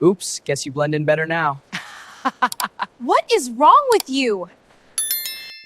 Oops, guess you blend in better now. What is wrong with you?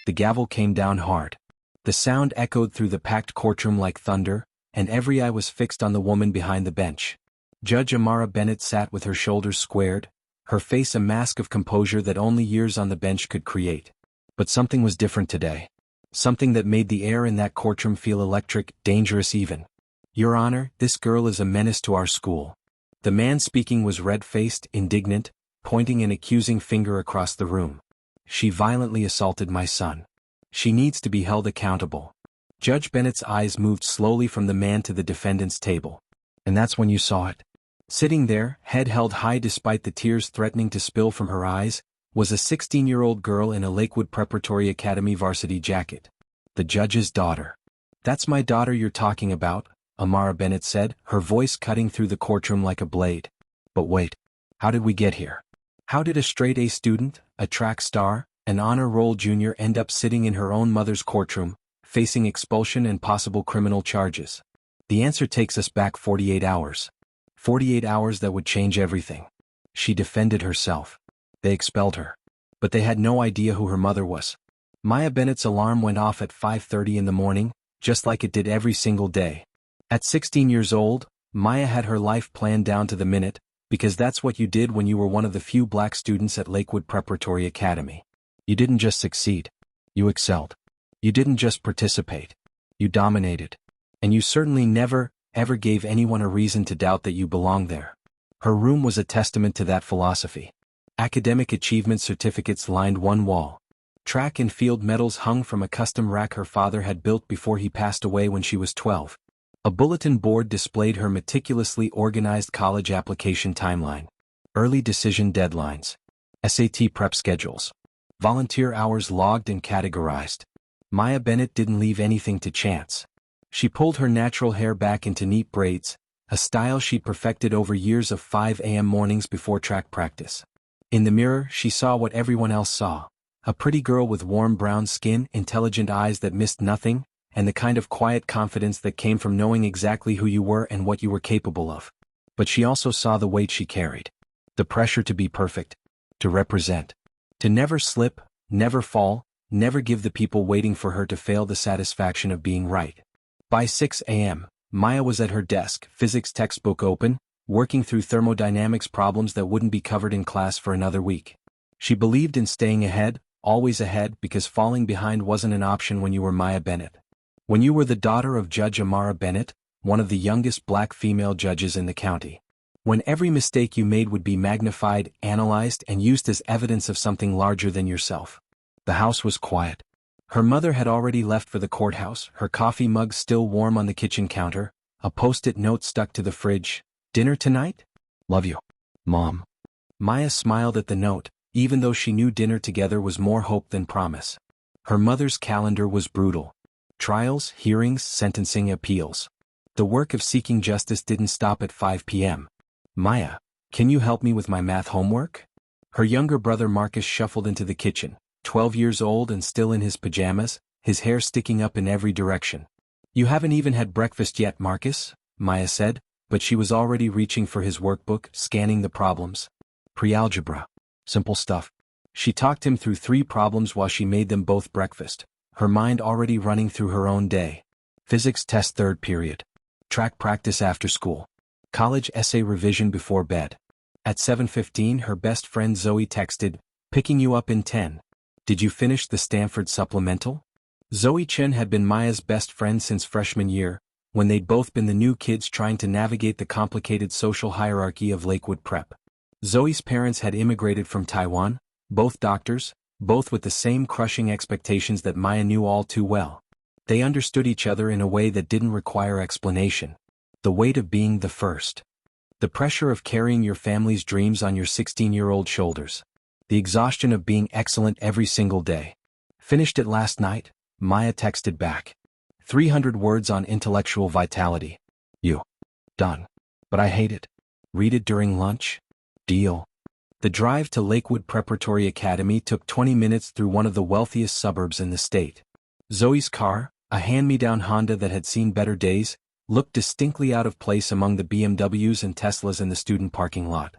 The gavel came down hard. The sound echoed through the packed courtroom like thunder, and every eye was fixed on the woman behind the bench. Judge Maya Bennett sat with her shoulders squared, her face a mask of composure that only years on the bench could create. But something was different today. Something that made the air in that courtroom feel electric, dangerous even. Your Honor, this girl is a menace to our school. The man speaking was red-faced, indignant, pointing an accusing finger across the room. She violently assaulted my son. She needs to be held accountable. Judge Bennett's eyes moved slowly from the man to the defendant's table. And that's when you saw it. Sitting there, head held high despite the tears threatening to spill from her eyes, was a 16-year-old girl in a Lakewood Preparatory Academy varsity jacket. The judge's daughter. That's my daughter you're talking about, Maya Bennett said, her voice cutting through the courtroom like a blade. But wait, how did we get here? How did a straight-A student, a track star, an honor roll junior end up sitting in her own mother's courtroom, facing expulsion and possible criminal charges? The answer takes us back 48 hours. 48 hours that would change everything. She defended herself. They expelled her. But they had no idea who her mother was. Maya Bennett's alarm went off at 5:30 in the morning, just like it did every single day. At 16 years old, Maya had her life planned down to the minute, because that's what you did when you were one of the few black students at Lakewood Preparatory Academy. You didn't just succeed. You excelled. You didn't just participate. You dominated. And you certainly never, ever gave anyone a reason to doubt that you belonged there. Her room was a testament to that philosophy. Academic achievement certificates lined one wall. Track and field medals hung from a custom rack her father had built before he passed away when she was 12. A bulletin board displayed her meticulously organized college application timeline. Early decision deadlines. SAT prep schedules. Volunteer hours logged and categorized. Maya Bennett didn't leave anything to chance. She pulled her natural hair back into neat braids, a style she'd perfected over years of 5 a.m. mornings before track practice. In the mirror, she saw what everyone else saw. A pretty girl with warm brown skin, intelligent eyes that missed nothing, and the kind of quiet confidence that came from knowing exactly who you were and what you were capable of. But she also saw the weight she carried. The pressure to be perfect. To represent. To never slip, never fall, never give the people waiting for her to fail the satisfaction of being right. By 6 a.m., Maya was at her desk, physics textbook open, working through thermodynamics problems that wouldn't be covered in class for another week. She believed in staying ahead, always ahead, because falling behind wasn't an option when you were Maya Bennett. When you were the daughter of Judge Maya Bennett, one of the youngest black female judges in the county. When every mistake you made would be magnified, analyzed, and used as evidence of something larger than yourself. The house was quiet. Her mother had already left for the courthouse, her coffee mug still warm on the kitchen counter, a post-it note stuck to the fridge. Dinner tonight? Love you, Mom. Maya smiled at the note, even though she knew dinner together was more hope than promise. Her mother's calendar was brutal. Trials, hearings, sentencing, appeals. The work of seeking justice didn't stop at 5 p.m. Maya, can you help me with my math homework? Her younger brother Marcus shuffled into the kitchen, 12 years old and still in his pajamas, his hair sticking up in every direction. You haven't even had breakfast yet, Marcus, Maya said, but she was already reaching for his workbook, scanning the problems. Pre-algebra. Simple stuff. She talked him through 3 problems while she made them both breakfast, her mind already running through her own day. Physics test 3rd period. Track practice after school. College essay revision before bed. At 7:15 her best friend Zoe texted, "Picking you up in 10. Did you finish the Stanford supplemental?" Zoe Chen had been Maya's best friend since freshman year, when they'd both been the new kids trying to navigate the complicated social hierarchy of Lakewood Prep. Zoe's parents had immigrated from Taiwan, both doctors, both with the same crushing expectations that Maya knew all too well. They understood each other in a way that didn't require explanation. The weight of being the first. The pressure of carrying your family's dreams on your 16-year-old shoulders. The exhaustion of being excellent every single day. Finished it last night? Maya texted back. 300 words on intellectual vitality. You. Done. But I hate it. Read it during lunch? Deal. The drive to Lakewood Preparatory Academy took 20 minutes through one of the wealthiest suburbs in the state. Zoe's car, a hand-me-down Honda that had seen better days, looked distinctly out of place among the BMWs and Teslas in the student parking lot.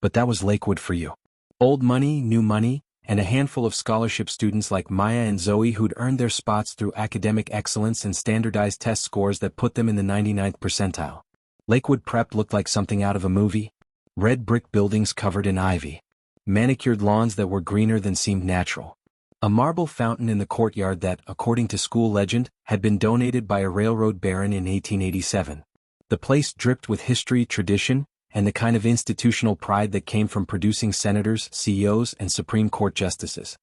But that was Lakewood for you. Old money, new money, and a handful of scholarship students like Maya and Zoe who'd earned their spots through academic excellence and standardized test scores that put them in the 99th percentile. Lakewood Prep looked like something out of a movie. Red brick buildings covered in ivy. Manicured lawns that were greener than seemed natural. A marble fountain in the courtyard that, according to school legend, had been donated by a railroad baron in 1887. The place dripped with history, tradition, and the kind of institutional pride that came from producing senators, CEOs, and Supreme Court justices.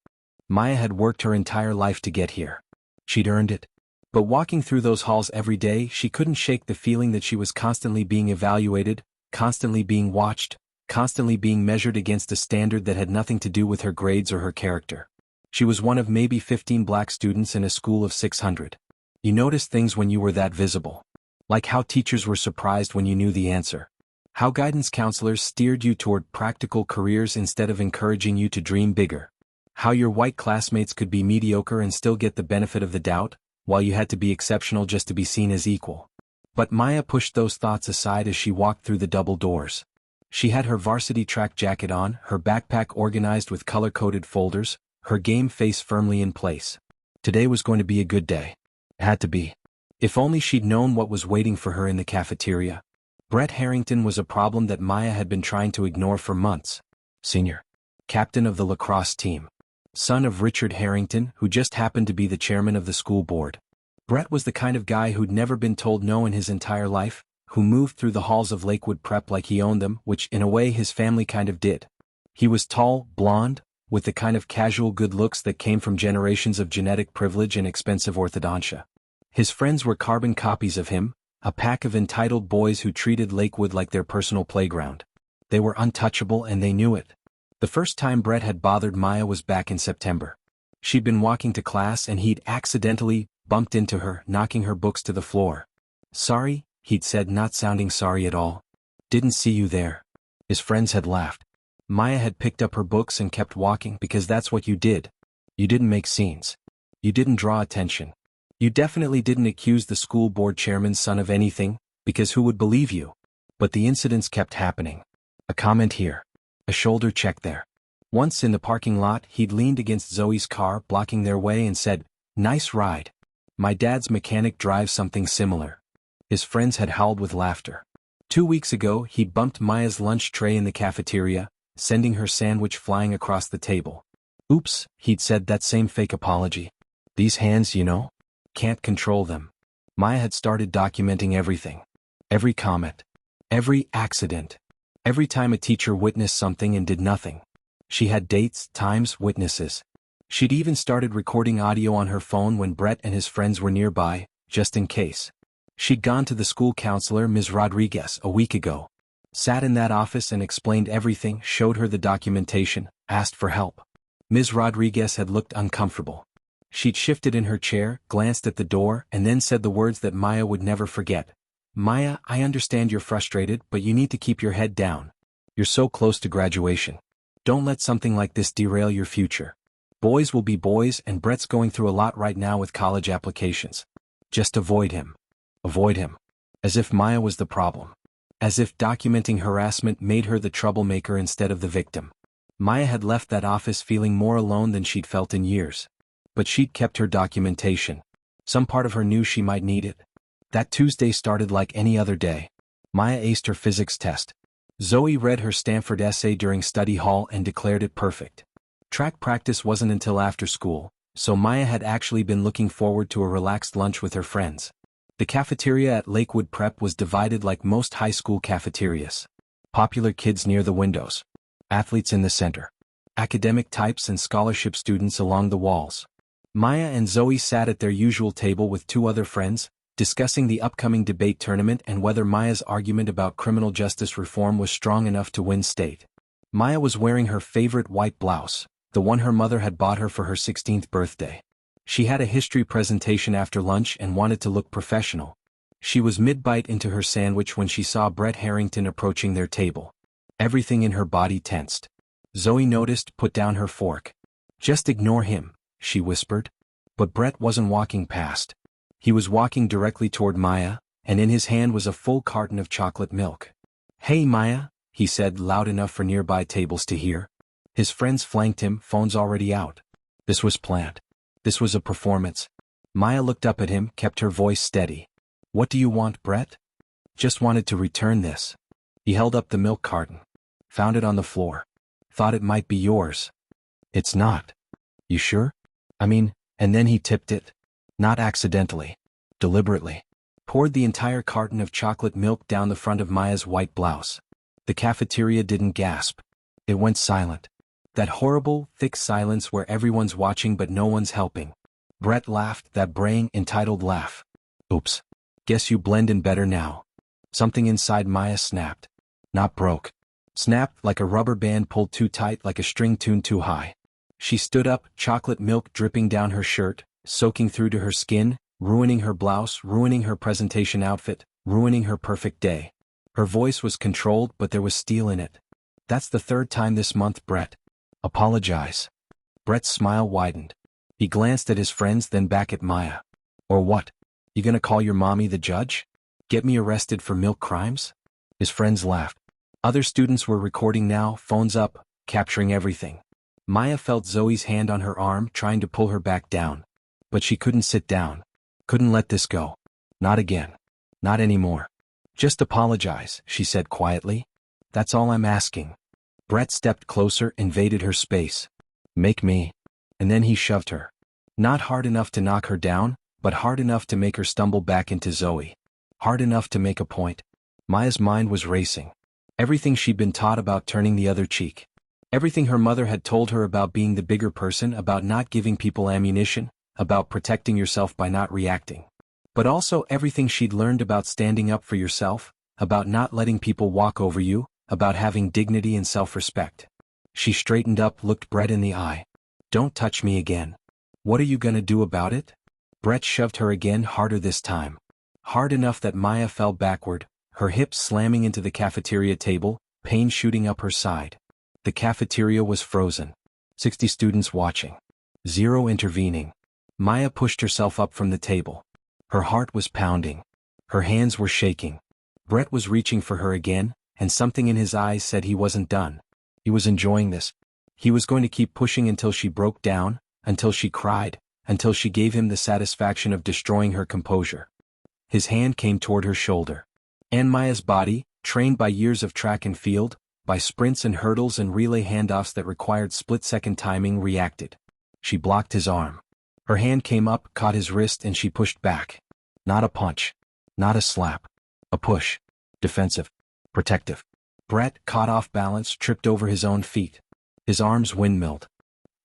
Maya had worked her entire life to get here. She'd earned it. But walking through those halls every day, she couldn't shake the feeling that she was constantly being evaluated, constantly being watched, constantly being measured against a standard that had nothing to do with her grades or her character. She was one of maybe 15 black students in a school of 600. You noticed things when you were that visible. Like how teachers were surprised when you knew the answer. How guidance counselors steered you toward practical careers instead of encouraging you to dream bigger. How your white classmates could be mediocre and still get the benefit of the doubt, while you had to be exceptional just to be seen as equal. But Maya pushed those thoughts aside as she walked through the double doors. She had her varsity track jacket on, her backpack organized with color-coded folders, her game face firmly in place. Today was going to be a good day. It had to be. If only she'd known what was waiting for her in the cafeteria. Brett Harrington was a problem that Maya had been trying to ignore for months. Senior. Captain of the lacrosse team. Son of Richard Harrington, who just happened to be the chairman of the school board. Brett was the kind of guy who'd never been told no in his entire life, who moved through the halls of Lakewood Prep like he owned them, which in a way his family kind of did. He was tall, blonde, with the kind of casual good looks that came from generations of genetic privilege and expensive orthodontia. His friends were carbon copies of him, a pack of entitled boys who treated Lakewood like their personal playground. They were untouchable and they knew it. The first time Brett had bothered Maya was back in September. She'd been walking to class and he'd accidentally bumped into her, knocking her books to the floor. Sorry, he'd said, not sounding sorry at all. Didn't see you there. His friends had laughed. Maya had picked up her books and kept walking because that's what you did. You didn't make scenes. You didn't draw attention. You definitely didn't accuse the school board chairman's son of anything, because who would believe you? But the incidents kept happening. A comment here. A shoulder check there. Once in the parking lot, he'd leaned against Zoe's car, blocking their way, and said, "Nice ride. My dad's mechanic drives something similar." His friends had howled with laughter. 2 weeks ago, he bumped Maya's lunch tray in the cafeteria, sending her sandwich flying across the table. "Oops," he'd said, that same fake apology. "These hands, you know. Can't control them." Maya had started documenting everything. Every comment. Every accident. Every time a teacher witnessed something and did nothing. She had dates, times, witnesses. She'd even started recording audio on her phone when Brett and his friends were nearby, just in case. She'd gone to the school counselor, Ms. Rodriguez, a week ago. Sat in that office and explained everything, showed her the documentation, asked for help. Ms. Rodriguez had looked uncomfortable. She'd shifted in her chair, glanced at the door, and then said the words that Maya would never forget. "Maya, I understand you're frustrated, but you need to keep your head down. You're so close to graduation. Don't let something like this derail your future. Boys will be boys, and Brett's going through a lot right now with college applications. Just avoid him. Avoid him." As if Maya was the problem. As if documenting harassment made her the troublemaker instead of the victim. Maya had left that office feeling more alone than she'd felt in years. But she'd kept her documentation. Some part of her knew she might need it. That Tuesday started like any other day. Maya aced her physics test. Zoe read her Stanford essay during study hall and declared it perfect. Track practice wasn't until after school, so Maya had actually been looking forward to a relaxed lunch with her friends. The cafeteria at Lakewood Prep was divided like most high school cafeterias. Popular kids near the windows. Athletes in the center. Academic types and scholarship students along the walls. Maya and Zoe sat at their usual table with two other friends, discussing the upcoming debate tournament and whether Maya's argument about criminal justice reform was strong enough to win state. Maya was wearing her favorite white blouse, the one her mother had bought her for her 16th birthday. She had a history presentation after lunch and wanted to look professional. She was mid-bite into her sandwich when she saw Brett Harrington approaching their table. Everything in her body tensed. Zoe noticed, put down her fork. "Just ignore him," she whispered. But Brett wasn't walking past. He was walking directly toward Maya, and in his hand was a full carton of chocolate milk. "Hey Maya," he said loud enough for nearby tables to hear. His friends flanked him, phones already out. This was planned. This was a performance. Maya looked up at him, kept her voice steady. What do you want, Brett? Just wanted to return this. He held up the milk carton. Found it on the floor. Thought it might be yours. It's not. You sure? And then he tipped it. Not accidentally. Deliberately. Poured the entire carton of chocolate milk down the front of Maya's white blouse. The cafeteria didn't gasp. It went silent. That horrible, thick silence where everyone's watching but no one's helping. Brett laughed, that braying, entitled laugh. Oops. Guess you blend in better now. Something inside Maya snapped. Not broke. Snapped like a rubber band pulled too tight, like a string tuned too high. She stood up, chocolate milk dripping down her shirt, soaking through to her skin, ruining her blouse, ruining her presentation outfit, ruining her perfect day. Her voice was controlled, but there was steel in it. That's the third time this month, Brett. Apologize. Brett's smile widened. He glanced at his friends, then back at Maya. Or what? You gonna call your mommy the judge? Get me arrested for milk crimes? His friends laughed. Other students were recording now, phones up, capturing everything. Maya felt Zoe's hand on her arm, trying to pull her back down. But she couldn't sit down. Couldn't let this go. Not again. Not anymore. Just apologize, she said quietly. That's all I'm asking. Brett stepped closer, invaded her space. Make me. And then he shoved her. Not hard enough to knock her down, but hard enough to make her stumble back into Zoe. Hard enough to make a point. Maya's mind was racing. Everything she'd been taught about turning the other cheek. Everything her mother had told her about being the bigger person, about not giving people ammunition, about protecting yourself by not reacting. But also everything she'd learned about standing up for yourself, about not letting people walk over you, about having dignity and self-respect. She straightened up, looked Brett in the eye. Don't touch me again. What are you gonna do about it? Brett shoved her again, harder this time. Hard enough that Maya fell backward, her hips slamming into the cafeteria table, pain shooting up her side. The cafeteria was frozen. 60 students watching. 0 intervening. Maya pushed herself up from the table. Her heart was pounding. Her hands were shaking. Brett was reaching for her again, and something in his eyes said he wasn't done. He was enjoying this. He was going to keep pushing until she broke down, until she cried, until she gave him the satisfaction of destroying her composure. His hand came toward her shoulder. And Maya's body, trained by years of track and field, by sprints and hurdles and relay handoffs that required split-second timing, reacted. She blocked his arm. Her hand came up, caught his wrist, and she pushed back. Not a punch. Not a slap. A push. Defensive. Protective. Brett, caught off balance, tripped over his own feet. His arms windmilled.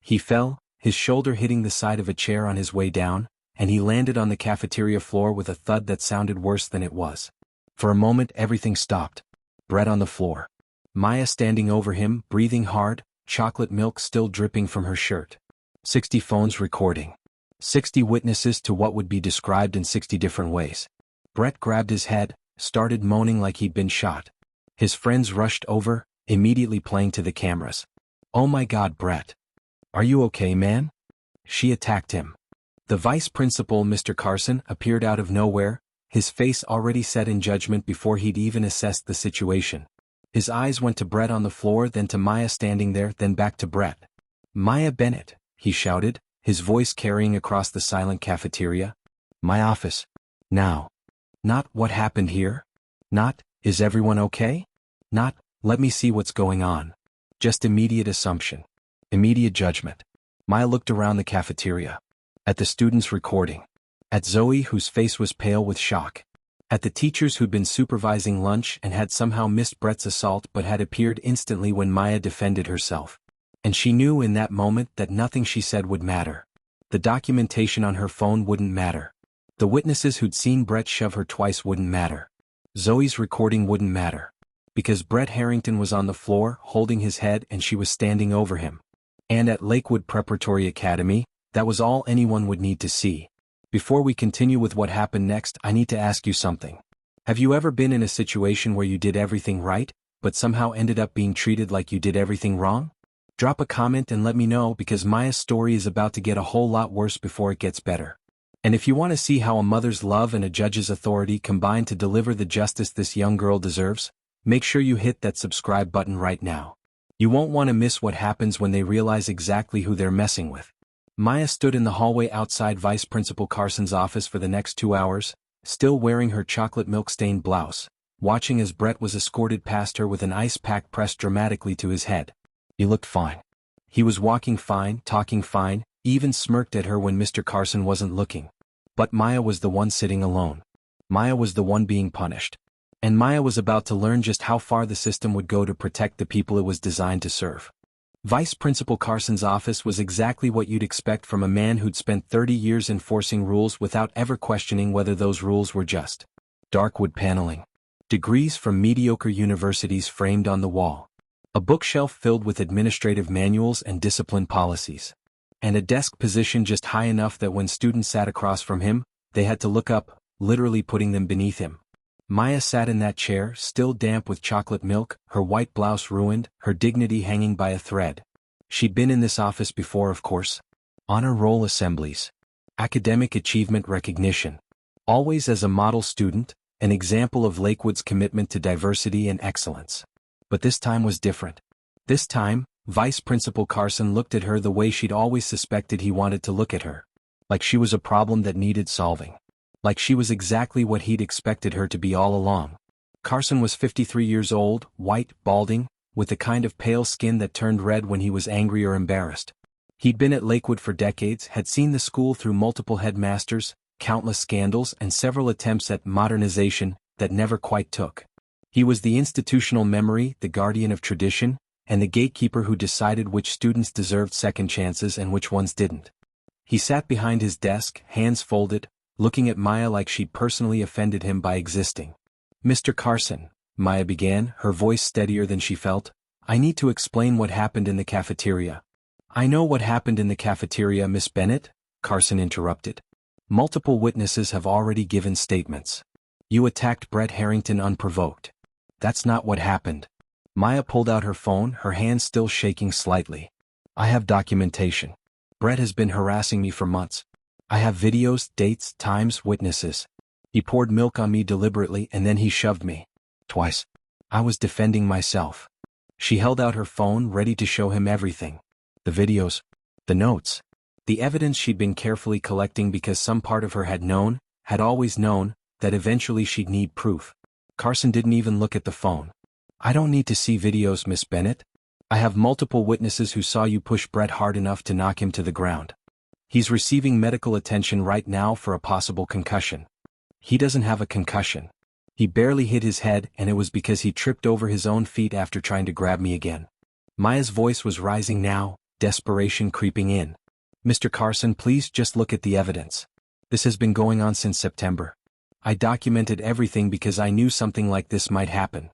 He fell, his shoulder hitting the side of a chair on his way down, and he landed on the cafeteria floor with a thud that sounded worse than it was. For a moment everything stopped. Brett on the floor. Maya standing over him, breathing hard, chocolate milk still dripping from her shirt. 60 phones recording. 60 witnesses to what would be described in 60 different ways. Brett grabbed his head, started moaning like he'd been shot. His friends rushed over, immediately playing to the cameras. Oh my God, Brett. Are you okay, man? She attacked him. The vice principal, Mr. Carson, appeared out of nowhere, his face already set in judgment before he'd even assessed the situation. His eyes went to Brett on the floor, then to Maya standing there, then back to Brett. Maya Bennett, he shouted, his voice carrying across the silent cafeteria. My office. Now. Not, what happened here? Not, is everyone okay? Not, let me see what's going on. Just immediate assumption. Immediate judgment. Maya looked around the cafeteria. At the students recording. At Zoe, whose face was pale with shock. At the teachers who'd been supervising lunch and had somehow missed Brett's assault but had appeared instantly when Maya defended herself. And she knew in that moment that nothing she said would matter. The documentation on her phone wouldn't matter. The witnesses who'd seen Brett shove her twice wouldn't matter. Zoe's recording wouldn't matter. Because Brett Harrington was on the floor, holding his head, and she was standing over him. And at Lakewood Preparatory Academy, that was all anyone would need to see. Before we continue with what happened next, I need to ask you something. Have you ever been in a situation where you did everything right, but somehow ended up being treated like you did everything wrong? Drop a comment and let me know, because Maya's story is about to get a whole lot worse before it gets better. And if you want to see how a mother's love and a judge's authority combine to deliver the justice this young girl deserves, Make sure you hit that subscribe button right now. You won't want to miss what happens when they realize exactly who they're messing with. Maya stood in the hallway outside Vice Principal Carson's office for the next 2 hours, still wearing her chocolate milk-stained blouse, watching as Brett was escorted past her with an ice pack pressed dramatically to his head. He looked fine. He was walking fine, talking fine, even smirked at her when Mr. Carson wasn't looking. But Maya was the one sitting alone. Maya was the one being punished. And Maya was about to learn just how far the system would go to protect the people it was designed to serve. Vice Principal Carson's office was exactly what you'd expect from a man who'd spent 30 years enforcing rules without ever questioning whether those rules were just. Dark wood paneling. Degrees from mediocre universities framed on the wall. A bookshelf filled with administrative manuals and discipline policies. And a desk position just high enough that when students sat across from him, they had to look up, literally putting them beneath him. Maya sat in that chair, still damp with chocolate milk, her white blouse ruined, her dignity hanging by a thread. She'd been in this office before, of course. Honor roll assemblies. Academic achievement recognition. Always as a model student, an example of Lakewood's commitment to diversity and excellence. But this time was different. This time, Vice Principal Carson looked at her the way she'd always suspected he wanted to look at her. Like she was a problem that needed solving. Like she was exactly what he'd expected her to be all along. Carson was 53 years old, white, balding, with the kind of pale skin that turned red when he was angry or embarrassed. He'd been at Lakewood for decades, had seen the school through multiple headmasters, countless scandals, and several attempts at modernization that never quite took. He was the institutional memory, the guardian of tradition, and the gatekeeper who decided which students deserved second chances and which ones didn't. He sat behind his desk, hands folded, looking at Maya like she'd personally offended him by existing. "Mr. Carson," Maya began, her voice steadier than she felt, "I need to explain what happened in the cafeteria." "I know what happened in the cafeteria, Miss Bennett," Carson interrupted. "Multiple witnesses have already given statements. You attacked Brett Harrington unprovoked. That's not what happened." Maya pulled out her phone, her hand still shaking slightly. "I have documentation. Brett has been harassing me for months. I have videos, dates, times, witnesses. He poured milk on me deliberately and then he shoved me. Twice. I was defending myself." She held out her phone, ready to show him everything. The videos. The notes. The evidence she'd been carefully collecting because some part of her had always known, that eventually she'd need proof. Carson didn't even look at the phone. "I don't need to see videos, Miss Bennett. I have multiple witnesses who saw you push Brett hard enough to knock him to the ground. He's receiving medical attention right now for a possible concussion. He doesn't have a concussion. He barely hit his head and it was because he tripped over his own feet after trying to grab me again." Maya's voice was rising now, desperation creeping in. "Mr. Carson, please just look at the evidence. This has been going on since September. I documented everything because I knew something like this might happen."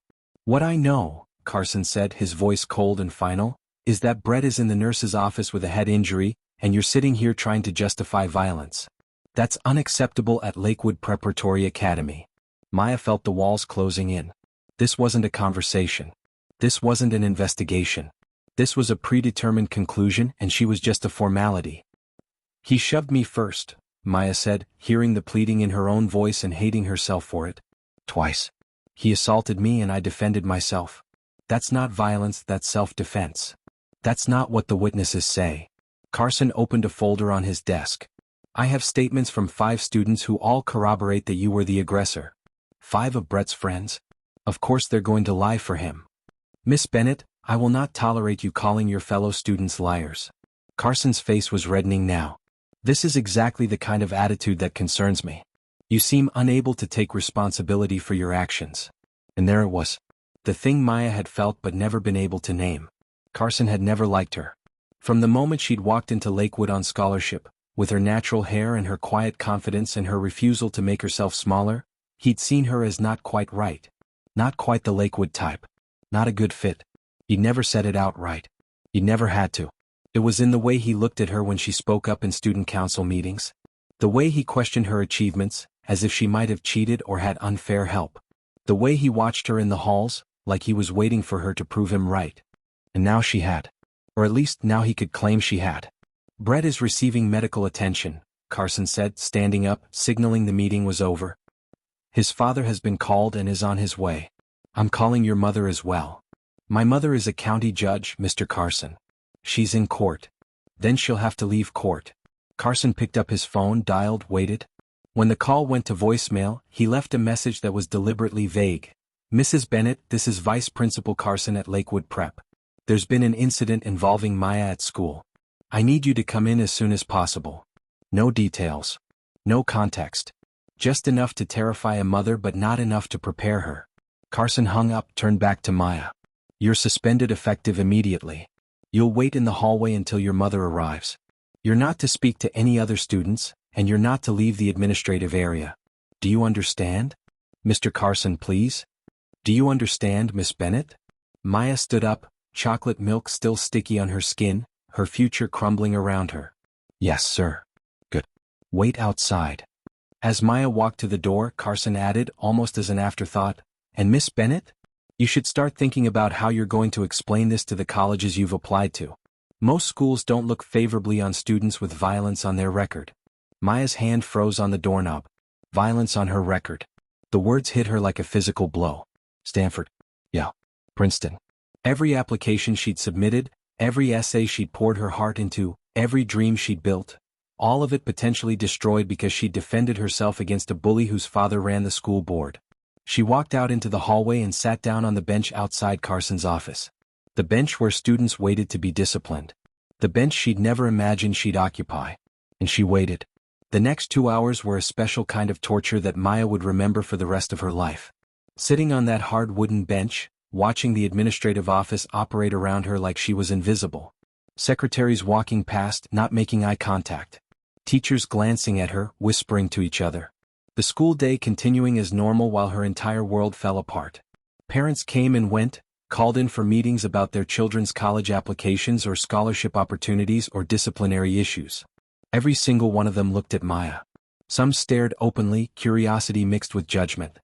"What I know," Carson said, his voice cold and final, "is that Brett is in the nurse's office with a head injury, and you're sitting here trying to justify violence. That's unacceptable at Lakewood Preparatory Academy." Maya felt the walls closing in. This wasn't a conversation. This wasn't an investigation. This was a predetermined conclusion and she was just a formality. "He shoved me first," Maya said, hearing the pleading in her own voice and hating herself for it. "Twice. He assaulted me and I defended myself. That's not violence, that's self-defense. That's not what the witnesses say." Carson opened a folder on his desk. "I have statements from 5 students who all corroborate that you were the aggressor. 5 of Brett's friends. Of course they're going to lie for him. Miss Bennett, I will not tolerate you calling your fellow students liars." Carson's face was reddening now. "This is exactly the kind of attitude that concerns me. You seem unable to take responsibility for your actions." And there it was. The thing Maya had felt but never been able to name. Carson had never liked her. From the moment she'd walked into Lakewood on scholarship, with her natural hair and her quiet confidence and her refusal to make herself smaller, he'd seen her as not quite right. Not quite the Lakewood type. Not a good fit. He'd never said it outright. He'd never had to. It was in the way he looked at her when she spoke up in student council meetings. The way he questioned her achievements, as if she might have cheated or had unfair help. The way he watched her in the halls, like he was waiting for her to prove him right. And now she had. Or at least now he could claim she had. "Brett is receiving medical attention," Carson said, standing up, signaling the meeting was over. "His father has been called and is on his way. I'm calling your mother as well. My mother is a county judge, Mr. Carson. She's in court. Then she'll have to leave court. Carson picked up his phone, dialed, waited. When the call went to voicemail, he left a message that was deliberately vague. Mrs. Bennett, this is Vice Principal Carson at Lakewood Prep. There's been an incident involving Maya at school. I need you to come in as soon as possible. No details. No context. Just enough to terrify a mother but not enough to prepare her. Carson hung up, turned back to Maya. You're suspended effective immediately. You'll wait in the hallway until your mother arrives. You're not to speak to any other students, and you're not to leave the administrative area. Do you understand? Mr. Carson, please? Do you understand, Miss Bennett? Maya stood up, chocolate milk still sticky on her skin, her future crumbling around her. Yes, sir. Good. Wait outside. As Maya walked to the door, Carson added, almost as an afterthought, and Miss Bennett? You should start thinking about how you're going to explain this to the colleges you've applied to. Most schools don't look favorably on students with violence on their record. Maya's hand froze on the doorknob. Violence on her record. The words hit her like a physical blow. Stanford. Yeah. Princeton. Every application she'd submitted, every essay she'd poured her heart into, every dream she'd built, all of it potentially destroyed because she'd defended herself against a bully whose father ran the school board. She walked out into the hallway and sat down on the bench outside Carson's office. The bench where students waited to be disciplined. The bench she'd never imagined she'd occupy. And she waited. The next 2 hours were a special kind of torture that Maya would remember for the rest of her life. Sitting on that hard wooden bench, watching the administrative office operate around her like she was invisible. Secretaries walking past, not making eye contact. Teachers glancing at her, whispering to each other. The school day continuing as normal while her entire world fell apart. Parents came and went, called in for meetings about their children's college applications or scholarship opportunities or disciplinary issues. Every single one of them looked at Maya. Some stared openly, curiosity mixed with judgment.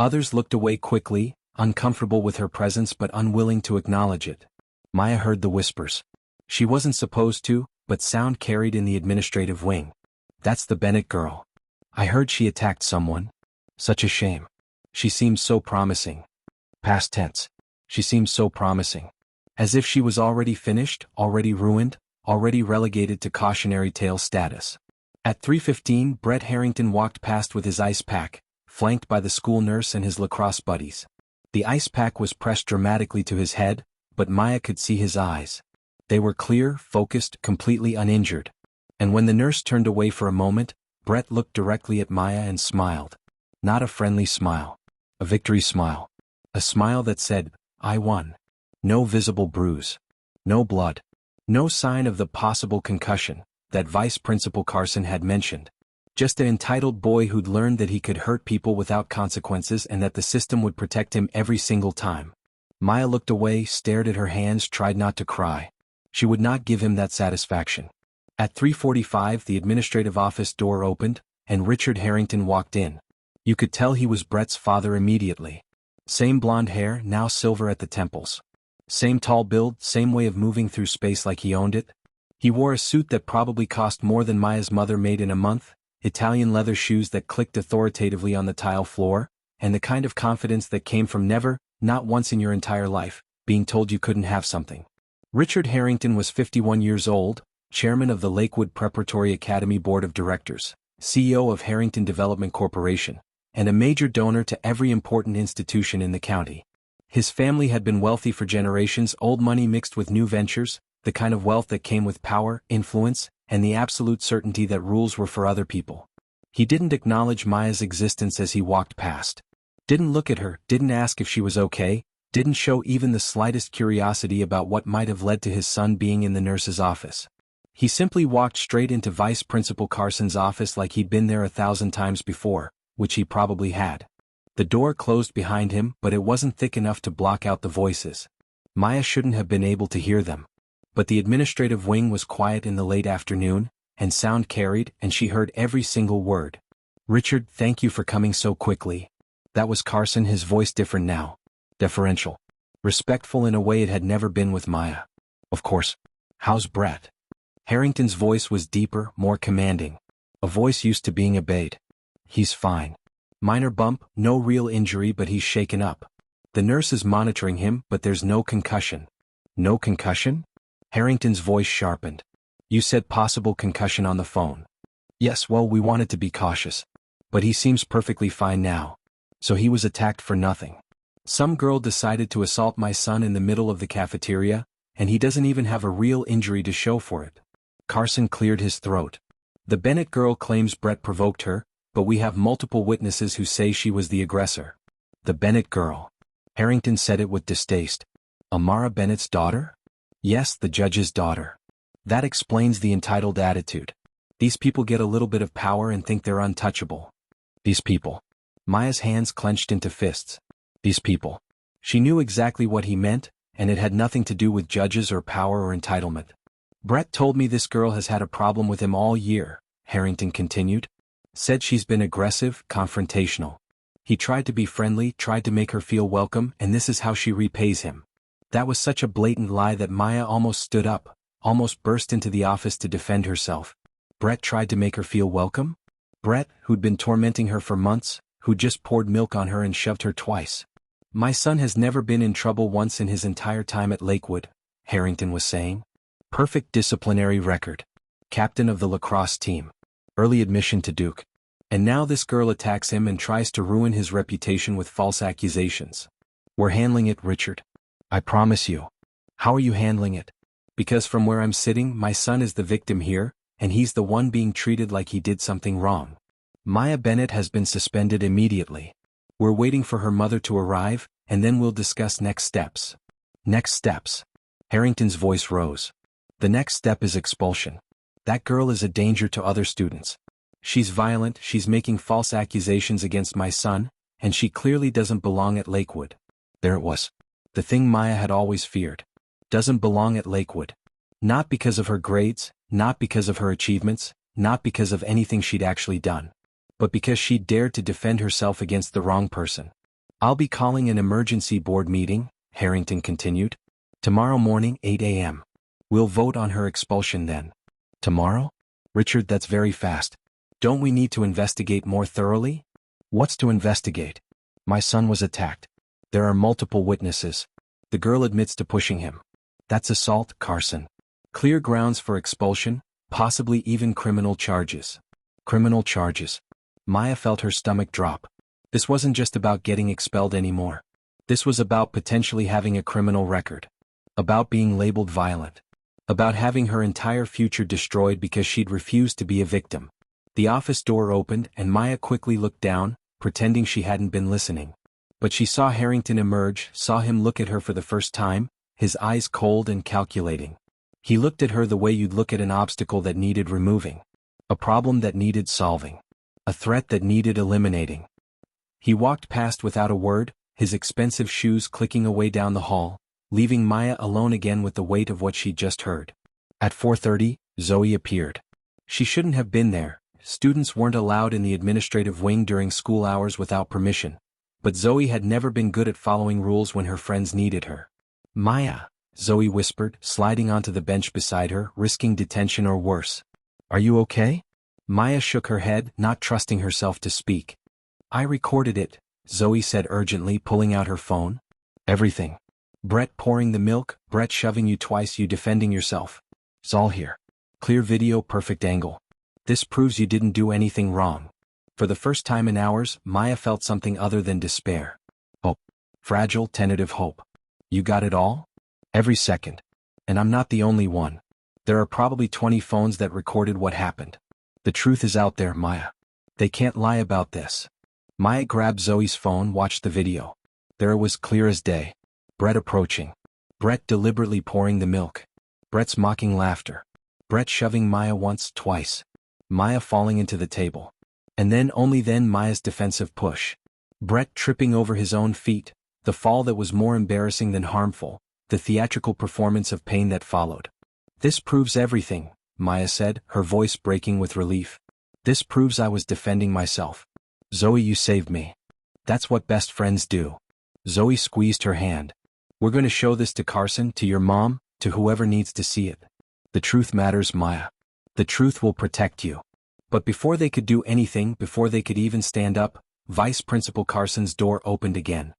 Others looked away quickly, uncomfortable with her presence but unwilling to acknowledge it. Maya heard the whispers. She wasn't supposed to, but sound carried in the administrative wing. That's the Bennett girl. I heard she attacked someone. Such a shame. She seemed so promising. Past tense. She seemed so promising. As if she was already finished, already ruined, already relegated to cautionary tale status. At 3:15, Brett Harrington walked past with his ice pack, flanked by the school nurse and his lacrosse buddies. The ice pack was pressed dramatically to his head, but Maya could see his eyes. They were clear, focused, completely uninjured. And when the nurse turned away for a moment, Brett looked directly at Maya and smiled. Not a friendly smile. A victory smile. A smile that said, I won. No visible bruise. No blood. No sign of the possible concussion that Vice Principal Carson had mentioned. Just an entitled boy who'd learned that he could hurt people without consequences and that the system would protect him every single time. Maya looked away, stared at her hands, tried not to cry. She would not give him that satisfaction. At 3:45, the administrative office door opened, and Richard Harrington walked in. You could tell he was Brett's father immediately. Same blonde hair, now silver at the temples. Same tall build, same way of moving through space like he owned it. He wore a suit that probably cost more than Maya's mother made in a month, Italian leather shoes that clicked authoritatively on the tile floor, and the kind of confidence that came from never, not once in your entire life, being told you couldn't have something. Richard Harrington was 51 years old, chairman of the Lakewood Preparatory Academy Board of Directors, CEO of Harrington Development Corporation, and a major donor to every important institution in the county. His family had been wealthy for generations, old money mixed with new ventures, the kind of wealth that came with power, influence, and the absolute certainty that rules were for other people. He didn't acknowledge Maya's existence as he walked past. Didn't look at her, didn't ask if she was okay, didn't show even the slightest curiosity about what might have led to his son being in the nurse's office. He simply walked straight into Vice Principal Carson's office like he'd been there 1,000 times before, which he probably had. The door closed behind him, but it wasn't thick enough to block out the voices. Maya shouldn't have been able to hear them. But the administrative wing was quiet in the late afternoon, and sound carried, and she heard every single word. Richard, thank you for coming so quickly. That was Carson, his voice different now. Deferential. Respectful in a way it had never been with Maya. Of course. How's Brett? Harrington's voice was deeper, more commanding. A voice used to being obeyed. He's fine. Minor bump, no real injury, but he's shaken up. The nurse is monitoring him, but there's no concussion. No concussion? Harrington's voice sharpened. You said possible concussion on the phone. Yes, well, we wanted to be cautious. But he seems perfectly fine now. So he was attacked for nothing. Some girl decided to assault my son in the middle of the cafeteria, and he doesn't even have a real injury to show for it. Carson cleared his throat. The Bennett girl claims Brett provoked her, but we have multiple witnesses who say she was the aggressor. The Bennett girl. Harrington said it with distaste. Maya Bennett's daughter? Yes, the judge's daughter. That explains the entitled attitude. These people get a little bit of power and think they're untouchable. These people. Maya's hands clenched into fists. These people. She knew exactly what he meant, and it had nothing to do with judges or power or entitlement. Brett told me this girl has had a problem with him all year, Harrington continued. Said she's been aggressive, confrontational. He tried to be friendly, tried to make her feel welcome, and this is how she repays him. That was such a blatant lie that Maya almost stood up, almost burst into the office to defend herself. Brett tried to make her feel welcome? Brett, who'd been tormenting her for months, who just poured milk on her and shoved her twice. My son has never been in trouble once in his entire time at Lakewood, Harrington was saying. Perfect disciplinary record. Captain of the lacrosse team. Early admission to Duke. And now this girl attacks him and tries to ruin his reputation with false accusations. We're handling it, Richard. I promise you. How are you handling it? Because from where I'm sitting, my son is the victim here, and he's the one being treated like he did something wrong. Maya Bennett has been suspended immediately. We're waiting for her mother to arrive, and then we'll discuss next steps. Next steps. Harrington's voice rose. The next step is expulsion. That girl is a danger to other students. She's violent, she's making false accusations against my son, and she clearly doesn't belong at Lakewood. There it was. The thing Maya had always feared. Doesn't belong at Lakewood. Not because of her grades, not because of her achievements, not because of anything she'd actually done. But because she dared to defend herself against the wrong person. I'll be calling an emergency board meeting, Harrington continued. Tomorrow morning, 8 a.m. We'll vote on her expulsion then. Tomorrow? Richard, that's very fast. Don't we need to investigate more thoroughly? What's to investigate? My son was attacked. There are multiple witnesses. The girl admits to pushing him. That's assault, Carson. Clear grounds for expulsion, possibly even criminal charges. Criminal charges. Maya felt her stomach drop. This wasn't just about getting expelled anymore. This was about potentially having a criminal record. About being labeled violent. About having her entire future destroyed because she'd refused to be a victim. The office door opened and Maya quickly looked down, pretending she hadn't been listening. But she saw Harrington emerge, saw him look at her for the first time, his eyes cold and calculating. He looked at her the way you'd look at an obstacle that needed removing. A problem that needed solving. A threat that needed eliminating. He walked past without a word, his expensive shoes clicking away down the hall, leaving Maya alone again with the weight of what she'd just heard. At 4:30, Zoe appeared. She shouldn't have been there. Students weren't allowed in the administrative wing during school hours without permission. But Zoe had never been good at following rules when her friends needed her. Maya, Zoe whispered, sliding onto the bench beside her, risking detention or worse. Are you okay? Maya shook her head, not trusting herself to speak. I recorded it, Zoe said urgently, pulling out her phone. Everything. Brett pouring the milk, Brett shoving you twice, you defending yourself. It's all here. Clear video, perfect angle. This proves you didn't do anything wrong. For the first time in hours, Maya felt something other than despair. Hope. Fragile, tentative hope. You got it all? Every second. And I'm not the only one. There are probably 20 phones that recorded what happened. The truth is out there, Maya. They can't lie about this. Maya grabbed Zoe's phone, watched the video. There it was, clear as day. Brett approaching. Brett deliberately pouring the milk. Brett's mocking laughter. Brett shoving Maya once, twice. Maya falling into the table. And then only then Maya's defensive push. Brett tripping over his own feet, the fall that was more embarrassing than harmful, the theatrical performance of pain that followed. This proves everything, Maya said, her voice breaking with relief. This proves I was defending myself. Zoe, you saved me. That's what best friends do. Zoe squeezed her hand. We're going to show this to Carson, to your mom, to whoever needs to see it. The truth matters, Maya. The truth will protect you. But before they could do anything, before they could even stand up, Vice Principal Carson's door opened again.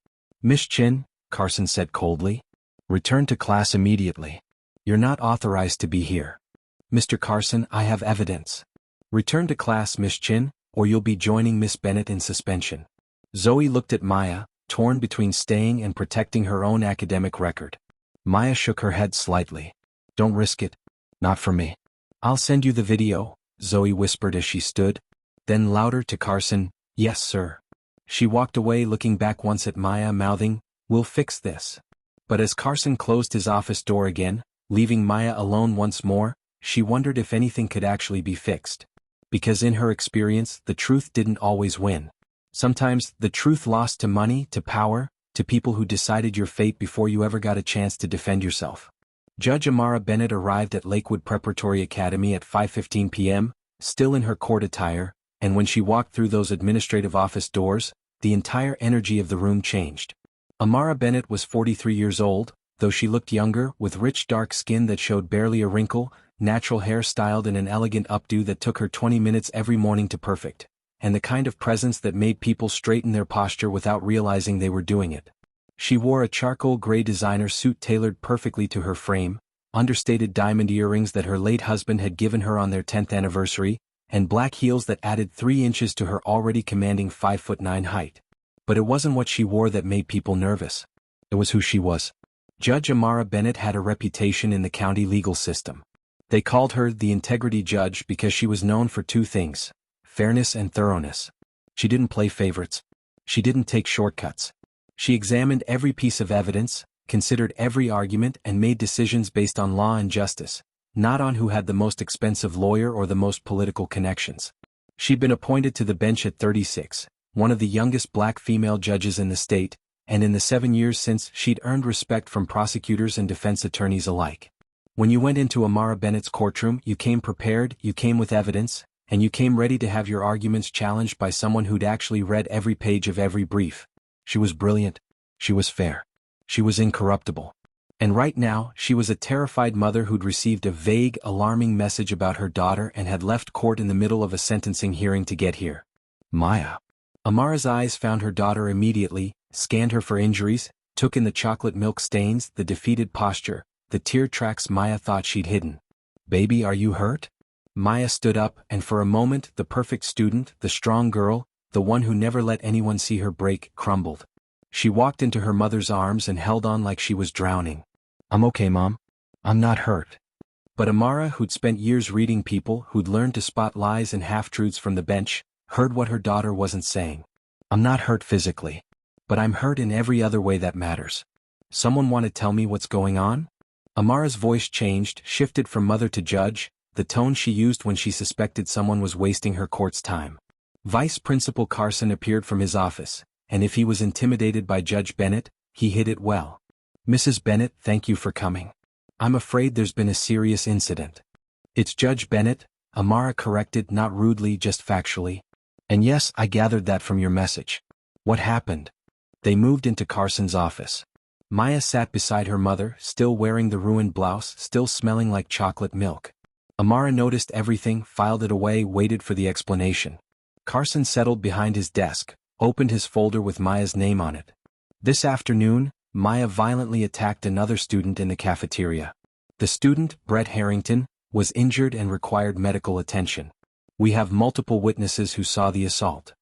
Miss Chin, Carson said coldly. Return to class immediately. You're not authorized to be here. Mr. Carson, I have evidence. Return to class, Miss Chin, or you'll be joining Miss Bennett in suspension. Zoe looked at Maya, torn between staying and protecting her own academic record. Maya shook her head slightly. Don't risk it. Not for me. I'll send you the video, Zoe whispered as she stood. Then louder to Carson, yes, sir. She walked away, looking back once at Maya, mouthing, we'll fix this. But as Carson closed his office door again, leaving Maya alone once more, she wondered if anything could actually be fixed. Because in her experience, the truth didn't always win. Sometimes, the truth lost to money, to power, to people who decided your fate before you ever got a chance to defend yourself. Judge Maya Bennett arrived at Lakewood Preparatory Academy at 5:15 p.m., still in her court attire, and when she walked through those administrative office doors, the entire energy of the room changed. Maya Bennett was 43 years old, though she looked younger, with rich dark skin that showed barely a wrinkle, natural hair styled in an elegant updo that took her 20 minutes every morning to perfect, and the kind of presence that made people straighten their posture without realizing they were doing it. She wore a charcoal gray designer suit tailored perfectly to her frame, understated diamond earrings that her late husband had given her on their 10th anniversary, and black heels that added 3 inches to her already commanding 5'9" height. But it wasn't what she wore that made people nervous. It was who she was. Judge Maya Bennett had a reputation in the county legal system. They called her the integrity judge because she was known for 2 things: fairness and thoroughness. She didn't play favorites. She didn't take shortcuts. She examined every piece of evidence, considered every argument, and made decisions based on law and justice, not on who had the most expensive lawyer or the most political connections. She'd been appointed to the bench at 36, one of the youngest black female judges in the state, and in the 7 years since, she'd earned respect from prosecutors and defense attorneys alike. When you went into Maya Bennett's courtroom, you came prepared, you came with evidence, and you came ready to have your arguments challenged by someone who'd actually read every page of every brief. She was brilliant. She was fair. She was incorruptible. And right now, she was a terrified mother who'd received a vague, alarming message about her daughter and had left court in the middle of a sentencing hearing to get here. Maya. Amara's eyes found her daughter immediately, scanned her for injuries, took in the chocolate milk stains, the defeated posture, the tear tracks Maya thought she'd hidden. Baby, are you hurt? Maya stood up, and for a moment, the perfect student, the strong girl, the one who never let anyone see her break, crumbled. She walked into her mother's arms and held on like she was drowning. I'm okay, Mom. I'm not hurt. But Amara, who'd spent years reading people, who'd learned to spot lies and half-truths from the bench, heard what her daughter wasn't saying. I'm not hurt physically. But I'm hurt in every other way that matters. Someone want to tell me what's going on? Amara's voice changed, shifted from mother to judge, the tone she used when she suspected someone was wasting her court's time. Vice Principal Carson appeared from his office, and if he was intimidated by Judge Bennett, he hid it well. Mrs. Bennett, thank you for coming. I'm afraid there's been a serious incident. It's Judge Bennett, Amara corrected, not rudely, just factually. And yes, I gathered that from your message. What happened? They moved into Carson's office. Maya sat beside her mother, still wearing the ruined blouse, still smelling like chocolate milk. Amara noticed everything, filed it away, waited for the explanation. Carson settled behind his desk, opened his folder with Maya's name on it. This afternoon, Maya violently attacked another student in the cafeteria. The student, Brett Harrington, was injured and required medical attention. We have multiple witnesses who saw the assault.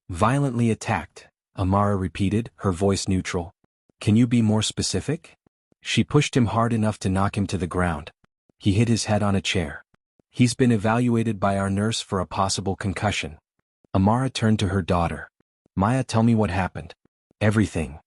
Violently attacked, Amara repeated, her voice neutral. Can you be more specific? She pushed him hard enough to knock him to the ground. He hit his head on a chair. He's been evaluated by our nurse for a possible concussion. Amara turned to her daughter. Maya, tell me what happened. Everything.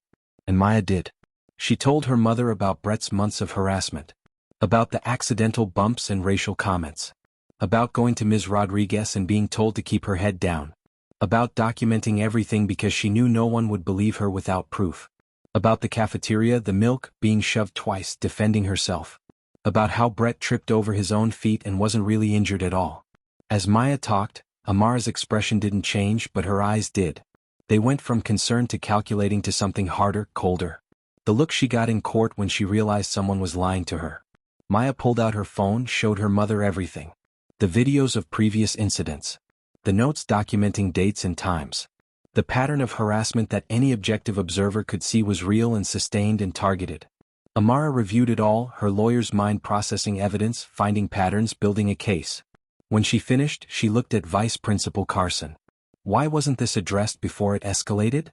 And Maya did. She told her mother about Brett's months of harassment. About the accidental bumps and racial comments. About going to Ms. Rodriguez and being told to keep her head down. About documenting everything because she knew no one would believe her without proof. About the cafeteria, the milk, being shoved twice, defending herself. About how Brett tripped over his own feet and wasn't really injured at all. As Maya talked, Amara's expression didn't change, but her eyes did. They went from concern to calculating to something harder, colder. The look she got in court when she realized someone was lying to her. Maya pulled out her phone, showed her mother everything. The videos of previous incidents. The notes documenting dates and times. The pattern of harassment that any objective observer could see was real and sustained and targeted. Amara reviewed it all, her lawyer's mind processing evidence, finding patterns, building a case. When she finished, she looked at Vice Principal Carson. Why wasn't this addressed before it escalated?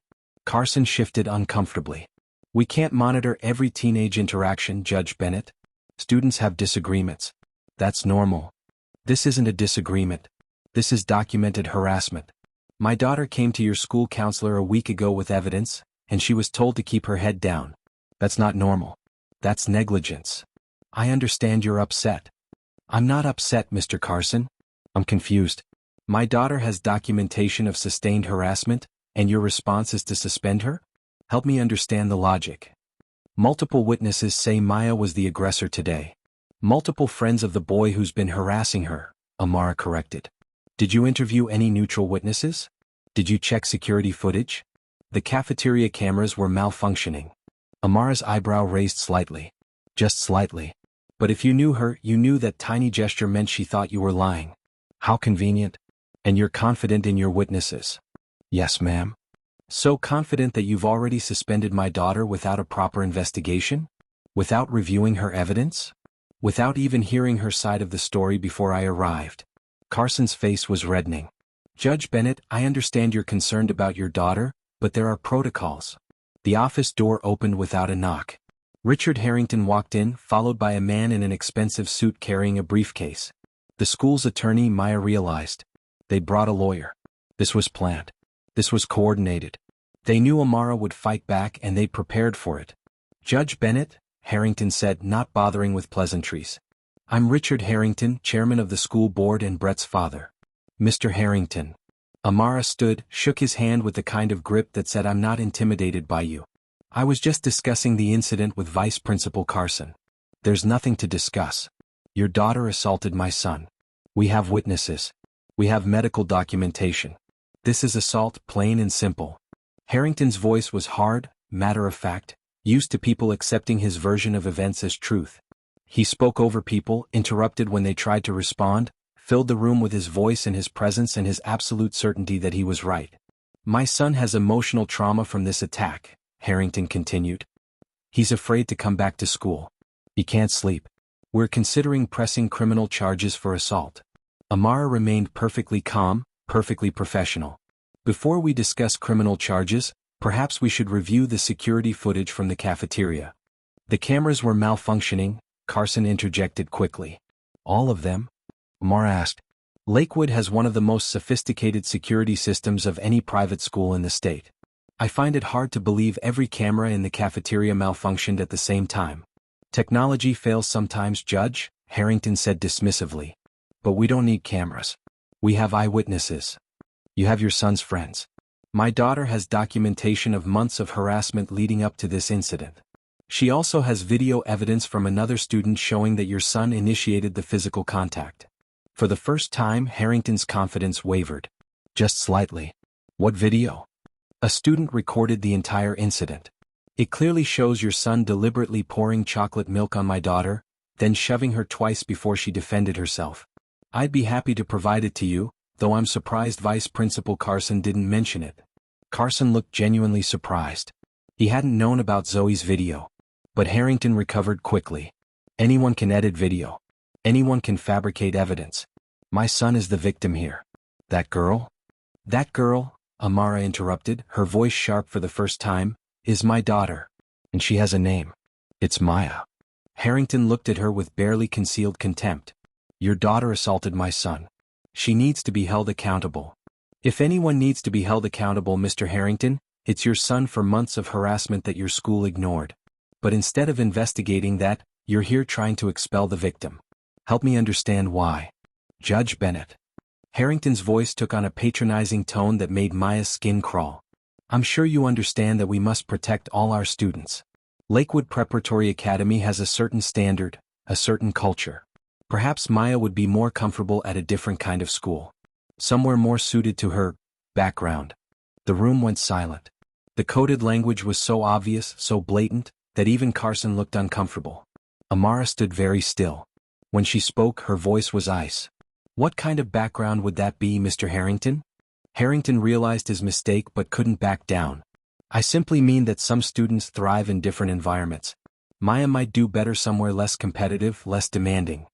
Carson shifted uncomfortably. We can't monitor every teenage interaction, Judge Bennett. Students have disagreements. That's normal. This isn't a disagreement. This is documented harassment. My daughter came to your school counselor a week ago with evidence, and she was told to keep her head down. That's not normal. That's negligence. I understand you're upset. I'm not upset, Mr. Carson. I'm confused. My daughter has documentation of sustained harassment, and your response is to suspend her? Help me understand the logic. Multiple witnesses say Maya was the aggressor today. Multiple friends of the boy who's been harassing her, Amara corrected. Did you interview any neutral witnesses? Did you check security footage? The cafeteria cameras were malfunctioning. Amara's eyebrow raised slightly. Just slightly. But if you knew her, you knew that tiny gesture meant she thought you were lying. How convenient. And you're confident in your witnesses. Yes, ma'am. So confident that you've already suspended my daughter without a proper investigation? Without reviewing her evidence? Without even hearing her side of the story before I arrived? Carson's face was reddening. Judge Bennett, I understand you're concerned about your daughter, but there are protocols. The office door opened without a knock. Richard Harrington walked in, followed by a man in an expensive suit carrying a briefcase. The school's attorney, Maya realized. They brought a lawyer. This was planned. This was coordinated. They knew Amara would fight back and they prepared for it. Judge Bennett, Harrington said, not bothering with pleasantries. I'm Richard Harrington, chairman of the school board and Brett's father. Mr. Harrington. Amara stood, shook his hand with the kind of grip that said, I'm not intimidated by you. I was just discussing the incident with Vice Principal Carson. There's nothing to discuss. Your daughter assaulted my son. We have witnesses. We have medical documentation. This is assault, plain and simple. Harrington's voice was hard, matter-of-fact, used to people accepting his version of events as truth. He spoke over people, interrupted when they tried to respond, filled the room with his voice and his presence and his absolute certainty that he was right. My son has emotional trauma from this attack, Harrington continued. He's afraid to come back to school. He can't sleep. We're considering pressing criminal charges for assault. Amara remained perfectly calm, perfectly professional. Before we discuss criminal charges, perhaps we should review the security footage from the cafeteria. The cameras were malfunctioning, Carson interjected quickly. All of them? Amara asked. Lakewood has one of the most sophisticated security systems of any private school in the state. I find it hard to believe every camera in the cafeteria malfunctioned at the same time. Technology fails sometimes, Judge, Harrington said dismissively. But we don't need cameras. We have eyewitnesses. You have your son's friends. My daughter has documentation of months of harassment leading up to this incident. She also has video evidence from another student showing that your son initiated the physical contact. For the first time, Harrington's confidence wavered. Just slightly. What video? A student recorded the entire incident. It clearly shows your son deliberately pouring chocolate milk on my daughter, then shoving her twice before she defended herself. I'd be happy to provide it to you, though I'm surprised Vice Principal Carson didn't mention it. Carson looked genuinely surprised. He hadn't known about Zoe's video. But Harrington recovered quickly. Anyone can edit video. Anyone can fabricate evidence. My son is the victim here. That girl? That girl, Amara interrupted, her voice sharp for the first time, is my daughter. And she has a name. It's Maya. Harrington looked at her with barely concealed contempt. Your daughter assaulted my son. She needs to be held accountable. If anyone needs to be held accountable, Mr. Harrington, it's your son for months of harassment that your school ignored. But instead of investigating that, you're here trying to expel the victim. Help me understand why. Judge Bennett. Harrington's voice took on a patronizing tone that made Maya's skin crawl. I'm sure you understand that we must protect all our students. Lakewood Preparatory Academy has a certain standard, a certain culture. Perhaps Maya would be more comfortable at a different kind of school. Somewhere more suited to her background. The room went silent. The coded language was so obvious, so blatant, that even Carson looked uncomfortable. Amara stood very still. When she spoke, her voice was ice. What kind of background would that be, Mr. Harrington? Harrington realized his mistake but couldn't back down. I simply mean that some students thrive in different environments. Maya might do better somewhere less competitive, less demanding.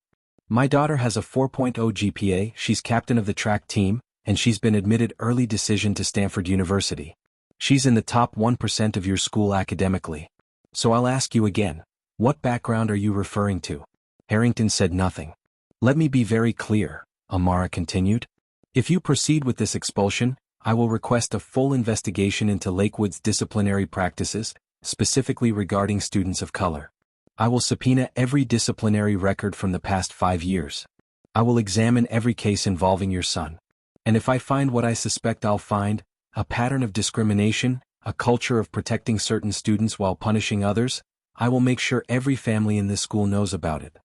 My daughter has a 4.0 GPA, she's captain of the track team, and she's been admitted early decision to Stanford University. She's in the top 1% of your school academically. So I'll ask you again, what background are you referring to? Harrington said nothing. Let me be very clear, Amara continued. If you proceed with this expulsion, I will request a full investigation into Lakewood's disciplinary practices, specifically regarding students of color. I will subpoena every disciplinary record from the past 5 years. I will examine every case involving your son. And if I find what I suspect I'll find, a pattern of discrimination, a culture of protecting certain students while punishing others, I will make sure every family in this school knows about it.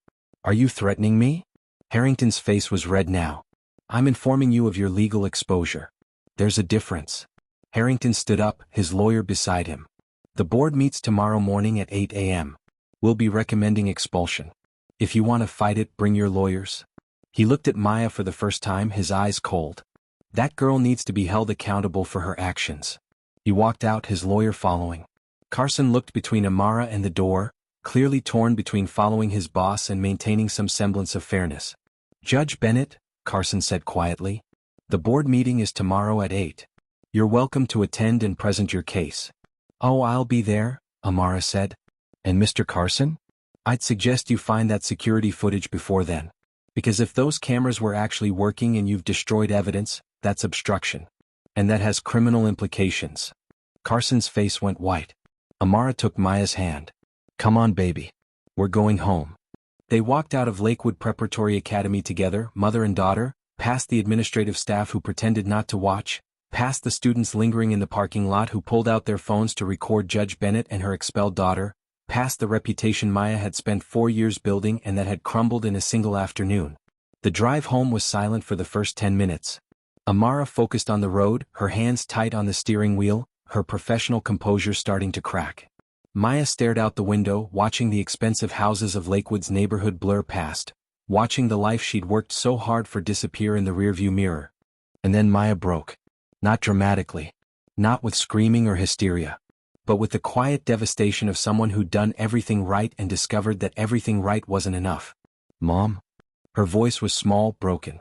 Are you threatening me? Harrington's face was red now. I'm informing you of your legal exposure. There's a difference. Harrington stood up, his lawyer beside him. The board meets tomorrow morning at 8 a.m. We'll be recommending expulsion. If you want to fight it, bring your lawyers. He looked at Maya for the first time, his eyes cold. That girl needs to be held accountable for her actions. He walked out, his lawyer following. Carson looked between Amara and the door, clearly torn between following his boss and maintaining some semblance of fairness. Judge Bennett, Carson said quietly, the board meeting is tomorrow at 8. You're welcome to attend and present your case. Oh, I'll be there, Amara said. And Mr. Carson? I'd suggest you find that security footage before then. Because if those cameras were actually working and you've destroyed evidence, that's obstruction. And that has criminal implications. Carson's face went white. Amara took Maya's hand. Come on, baby. We're going home. They walked out of Lakewood Preparatory Academy together, mother and daughter, past the administrative staff who pretended not to watch, past the students lingering in the parking lot who pulled out their phones to record Judge Bennett and her expelled daughter, past the reputation Maya had spent 4 years building and that had crumbled in a single afternoon. The drive home was silent for the first 10 minutes. Amara focused on the road, her hands tight on the steering wheel, her professional composure starting to crack. Maya stared out the window, watching the expensive houses of Lakewood's neighborhood blur past, watching the life she'd worked so hard for disappear in the rearview mirror. And then Maya broke. Not dramatically. Not with screaming or hysteria. But with the quiet devastation of someone who'd done everything right and discovered that everything right wasn't enough. Mom? Her voice was small, broken.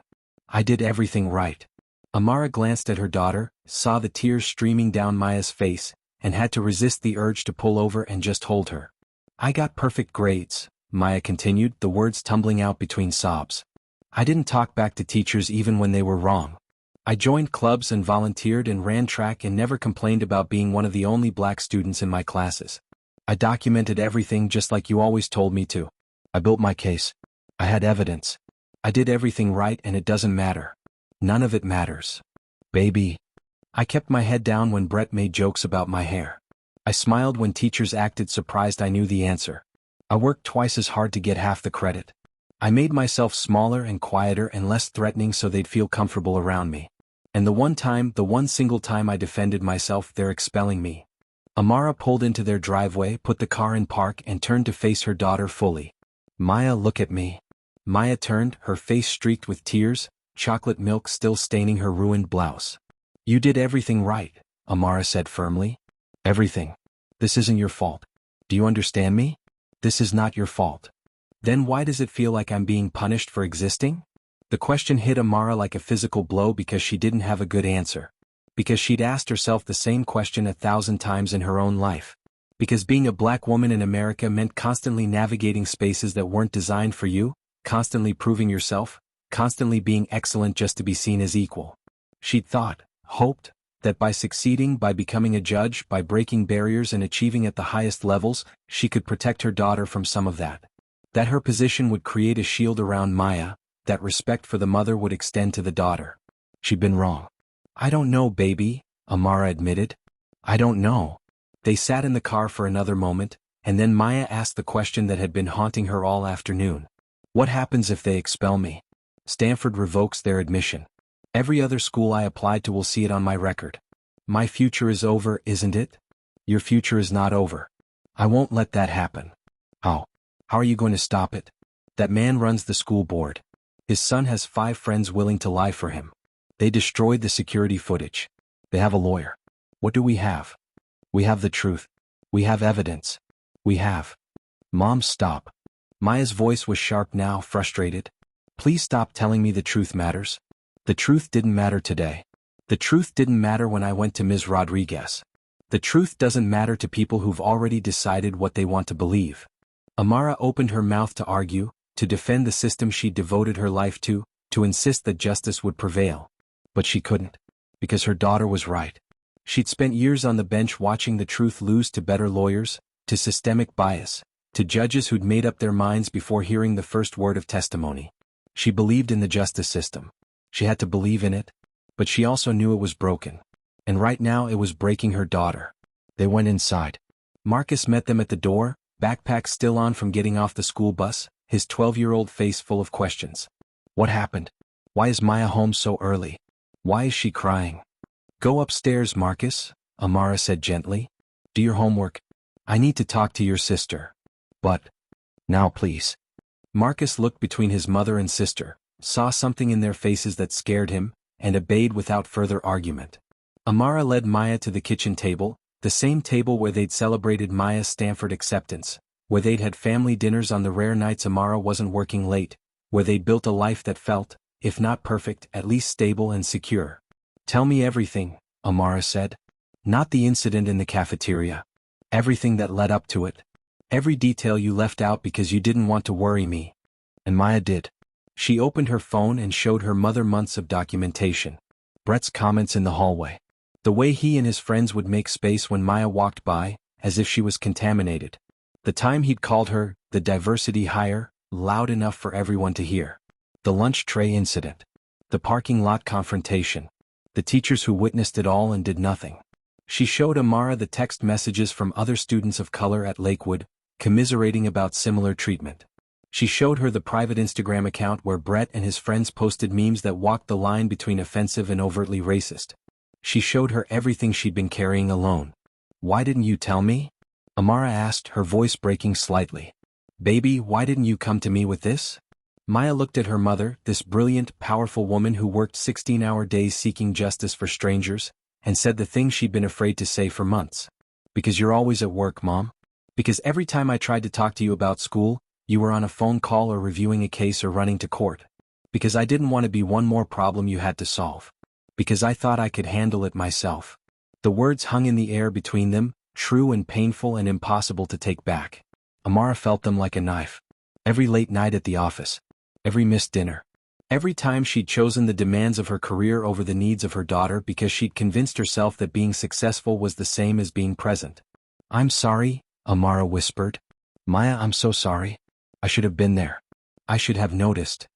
I did everything right. Amara glanced at her daughter, saw the tears streaming down Maya's face, and had to resist the urge to pull over and just hold her. I got perfect grades, Maya continued, the words tumbling out between sobs. I didn't talk back to teachers even when they were wrong. I joined clubs and volunteered and ran track and never complained about being one of the only black students in my classes. I documented everything just like you always told me to. I built my case. I had evidence. I did everything right and it doesn't matter. None of it matters. Baby. I kept my head down when Brett made jokes about my hair. I smiled when teachers acted surprised I knew the answer. I worked twice as hard to get half the credit. I made myself smaller and quieter and less threatening so they'd feel comfortable around me. And the one single time I defended myself, they're expelling me. Amara pulled into their driveway, put the car in park and turned to face her daughter fully. Maya, look at me. Maya turned, her face streaked with tears, chocolate milk still staining her ruined blouse. You did everything right, Amara said firmly. Everything. This isn't your fault. Do you understand me? This is not your fault. Then why does it feel like I'm being punished for existing? The question hit Amara like a physical blow because she didn't have a good answer. Because she'd asked herself the same question 1,000 times in her own life. Because being a black woman in America meant constantly navigating spaces that weren't designed for you, constantly proving yourself, constantly being excellent just to be seen as equal. She'd thought, hoped, that by succeeding, by becoming a judge, by breaking barriers and achieving at the highest levels, she could protect her daughter from some of that. That her position would create a shield around Maya, that respect for the mother would extend to the daughter. She'd been wrong. I don't know, baby, Amara admitted. I don't know. They sat in the car for another moment, and then Maya asked the question that had been haunting her all afternoon. What happens if they expel me? Stanford revokes their admission. Every other school I applied to will see it on my record. My future is over, isn't it? Your future is not over. I won't let that happen. How? How are you going to stop it? That man runs the school board. His son has 5 friends willing to lie for him. They destroyed the security footage. They have a lawyer. What do we have? We have the truth. We have evidence. We have. Mom, stop. Maya's voice was sharp now, frustrated. Please stop telling me the truth matters. The truth didn't matter today. The truth didn't matter when I went to Ms. Rodriguez. The truth doesn't matter to people who've already decided what they want to believe. Amara opened her mouth to argue, to defend the system she'd devoted her life to insist that justice would prevail. But she couldn't. Because her daughter was right. She'd spent years on the bench watching the truth lose to better lawyers, to systemic bias, to judges who'd made up their minds before hearing the first word of testimony. She believed in the justice system. She had to believe in it, but she also knew it was broken. And right now it was breaking her daughter. They went inside. Marcus met them at the door, backpack still on from getting off the school bus, his 12-year-old face full of questions. What happened? Why is Maya home so early? Why is she crying? Go upstairs, Marcus, Amara said gently. Do your homework. I need to talk to your sister. But, now please. Marcus looked between his mother and sister, saw something in their faces that scared him, and obeyed without further argument. Amara led Maya to the kitchen table, the same table where they'd celebrated Maya's Stanford acceptance, where they'd had family dinners on the rare nights Amara wasn't working late, where they'd built a life that felt, if not perfect, at least stable and secure. Tell me everything, Amara said. Not the incident in the cafeteria. Everything that led up to it. Every detail you left out because you didn't want to worry me. And Maya did. She opened her phone and showed her mother months of documentation. Brett's comments in the hallway. The way he and his friends would make space when Maya walked by, as if she was contaminated. The time he'd called her, the diversity hire, loud enough for everyone to hear. The lunch tray incident. The parking lot confrontation. The teachers who witnessed it all and did nothing. She showed Amara the text messages from other students of color at Lakewood, commiserating about similar treatment. She showed her the private Instagram account where Brett and his friends posted memes that walked the line between offensive and overtly racist. She showed her everything she'd been carrying alone. Why didn't you tell me? Amara asked, her voice breaking slightly. Baby, why didn't you come to me with this? Maya looked at her mother, this brilliant, powerful woman who worked 16-hour days seeking justice for strangers, and said the thing she'd been afraid to say for months. Because you're always at work, Mom. Because every time I tried to talk to you about school, you were on a phone call or reviewing a case or running to court. Because I didn't want to be one more problem you had to solve. Because I thought I could handle it myself. The words hung in the air between them, true and painful and impossible to take back. Amara felt them like a knife. Every late night at the office. Every missed dinner. Every time she'd chosen the demands of her career over the needs of her daughter because she'd convinced herself that being successful was the same as being present. I'm sorry, Amara whispered. Maya, I'm so sorry. I should have been there. I should have noticed.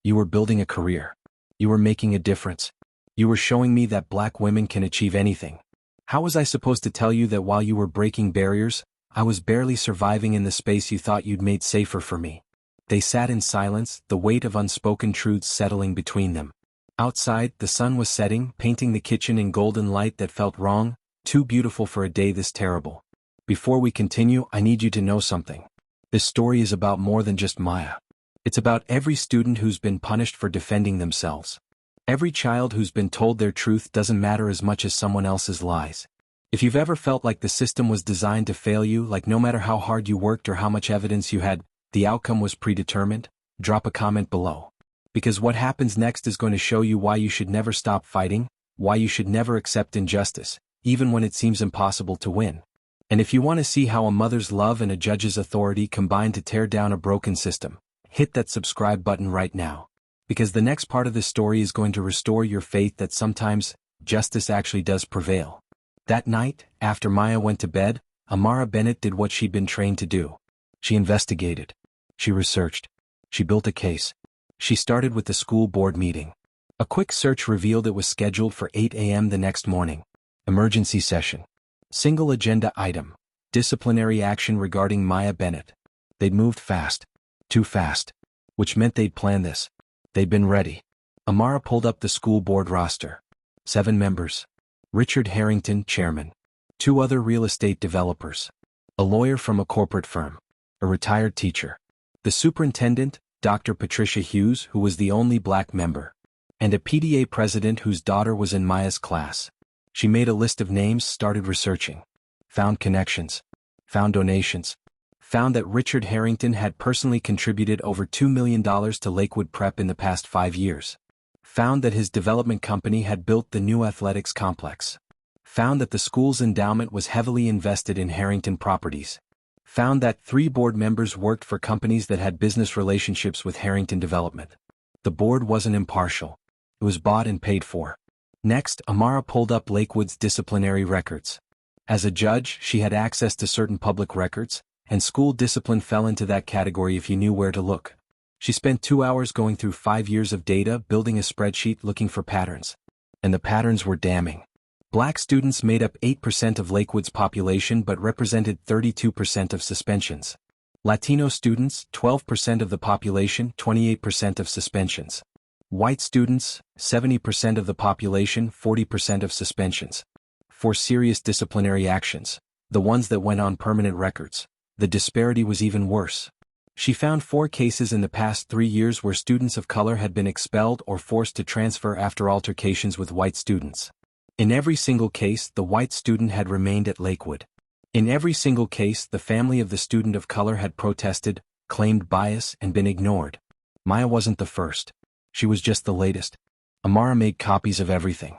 You were building a career. You were making a difference. You were showing me that black women can achieve anything. How was I supposed to tell you that while you were breaking barriers, I was barely surviving in the space you thought you'd made safer for me? They sat in silence, the weight of unspoken truths settling between them. Outside, the sun was setting, painting the kitchen in golden light that felt wrong, too beautiful for a day this terrible. Before we continue, I need you to know something. This story is about more than just Maya. It's about every student who's been punished for defending themselves. Every child who's been told their truth doesn't matter as much as someone else's lies. If you've ever felt like the system was designed to fail you, like no matter how hard you worked or how much evidence you had, the outcome was predetermined, drop a comment below. Because what happens next is going to show you why you should never stop fighting, why you should never accept injustice, even when it seems impossible to win. And if you want to see how a mother's love and a judge's authority combine to tear down a broken system, hit that subscribe button right now. Because the next part of this story is going to restore your faith that sometimes, justice actually does prevail. That night, after Maya went to bed, Amara Bennett did what she'd been trained to do. She investigated. She researched. She built a case. She started with the school board meeting. A quick search revealed it was scheduled for 8 a.m. the next morning. Emergency session. Single agenda item. Disciplinary action regarding Maya Bennett. They'd moved fast. Too fast. Which meant they'd planned this. They'd been ready. Amara pulled up the school board roster. 7 members. Richard Harrington, chairman. 2 other real estate developers. A lawyer from a corporate firm. A retired teacher. The superintendent, Dr. Patricia Hughes, who was the only black member. and a PTA president whose daughter was in Maya's class. She made a list of names, started researching. Found connections. Found donations. Found that Richard Harrington had personally contributed over $2 million to Lakewood Prep in the past 5 years. Found that his development company had built the new athletics complex. Found that the school's endowment was heavily invested in Harrington properties. Found that 3 board members worked for companies that had business relationships with Harrington Development. The board wasn't impartial. It was bought and paid for. Next, Amara pulled up Lakewood's disciplinary records. As a judge, she had access to certain public records, and school discipline fell into that category if you knew where to look. She spent 2 hours going through 5 years of data, building a spreadsheet looking for patterns. And the patterns were damning. Black students made up 8% of Lakewood's population but represented 32% of suspensions. Latino students, 12% of the population, 28% of suspensions. White students, 70% of the population, 40% of suspensions. For serious disciplinary actions, the ones that went on permanent records, the disparity was even worse. She found 4 cases in the past 3 years where students of color had been expelled or forced to transfer after altercations with white students. In every single case, the white student had remained at Lakewood. In every single case, the family of the student of color had protested, claimed bias, and been ignored. Maya wasn't the first. She was just the latest. Amara made copies of everything.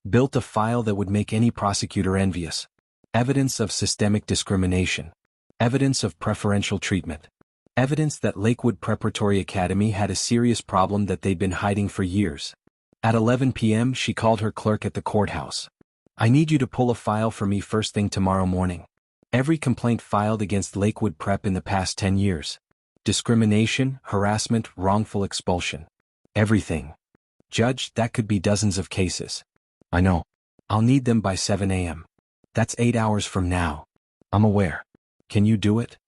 Built a file that would make any prosecutor envious. Evidence of systemic discrimination. Evidence of preferential treatment. Evidence that Lakewood Preparatory Academy had a serious problem that they'd been hiding for years. At 11 p.m., she called her clerk at the courthouse. "I need you to pull a file for me first thing tomorrow morning. Every complaint filed against Lakewood Prep in the past 10 years. Discrimination, harassment, wrongful expulsion. Everything. Judge, that could be dozens of cases." "I know. I'll need them by 7 a.m. That's 8 hours from now." "I'm aware. Can you do it?"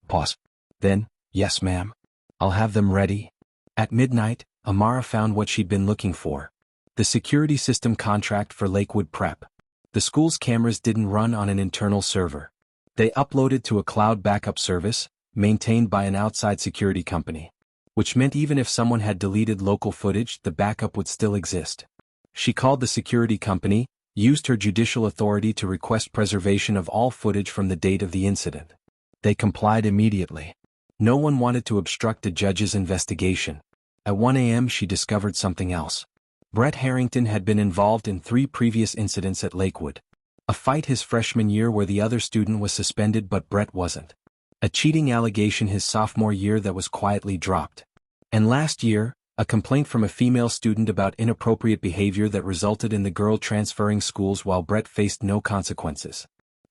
Pause. Then, "Yes, ma'am. I'll have them ready." At midnight, Amara found what she'd been looking for. The security system contract for Lakewood Prep. The school's cameras didn't run on an internal server. They uploaded to a cloud backup service, maintained by an outside security company. Which meant even if someone had deleted local footage, the backup would still exist. She called the security company, used her judicial authority to request preservation of all footage from the date of the incident. They complied immediately. No one wanted to obstruct a judge's investigation. At 1 a.m. she discovered something else. Brett Harrington had been involved in 3 previous incidents at Lakewood. A fight his freshman year where the other student was suspended but Brett wasn't. A cheating allegation his sophomore year that was quietly dropped. And last year, a complaint from a female student about inappropriate behavior that resulted in the girl transferring schools while Brett faced no consequences.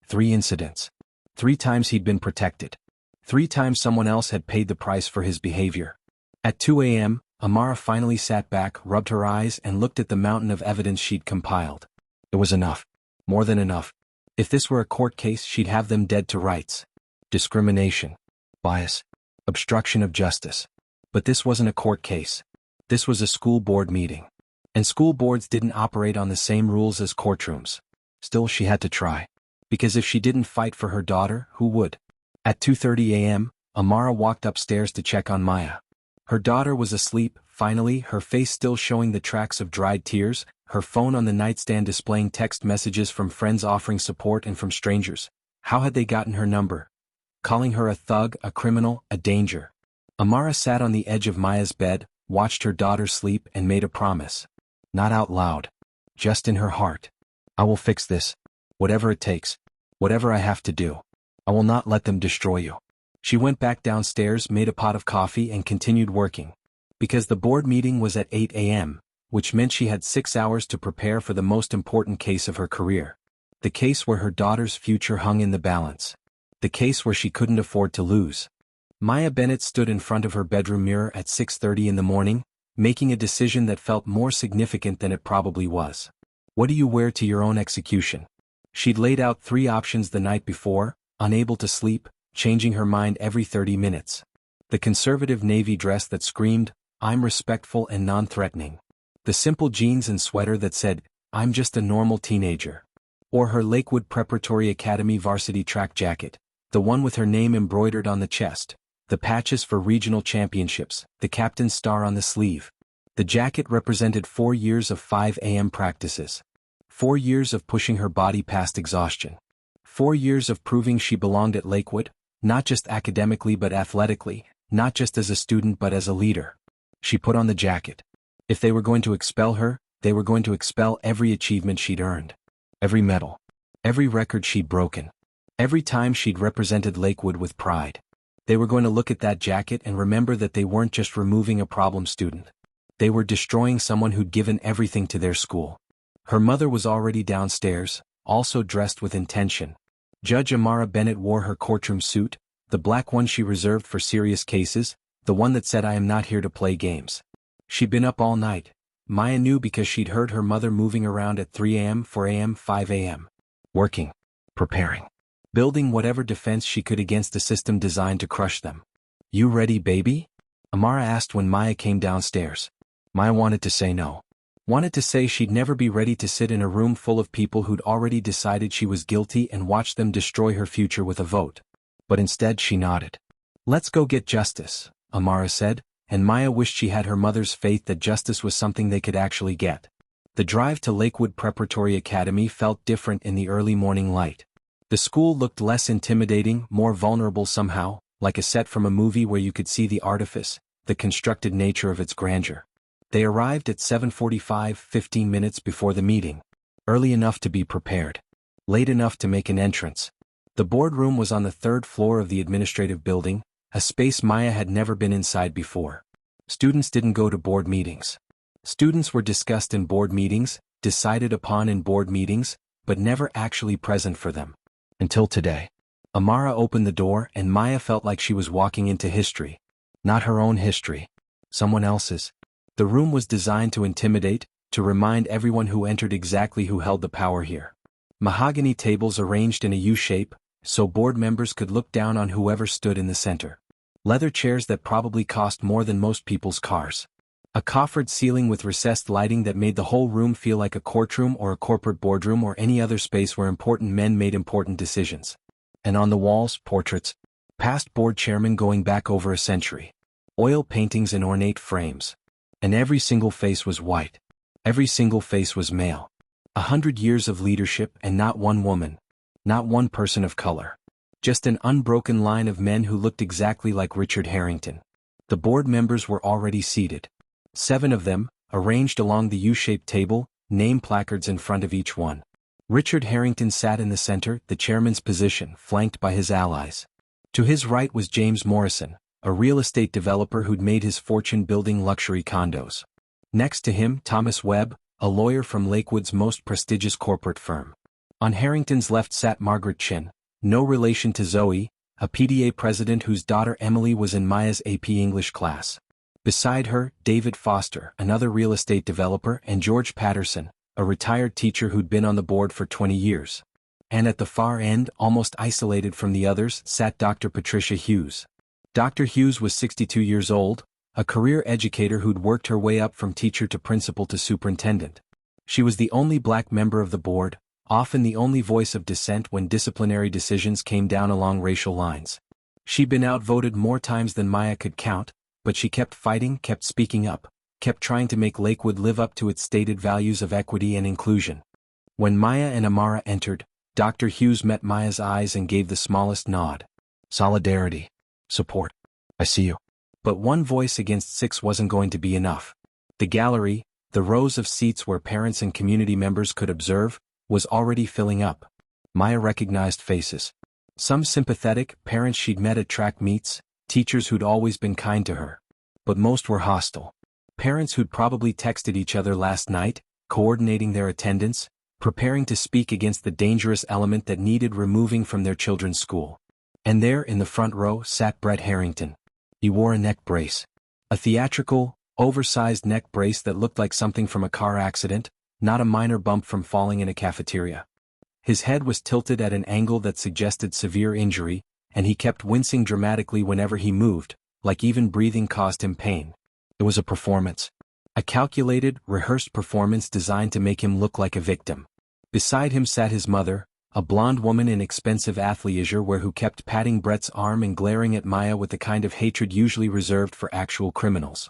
3 incidents. 3 times he'd been protected. 3 times someone else had paid the price for his behavior. At 2 a.m., Amara finally sat back, rubbed her eyes, and looked at the mountain of evidence she'd compiled. It was enough. More than enough. If this were a court case, she'd have them dead to rights. Discrimination. Bias. Obstruction of justice. But this wasn't a court case. This was a school board meeting. And school boards didn't operate on the same rules as courtrooms. Still, she had to try. Because if she didn't fight for her daughter, who would? At 2:30 a.m., Amara walked upstairs to check on Maya. Her daughter was asleep, finally, her face still showing the tracks of dried tears, her phone on the nightstand displaying text messages from friends offering support and from strangers. How had they gotten her number? Calling her a thug, a criminal, a danger. Amara sat on the edge of Maya's bed, watched her daughter sleep, and made a promise. Not out loud. Just in her heart. "I will fix this. Whatever it takes. Whatever I have to do. I will not let them destroy you." She went back downstairs, made a pot of coffee, and continued working. Because the board meeting was at 8 a.m., which meant she had 6 hours to prepare for the most important case of her career. The case where her daughter's future hung in the balance. The case where she couldn't afford to lose. Maya Bennett stood in front of her bedroom mirror at 6:30 in the morning, making a decision that felt more significant than it probably was. What do you wear to your own execution? She'd laid out 3 options the night before, unable to sleep, changing her mind every 30 minutes. The conservative navy dress that screamed, "I'm respectful and non-threatening." The simple jeans and sweater that said, "I'm just a normal teenager." Or her Lakewood Preparatory Academy varsity track jacket, the one with her name embroidered on the chest, the patches for regional championships, the captain's star on the sleeve. The jacket represented 4 years of 5 a.m. practices. 4 years of pushing her body past exhaustion. 4 years of proving she belonged at Lakewood, not just academically but athletically, not just as a student but as a leader. She put on the jacket. If they were going to expel her, they were going to expel every achievement she'd earned. Every medal. Every record she'd broken. Every time she'd represented Lakewood with pride. They were going to look at that jacket and remember that they weren't just removing a problem student. They were destroying someone who'd given everything to their school. Her mother was already downstairs, also dressed with intention. Judge Maya Bennett wore her courtroom suit, the black one she reserved for serious cases, the one that said "I am not here to play games." She'd been up all night. Maya knew because she'd heard her mother moving around at 3 a.m., 4 a.m., 5 a.m. Working. Preparing. Building whatever defense she could against a system designed to crush them. "You ready, baby?" Amara asked when Maya came downstairs. Maya wanted to say no. Wanted to say she'd never be ready to sit in a room full of people who'd already decided she was guilty and watch them destroy her future with a vote. But instead she nodded. "Let's go get justice," Amara said, and Maya wished she had her mother's faith that justice was something they could actually get. The drive to Lakewood Preparatory Academy felt different in the early morning light. The school looked less intimidating, more vulnerable somehow, like a set from a movie where you could see the artifice, the constructed nature of its grandeur. They arrived at 7:45, 15 minutes before the meeting. Early enough to be prepared. Late enough to make an entrance. The boardroom was on the 3rd floor of the administrative building, a space Maya had never been inside before. Students didn't go to board meetings. Students were discussed in board meetings, decided upon in board meetings, but never actually present for them. Until today. Amara opened the door and Maya felt like she was walking into history. Not her own history. Someone else's. The room was designed to intimidate, to remind everyone who entered exactly who held the power here. Mahogany tables arranged in a U-shape, so board members could look down on whoever stood in the center. Leather chairs that probably cost more than most people's cars. A coffered ceiling with recessed lighting that made the whole room feel like a courtroom or a corporate boardroom or any other space where important men made important decisions. And on the walls, portraits. Past board chairmen going back over a century. Oil paintings in ornate frames. And every single face was white. Every single face was male. 100 years of leadership and not one woman. Not one person of color. Just an unbroken line of men who looked exactly like Richard Harrington. The board members were already seated. 7 of them, arranged along the U-shaped table, name placards in front of each one. Richard Harrington sat in the center, the chairman's position, flanked by his allies. To his right was James Morrison, a real estate developer who'd made his fortune building luxury condos. Next to him, Thomas Webb, a lawyer from Lakewood's most prestigious corporate firm. On Harrington's left sat Margaret Chin, no relation to Zoe, a PTA president whose daughter Emily was in Maya's AP English class. Beside her, David Foster, another real estate developer, and George Patterson, a retired teacher who'd been on the board for 20 years. And at the far end, almost isolated from the others, sat Dr. Patricia Hughes. Dr. Hughes was 62 years old, a career educator who'd worked her way up from teacher to principal to superintendent. She was the only black member of the board, often the only voice of dissent when disciplinary decisions came down along racial lines. She'd been outvoted more times than Maya could count, but she kept fighting, kept speaking up, kept trying to make Lakewood live up to its stated values of equity and inclusion. When Maya and Amara entered, Dr. Hughes met Maya's eyes and gave the smallest nod. Solidarity. Support. I see you. But one voice against 6 wasn't going to be enough. The gallery, the rows of seats where parents and community members could observe, was already filling up. Maya recognized faces. Some sympathetic, parents she'd met at track meets, teachers who'd always been kind to her. But most were hostile. Parents who'd probably texted each other last night, coordinating their attendance, preparing to speak against the dangerous element that needed removing from their children's school. And there in the front row sat Brett Harrington. He wore a neck brace. A theatrical, oversized neck brace that looked like something from a car accident, not a minor bump from falling in a cafeteria. His head was tilted at an angle that suggested severe injury, and he kept wincing dramatically whenever he moved, like even breathing caused him pain. It was a performance. A calculated, rehearsed performance designed to make him look like a victim. Beside him sat his mother, a blonde woman in expensive athleisure wear who kept patting Brett's arm and glaring at Maya with the kind of hatred usually reserved for actual criminals.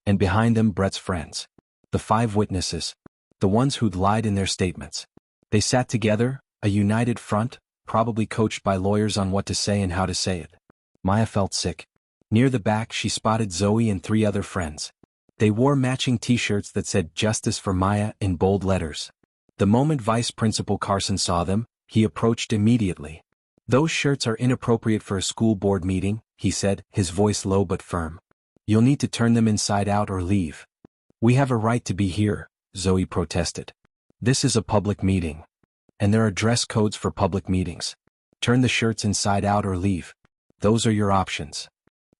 and behind them Brett's friends. The 5 witnesses. The ones who'd lied in their statements. They sat together, a united front, probably coached by lawyers on what to say and how to say it. Maya felt sick. Near the back she spotted Zoe and 3 other friends. They wore matching t-shirts that said "Justice for Maya" in bold letters. The moment Vice Principal Carson saw them, he approached immediately. "Those shirts are inappropriate for a school board meeting," he said, his voice low but firm. "You'll need to turn them inside out or leave." "We have a right to be here," Zoe protested. "This is a public meeting. And there are dress codes for public meetings. Turn the shirts inside out or leave. Those are your options."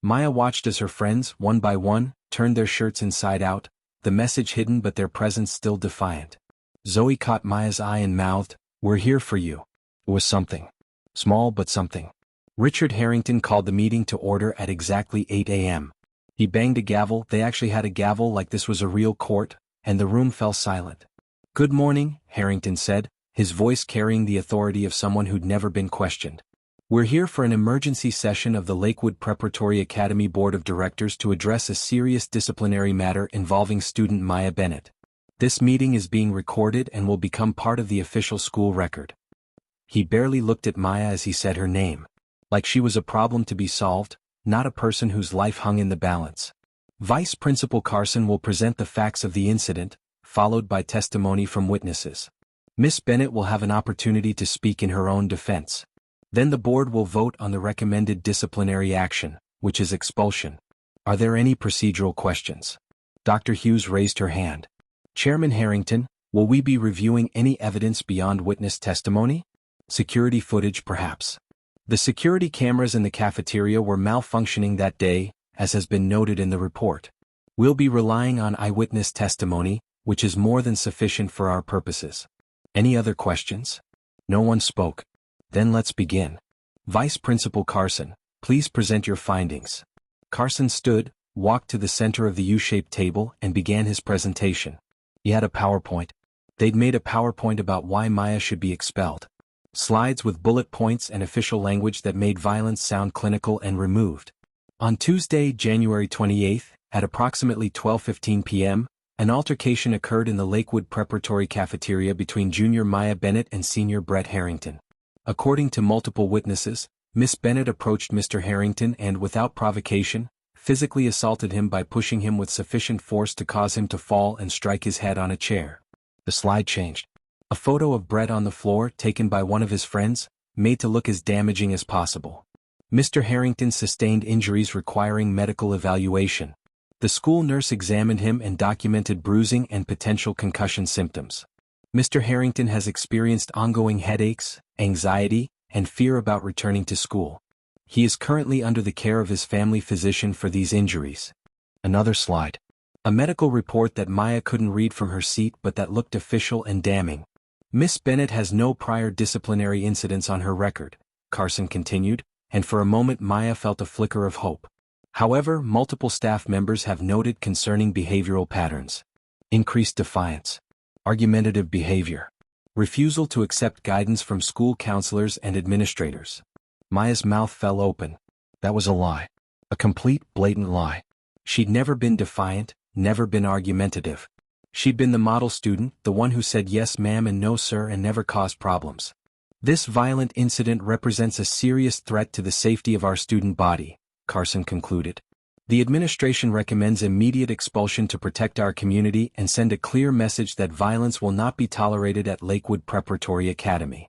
Maya watched as her friends, one by one, turned their shirts inside out, the message hidden but their presence still defiant. Zoe caught Maya's eye and mouthed, "We're here for you." It was something. Small but something. Richard Harrington called the meeting to order at exactly 8 a.m. He banged a gavel. They actually had a gavel like this was a real court, and the room fell silent. "Good morning," Harrington said, his voice carrying the authority of someone who'd never been questioned. "We're here for an emergency session of the Lakewood Preparatory Academy Board of Directors to address a serious disciplinary matter involving student Maya Bennett. This meeting is being recorded and will become part of the official school record." He barely looked at Maya as he said her name. Like she was a problem to be solved, not a person whose life hung in the balance. Vice Principal Carson will present the facts of the incident, followed by testimony from witnesses. Miss Bennett will have an opportunity to speak in her own defense. Then the board will vote on the recommended disciplinary action, which is expulsion. Are there any procedural questions? Dr. Hughes raised her hand. "Chairman Harrington, will we be reviewing any evidence beyond witness testimony? Security footage perhaps." The security cameras in the cafeteria were malfunctioning that day, as has been noted in the report. "We'll be relying on eyewitness testimony, which is more than sufficient for our purposes." Any other questions? No one spoke. "Then let's begin. Vice Principal Carson, please present your findings." Carson stood, walked to the center of the U-shaped table and began his presentation. He had a PowerPoint. They'd made a PowerPoint about why Maya should be expelled. Slides with bullet points and official language that made violence sound clinical and removed. On Tuesday, January 28th, at approximately 12:15 p.m., an altercation occurred in the Lakewood Preparatory cafeteria between junior Maya Bennett and senior Brett Harrington. According to multiple witnesses, Miss Bennett approached Mr. Harrington and, without provocation, physically assaulted him by pushing him with sufficient force to cause him to fall and strike his head on a chair. The slide changed. A photo of Brett on the floor, taken by one of his friends, made to look as damaging as possible. Mr. Harrington sustained injuries requiring medical evaluation. The school nurse examined him and documented bruising and potential concussion symptoms. Mr. Harrington has experienced ongoing headaches, anxiety, and fear about returning to school. He is currently under the care of his family physician for these injuries. Another slide. A medical report that Maya couldn't read from her seat but that looked official and damning. Miss Bennett has no prior disciplinary incidents on her record, Carson continued, and for a moment Maya felt a flicker of hope. However, multiple staff members have noted concerning behavioral patterns. Increased defiance. Argumentative behavior. Refusal to accept guidance from school counselors and administrators. Maya's mouth fell open. That was a lie. A complete, blatant lie. She'd never been defiant, never been argumentative. She'd been the model student, the one who said yes ma'am and no sir and never caused problems. This violent incident represents a serious threat to the safety of our student body, Carson concluded. The administration recommends immediate expulsion to protect our community and send a clear message that violence will not be tolerated at Lakewood Preparatory Academy.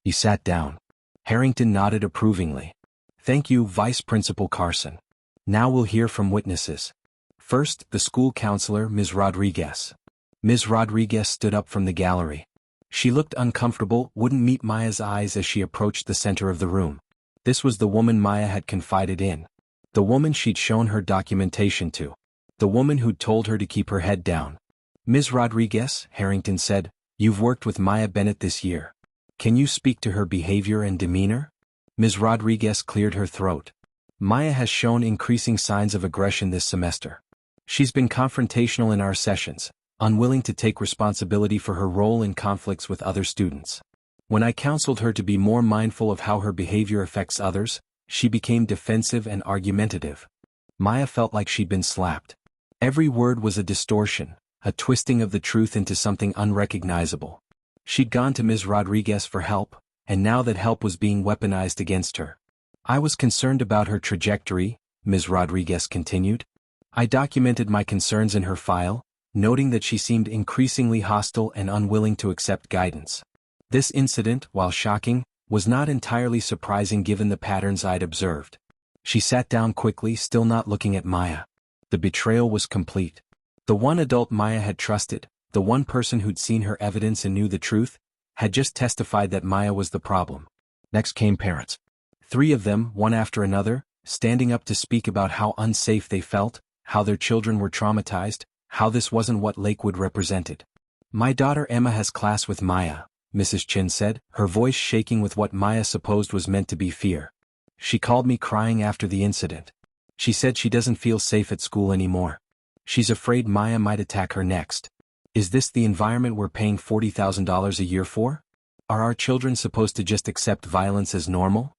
He sat down. Harrington nodded approvingly. "Thank you, Vice Principal Carson. Now we'll hear from witnesses. First, the school counselor, Ms. Rodriguez." Ms. Rodriguez stood up from the gallery. She looked uncomfortable, wouldn't meet Maya's eyes as she approached the center of the room. This was the woman Maya had confided in. The woman she'd shown her documentation to. The woman who'd told her to keep her head down. "Ms. Rodriguez," Harrington said, "you've worked with Maya Bennett this year. Can you speak to her behavior and demeanor?" Ms. Rodriguez cleared her throat. "Maya has shown increasing signs of aggression this semester. She's been confrontational in our sessions, unwilling to take responsibility for her role in conflicts with other students. When I counseled her to be more mindful of how her behavior affects others, she became defensive and argumentative. Maya felt like she'd been slapped. Every word was a distortion, a twisting of the truth into something unrecognizable. She'd gone to Ms. Rodriguez for help, and now that help was being weaponized against her. I was concerned about her trajectory, Ms. Rodriguez continued. I documented my concerns in her file, noting that she seemed increasingly hostile and unwilling to accept guidance. This incident, while shocking, was not entirely surprising given the patterns I'd observed. She sat down quickly, still not looking at Maya. The betrayal was complete. The one adult Maya had trusted, the one person who'd seen her evidence and knew the truth, had just testified that Maya was the problem. Next came parents. 3 of them, one after another, standing up to speak about how unsafe they felt, how their children were traumatized, how this wasn't what Lakewood represented. My daughter Emma has class with Maya, Mrs. Chin said, her voice shaking with what Maya supposed was meant to be fear. She called me crying after the incident. She said she doesn't feel safe at school anymore. She's afraid Maya might attack her next. Is this the environment we're paying $40,000 a year for? Are our children supposed to just accept violence as normal?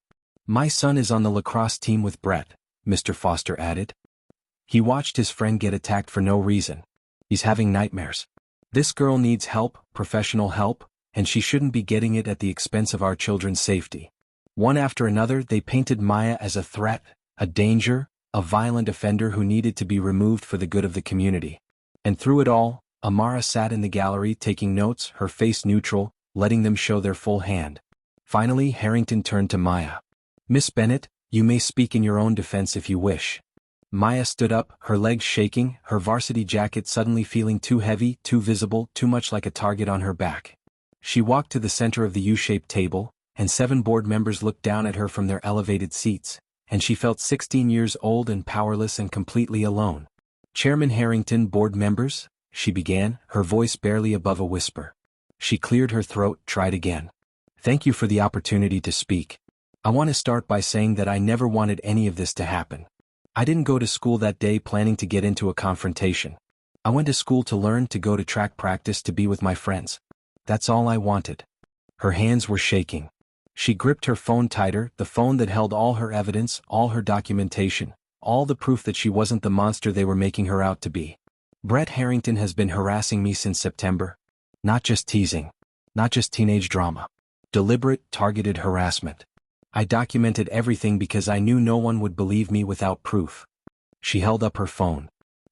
My son is on the lacrosse team with Brett, Mr. Foster added. He watched his friend get attacked for no reason. He's having nightmares. This girl needs help, professional help, and she shouldn't be getting it at the expense of our children's safety. One after another, they painted Maya as a threat, a danger, a violent offender who needed to be removed for the good of the community. And through it all, Amara sat in the gallery taking notes, her face neutral, letting them show their full hand. Finally, Harrington turned to Maya. Miss Bennett, you may speak in your own defense if you wish. Maya stood up, her legs shaking, her varsity jacket suddenly feeling too heavy, too visible, too much like a target on her back. She walked to the center of the U-shaped table, and 7 board members looked down at her from their elevated seats, and she felt 16 years old and powerless and completely alone. Chairman Harrington, board members, she began, her voice barely above a whisper. She cleared her throat, tried again. Thank you for the opportunity to speak. I want to start by saying that I never wanted any of this to happen. I didn't go to school that day planning to get into a confrontation. I went to school to learn, to go to track practice, to be with my friends. That's all I wanted. Her hands were shaking. She gripped her phone tighter, the phone that held all her evidence, all her documentation, all the proof that she wasn't the monster they were making her out to be. Brett Harrington has been harassing me since September. Not just teasing. Not just teenage drama. Deliberate, targeted harassment. I documented everything because I knew no one would believe me without proof. She held up her phone.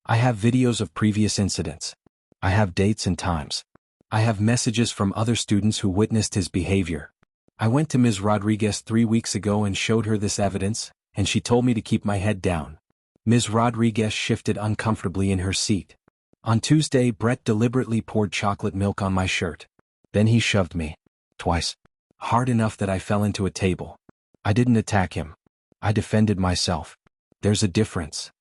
I have videos of previous incidents. I have dates and times. I have messages from other students who witnessed his behavior. I went to Ms. Rodriguez 3 weeks ago and showed her this evidence, and she told me to keep my head down. Ms. Rodriguez shifted uncomfortably in her seat. On Tuesday, Brett deliberately poured chocolate milk on my shirt. Then he shoved me. Twice. Hard enough that I fell into a table. I didn't attack him. I defended myself. There's a difference.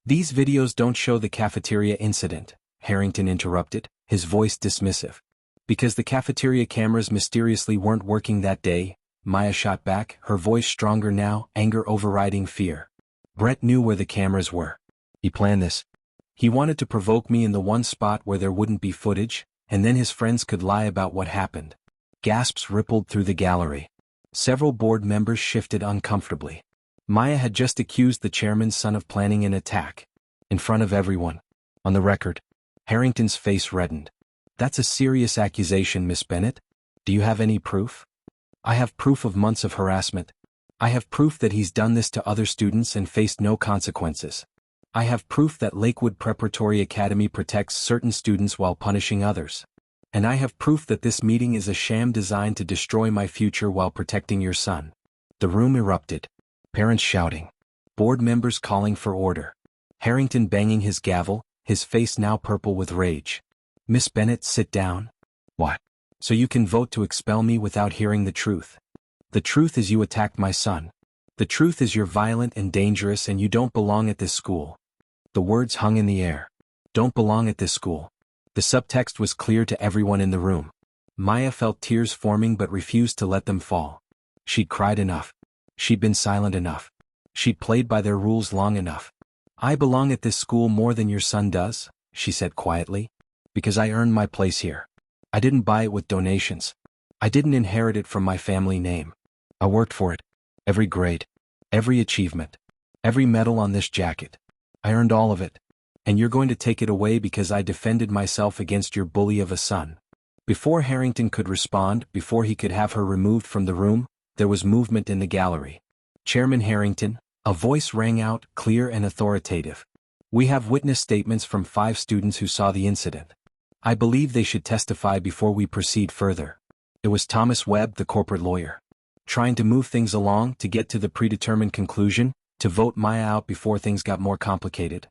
These videos don't show the cafeteria incident, Harrington interrupted, his voice dismissive. Because the cafeteria cameras mysteriously weren't working that day, Maya shot back, her voice stronger now, anger overriding fear. Brett knew where the cameras were. He planned this. He wanted to provoke me in the one spot where there wouldn't be footage, and then his friends could lie about what happened. Gasps rippled through the gallery. Several board members shifted uncomfortably. Maya had just accused the chairman's son of planning an attack. In front of everyone. On the record. Harrington's face reddened. That's a serious accusation, Miss Bennett. Do you have any proof? I have proof of months of harassment. I have proof that he's done this to other students and faced no consequences. I have proof that Lakewood Preparatory Academy protects certain students while punishing others. And I have proof that this meeting is a sham designed to destroy my future while protecting your son. The room erupted. Parents shouting. Board members calling for order. Harrington banging his gavel, his face now purple with rage. Miss Bennett, sit down. What? So you can vote to expel me without hearing the truth. The truth is you attacked my son. The truth is you're violent and dangerous and you don't belong at this school. The words hung in the air. Don't belong at this school. The subtext was clear to everyone in the room. Maya felt tears forming but refused to let them fall. She'd cried enough. She'd been silent enough. She'd played by their rules long enough. I belong at this school more than your son does, she said quietly. Because I earned my place here. I didn't buy it with donations. I didn't inherit it from my family name. I worked for it. Every grade. Every achievement. Every medal on this jacket. I earned all of it. And you're going to take it away because I defended myself against your bully of a son. Before Harrington could respond, before he could have her removed from the room, there was movement in the gallery. Chairman Harrington, a voice rang out, clear and authoritative. We have witness statements from 5 students who saw the incident. I believe they should testify before we proceed further. It was Thomas Webb, the corporate lawyer. Trying to move things along, to get to the predetermined conclusion, to vote Maya out before things got more complicated.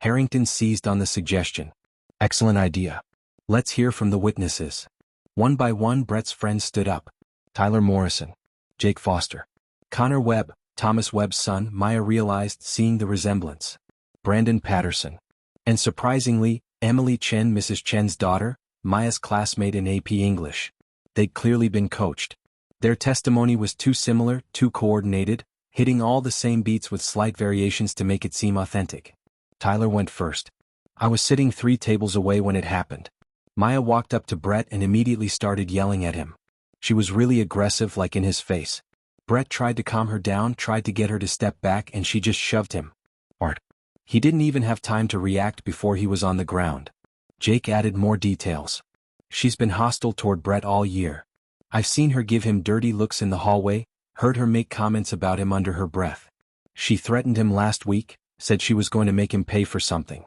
Harrington seized on the suggestion. Excellent idea. Let's hear from the witnesses. One by one, Brett's friends stood up. Tyler Morrison. Jake Foster. Connor Webb, Thomas Webb's son. Maya realized, seeing the resemblance. Brandon Patterson. And surprisingly, Emily Chen, Mrs. Chen's daughter, Maya's classmate in AP English. They'd clearly been coached. Their testimony was too similar, too coordinated, hitting all the same beats with slight variations to make it seem authentic. Tyler went first. I was sitting 3 tables away when it happened. Maya walked up to Brett and immediately started yelling at him. She was really aggressive, like in his face. Brett tried to calm her down, tried to get her to step back, and she just shoved him. Art. He didn't even have time to react before he was on the ground. Jake added more details. She's been hostile toward Brett all year. I've seen her give him dirty looks in the hallway, heard her make comments about him under her breath. She threatened him last week, said she was going to make him pay for something.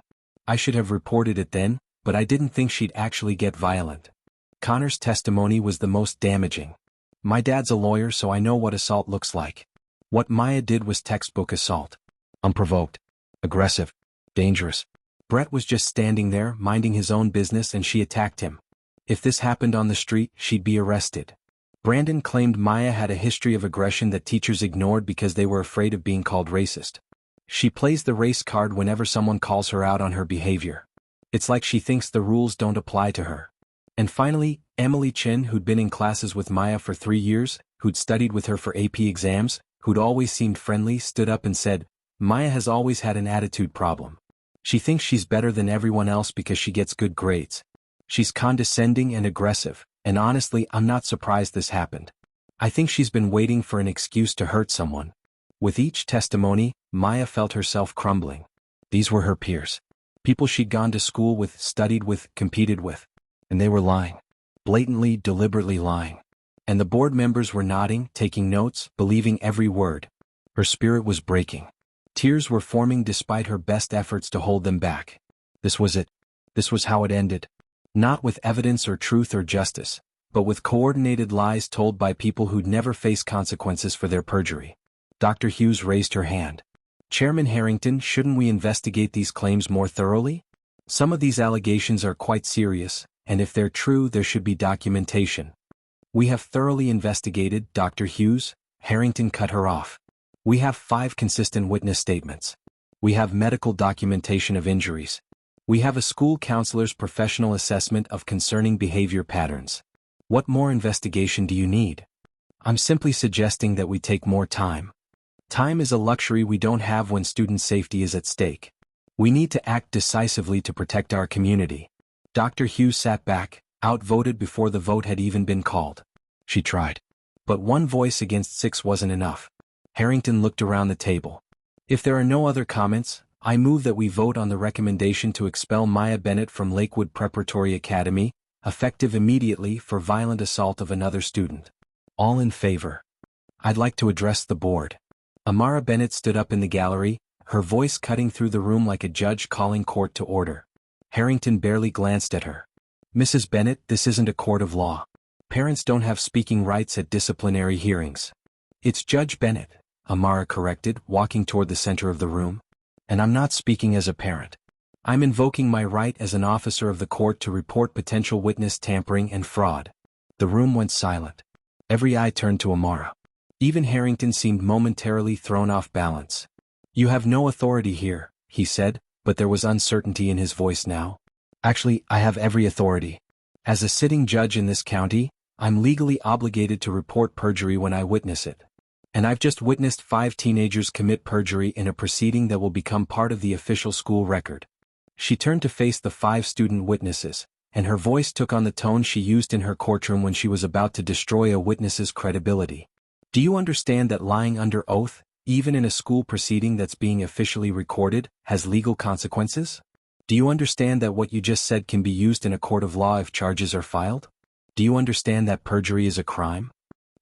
I should have reported it then, but I didn't think she'd actually get violent. Connor's testimony was the most damaging. My dad's a lawyer, so I know what assault looks like. What Maya did was textbook assault. Unprovoked. Aggressive. Dangerous. Brett was just standing there, minding his own business, and she attacked him. If this happened on the street, she'd be arrested. Brandon claimed Maya had a history of aggression that teachers ignored because they were afraid of being called racist. She plays the race card whenever someone calls her out on her behavior. It's like she thinks the rules don't apply to her. And finally, Emily Chen, who'd been in classes with Maya for 3 years, who'd studied with her for AP exams, who'd always seemed friendly, stood up and said, Maya has always had an attitude problem. She thinks she's better than everyone else because she gets good grades. She's condescending and aggressive, and honestly, I'm not surprised this happened. I think she's been waiting for an excuse to hurt someone. With each testimony, Maya felt herself crumbling. These were her peers. People she'd gone to school with, studied with, competed with. And they were lying. Blatantly, deliberately lying. And the board members were nodding, taking notes, believing every word. Her spirit was breaking. Tears were forming despite her best efforts to hold them back. This was it. This was how it ended. Not with evidence or truth or justice, but with coordinated lies told by people who'd never face consequences for their perjury. Dr. Hughes raised her hand. Chairman Harrington, shouldn't we investigate these claims more thoroughly? Some of these allegations are quite serious, and if they're true, there should be documentation. We have thoroughly investigated, Dr. Hughes. Harrington cut her off. We have 5 consistent witness statements. We have medical documentation of injuries. We have a school counselor's professional assessment of concerning behavior patterns. What more investigation do you need? I'm simply suggesting that we take more time. Time is a luxury we don't have when student safety is at stake. We need to act decisively to protect our community. Dr. Hughes sat back, outvoted before the vote had even been called. She tried. But 1 voice against 6 wasn't enough. Harrington looked around the table. If there are no other comments, I move that we vote on the recommendation to expel Maya Bennett from Lakewood Preparatory Academy, effective immediately, for violent assault of another student. All in favor? I'd like to address the board. Maya Bennett stood up in the gallery, her voice cutting through the room like a judge calling court to order. Harrington barely glanced at her. Mrs. Bennett, this isn't a court of law. Parents don't have speaking rights at disciplinary hearings. It's Judge Bennett, Amara corrected, walking toward the center of the room. And I'm not speaking as a parent. I'm invoking my right as an officer of the court to report potential witness tampering and fraud. The room went silent. Every eye turned to Amara. Even Harrington seemed momentarily thrown off balance. You have no authority here, he said, but there was uncertainty in his voice now. Actually, I have every authority. As a sitting judge in this county, I'm legally obligated to report perjury when I witness it. And I've just witnessed 5 teenagers commit perjury in a proceeding that will become part of the official school record. She turned to face the 5 student witnesses, and her voice took on the tone she used in her courtroom when she was about to destroy a witness's credibility. Do you understand that lying under oath, even in a school proceeding that's being officially recorded, has legal consequences? Do you understand that what you just said can be used in a court of law if charges are filed? Do you understand that perjury is a crime?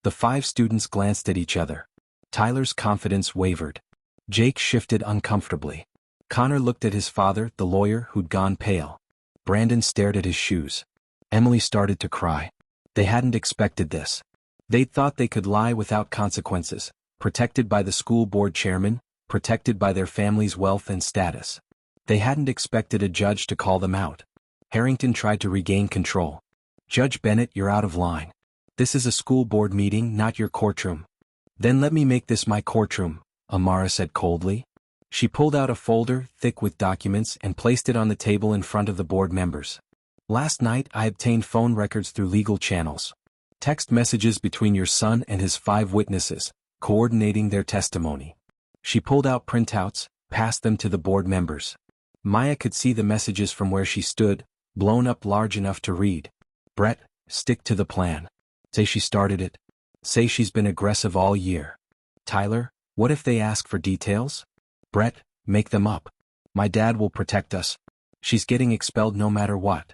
The 5 students glanced at each other. Tyler's confidence wavered. Jake shifted uncomfortably. Connor looked at his father, the lawyer, who'd gone pale. Brandon stared at his shoes. Emily started to cry. They hadn't expected this. They'd thought they could lie without consequences, protected by the school board chairman, protected by their family's wealth and status. They hadn't expected a judge to call them out. Harrington tried to regain control. Judge Bennett, you're out of line. This is a school board meeting, not your courtroom. Then let me make this my courtroom, Amara said coldly. She pulled out a folder, thick with documents, and placed it on the table in front of the board members. Last night I obtained phone records through legal channels. Text messages between your son and his 5 witnesses, coordinating their testimony. She pulled out printouts, passed them to the board members. Maya could see the messages from where she stood, blown up large enough to read. Brett, stick to the plan. Say she started it. Say she's been aggressive all year. Tyler, what if they ask for details? Brett, make them up. My dad will protect us. She's getting expelled no matter what.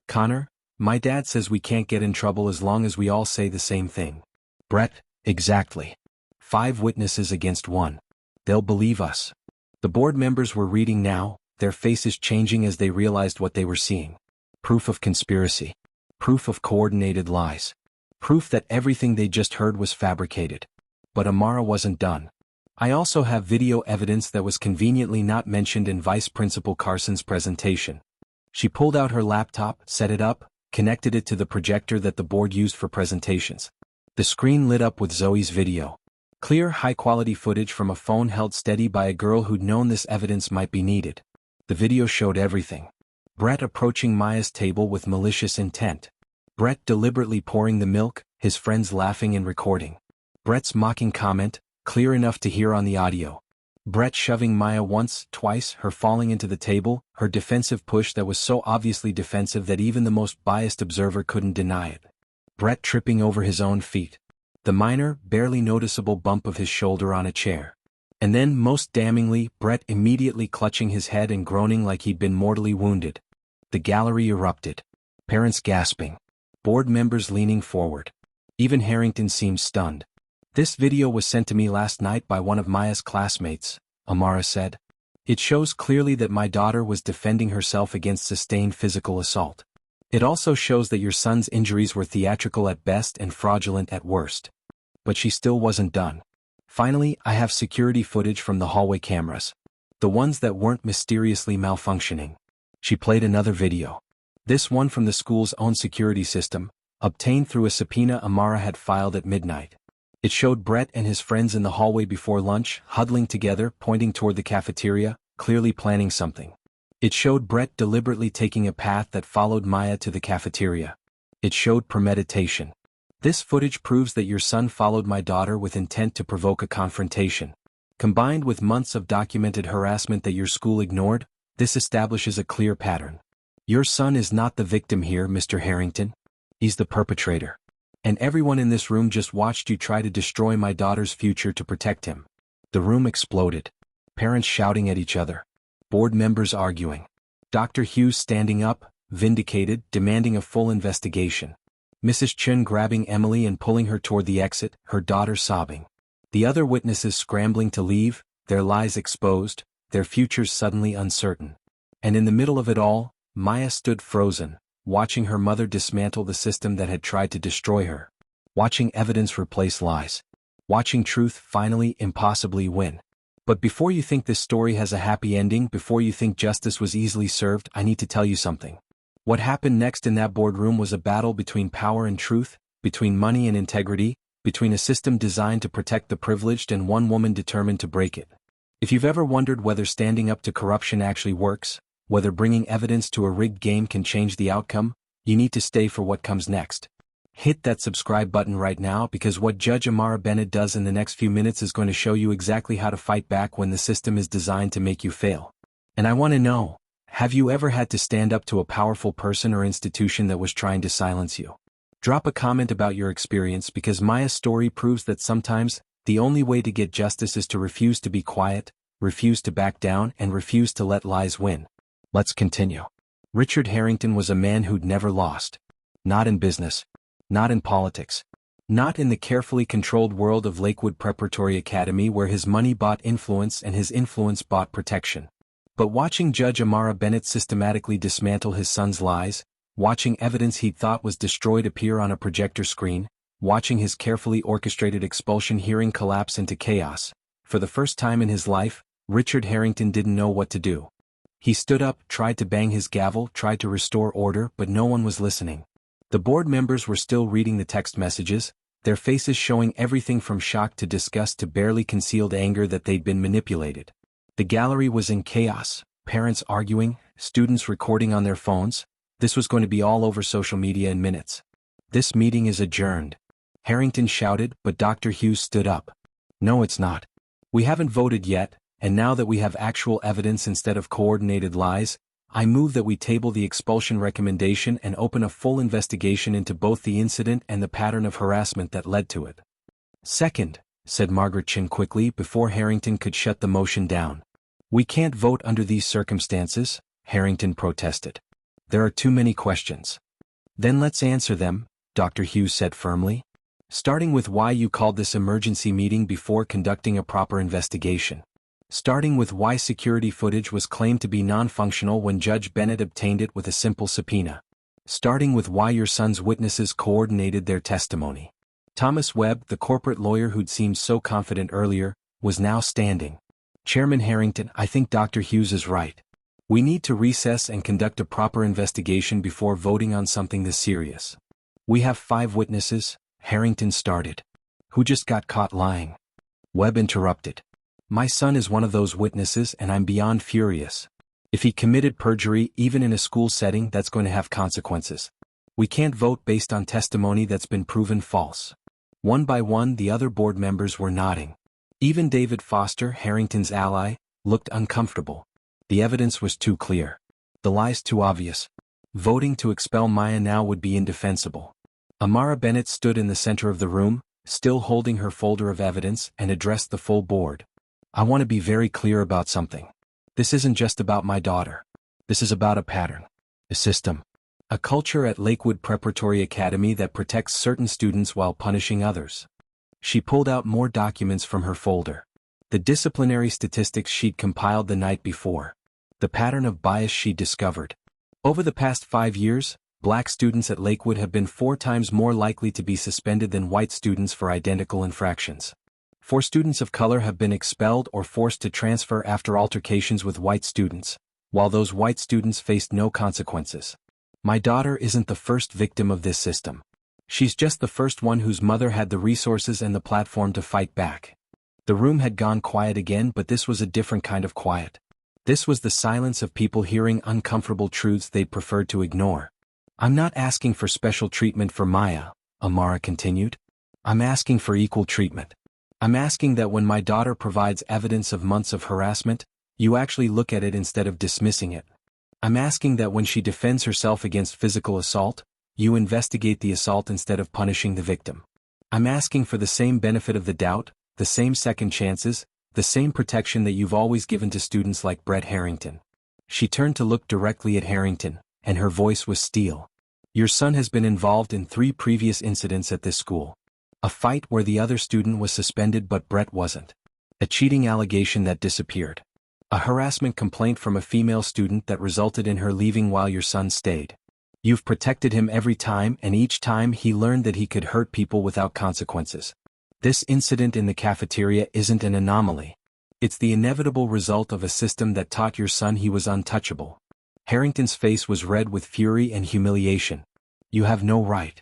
Connor, my dad says we can't get in trouble as long as we all say the same thing. Brett, exactly. 5 witnesses against 1. They'll believe us. The board members were reading now, their faces changing as they realized what they were seeing. Proof of conspiracy. Proof of coordinated lies. Proof that everything they just heard was fabricated. But Amara wasn't done. I also have video evidence that was conveniently not mentioned in Vice Principal Carson's presentation. She pulled out her laptop, set it up, connected it to the projector that the board used for presentations. The screen lit up with Zoe's video. Clear, high-quality footage from a phone held steady by a girl who'd known this evidence might be needed. The video showed everything. Brett approaching Maya's table with malicious intent. Brett deliberately pouring the milk, his friends laughing and recording. Brett's mocking comment, clear enough to hear on the audio. Brett shoving Maya once, twice, her falling into the table, her defensive push that was so obviously defensive that even the most biased observer couldn't deny it. Brett tripping over his own feet. The minor, barely noticeable bump of his shoulder on a chair. And then, most damningly, Brett immediately clutching his head and groaning like he'd been mortally wounded. The gallery erupted. Parents gasping. Board members leaning forward. Even Harrington seemed stunned. This video was sent to me last night by one of Maya's classmates, Amara said. It shows clearly that my daughter was defending herself against sustained physical assault. It also shows that your son's injuries were theatrical at best and fraudulent at worst. But she still wasn't done. Finally, I have security footage from the hallway cameras. The ones that weren't mysteriously malfunctioning. She played another video. This one from the school's own security system, obtained through a subpoena Amara had filed at midnight. It showed Brett and his friends in the hallway before lunch, huddling together, pointing toward the cafeteria, clearly planning something. It showed Brett deliberately taking a path that followed Maya to the cafeteria. It showed premeditation. This footage proves that your son followed my daughter with intent to provoke a confrontation. Combined with months of documented harassment that your school ignored, this establishes a clear pattern. Your son is not the victim here, Mr. Harrington. He's the perpetrator. And everyone in this room just watched you try to destroy my daughter's future to protect him. The room exploded. Parents shouting at each other. Board members arguing. Dr. Hughes standing up, vindicated, demanding a full investigation. Mrs. Chun grabbing Emily and pulling her toward the exit, her daughter sobbing. The other witnesses scrambling to leave, their lies exposed, their futures suddenly uncertain. And in the middle of it all, Maya stood frozen, watching her mother dismantle the system that had tried to destroy her. Watching evidence replace lies. Watching truth finally, impossibly win. But before you think this story has a happy ending, before you think justice was easily served, I need to tell you something. What happened next in that boardroom was a battle between power and truth, between money and integrity, between a system designed to protect the privileged and one woman determined to break it. If you've ever wondered whether standing up to corruption actually works, whether bringing evidence to a rigged game can change the outcome, you need to stay for what comes next. Hit that subscribe button right now, because what Judge Maya Bennett does in the next few minutes is going to show you exactly how to fight back when the system is designed to make you fail. And I want to know, have you ever had to stand up to a powerful person or institution that was trying to silence you? Drop a comment about your experience, because Maya's story proves that sometimes, the only way to get justice is to refuse to be quiet, refuse to back down, and refuse to let lies win. Let's continue. Richard Harrington was a man who'd never lost. Not in business. Not in politics. Not in the carefully controlled world of Lakewood Preparatory Academy where his money bought influence and his influence bought protection. But watching Judge Maya Bennett systematically dismantle his son's lies, watching evidence he'd thought was destroyed appear on a projector screen, watching his carefully orchestrated expulsion hearing collapse into chaos, for the first time in his life, Richard Harrington didn't know what to do. He stood up, tried to bang his gavel, tried to restore order, but no one was listening. The board members were still reading the text messages, their faces showing everything from shock to disgust to barely concealed anger that they'd been manipulated. The gallery was in chaos, parents arguing, students recording on their phones. This was going to be all over social media in minutes. "This meeting is adjourned," Harrington shouted, but Dr. Hughes stood up. "No, it's not. We haven't voted yet, and now that we have actual evidence instead of coordinated lies, I move that we table the expulsion recommendation and open a full investigation into both the incident and the pattern of harassment that led to it." "Second," said Margaret Chin quickly before Harrington could shut the motion down. "We can't vote under these circumstances," Harrington protested. "There are too many questions." "Then let's answer them," Dr. Hughes said firmly. "Starting with why you called this emergency meeting before conducting a proper investigation. Starting with why security footage was claimed to be non-functional when Judge Bennett obtained it with a simple subpoena. Starting with why your son's witnesses coordinated their testimony." Thomas Webb, the corporate lawyer who'd seemed so confident earlier, was now standing. "Chairman Harrington, I think Dr. Hughes is right. We need to recess and conduct a proper investigation before voting on something this serious." "We have 5 witnesses," Harrington started. "Who just got caught lying?" Webb interrupted. "My son is one of those witnesses and I'm beyond furious. If he committed perjury even in a school setting, that's going to have consequences. We can't vote based on testimony that's been proven false." One by one the other board members were nodding. Even David Foster, Harrington's ally, looked uncomfortable. The evidence was too clear. The lies too obvious. Voting to expel Maya now would be indefensible. Maya Bennett stood in the center of the room, still holding her folder of evidence, and addressed the full board. "I want to be very clear about something. This isn't just about my daughter. This is about a pattern. A system. A culture at Lakewood Preparatory Academy that protects certain students while punishing others." She pulled out more documents from her folder. The disciplinary statistics she'd compiled the night before. The pattern of bias she'd discovered. Over the past 5 years, Black students at Lakewood have been 4 times more likely to be suspended than white students for identical infractions. 4 students of color have been expelled or forced to transfer after altercations with white students, while those white students faced no consequences. My daughter isn't the first victim of this system. She's just the first one whose mother had the resources and the platform to fight back. The room had gone quiet again, but this was a different kind of quiet. This was the silence of people hearing uncomfortable truths they'd preferred to ignore. "I'm not asking for special treatment for Maya," Amara continued. "I'm asking for equal treatment. I'm asking that when my daughter provides evidence of months of harassment, you actually look at it instead of dismissing it. I'm asking that when she defends herself against physical assault, you investigate the assault instead of punishing the victim. I'm asking for the same benefit of the doubt, the same second chances, the same protection that you've always given to students like Brett Harrington." She turned to look directly at Harrington, and her voice was steel. "Your son has been involved in 3 previous incidents at this school. A fight where the other student was suspended but Brett wasn't. A cheating allegation that disappeared. A harassment complaint from a female student that resulted in her leaving while your son stayed. You've protected him every time, and each time he learned that he could hurt people without consequences. This incident in the cafeteria isn't an anomaly. It's the inevitable result of a system that taught your son he was untouchable." Harrington's face was red with fury and humiliation. "You have no right.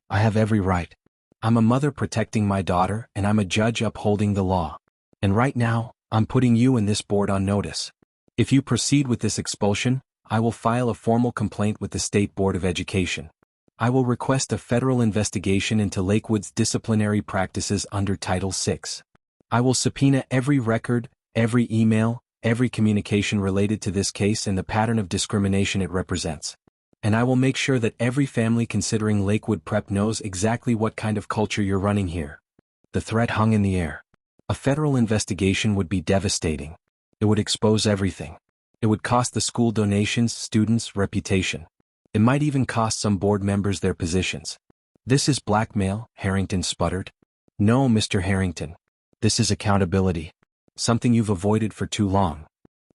I have every right. I'm a mother protecting my daughter, and I'm a judge upholding the law. And right now, I'm putting you and this board on notice. If you proceed with this expulsion, I will file a formal complaint with the State Board of Education. I will request a federal investigation into Lakewood's disciplinary practices under Title VI. I will subpoena every record, every email, every communication related to this case and the pattern of discrimination it represents. And I will make sure that every family considering Lakewood Prep knows exactly what kind of culture you're running here." The threat hung in the air. A federal investigation would be devastating. It would expose everything. It would cost the school donations, students, reputation. It might even cost some board members their positions. This is blackmail, Harrington sputtered. No, Mr. Harrington. This is accountability. Something you've avoided for too long.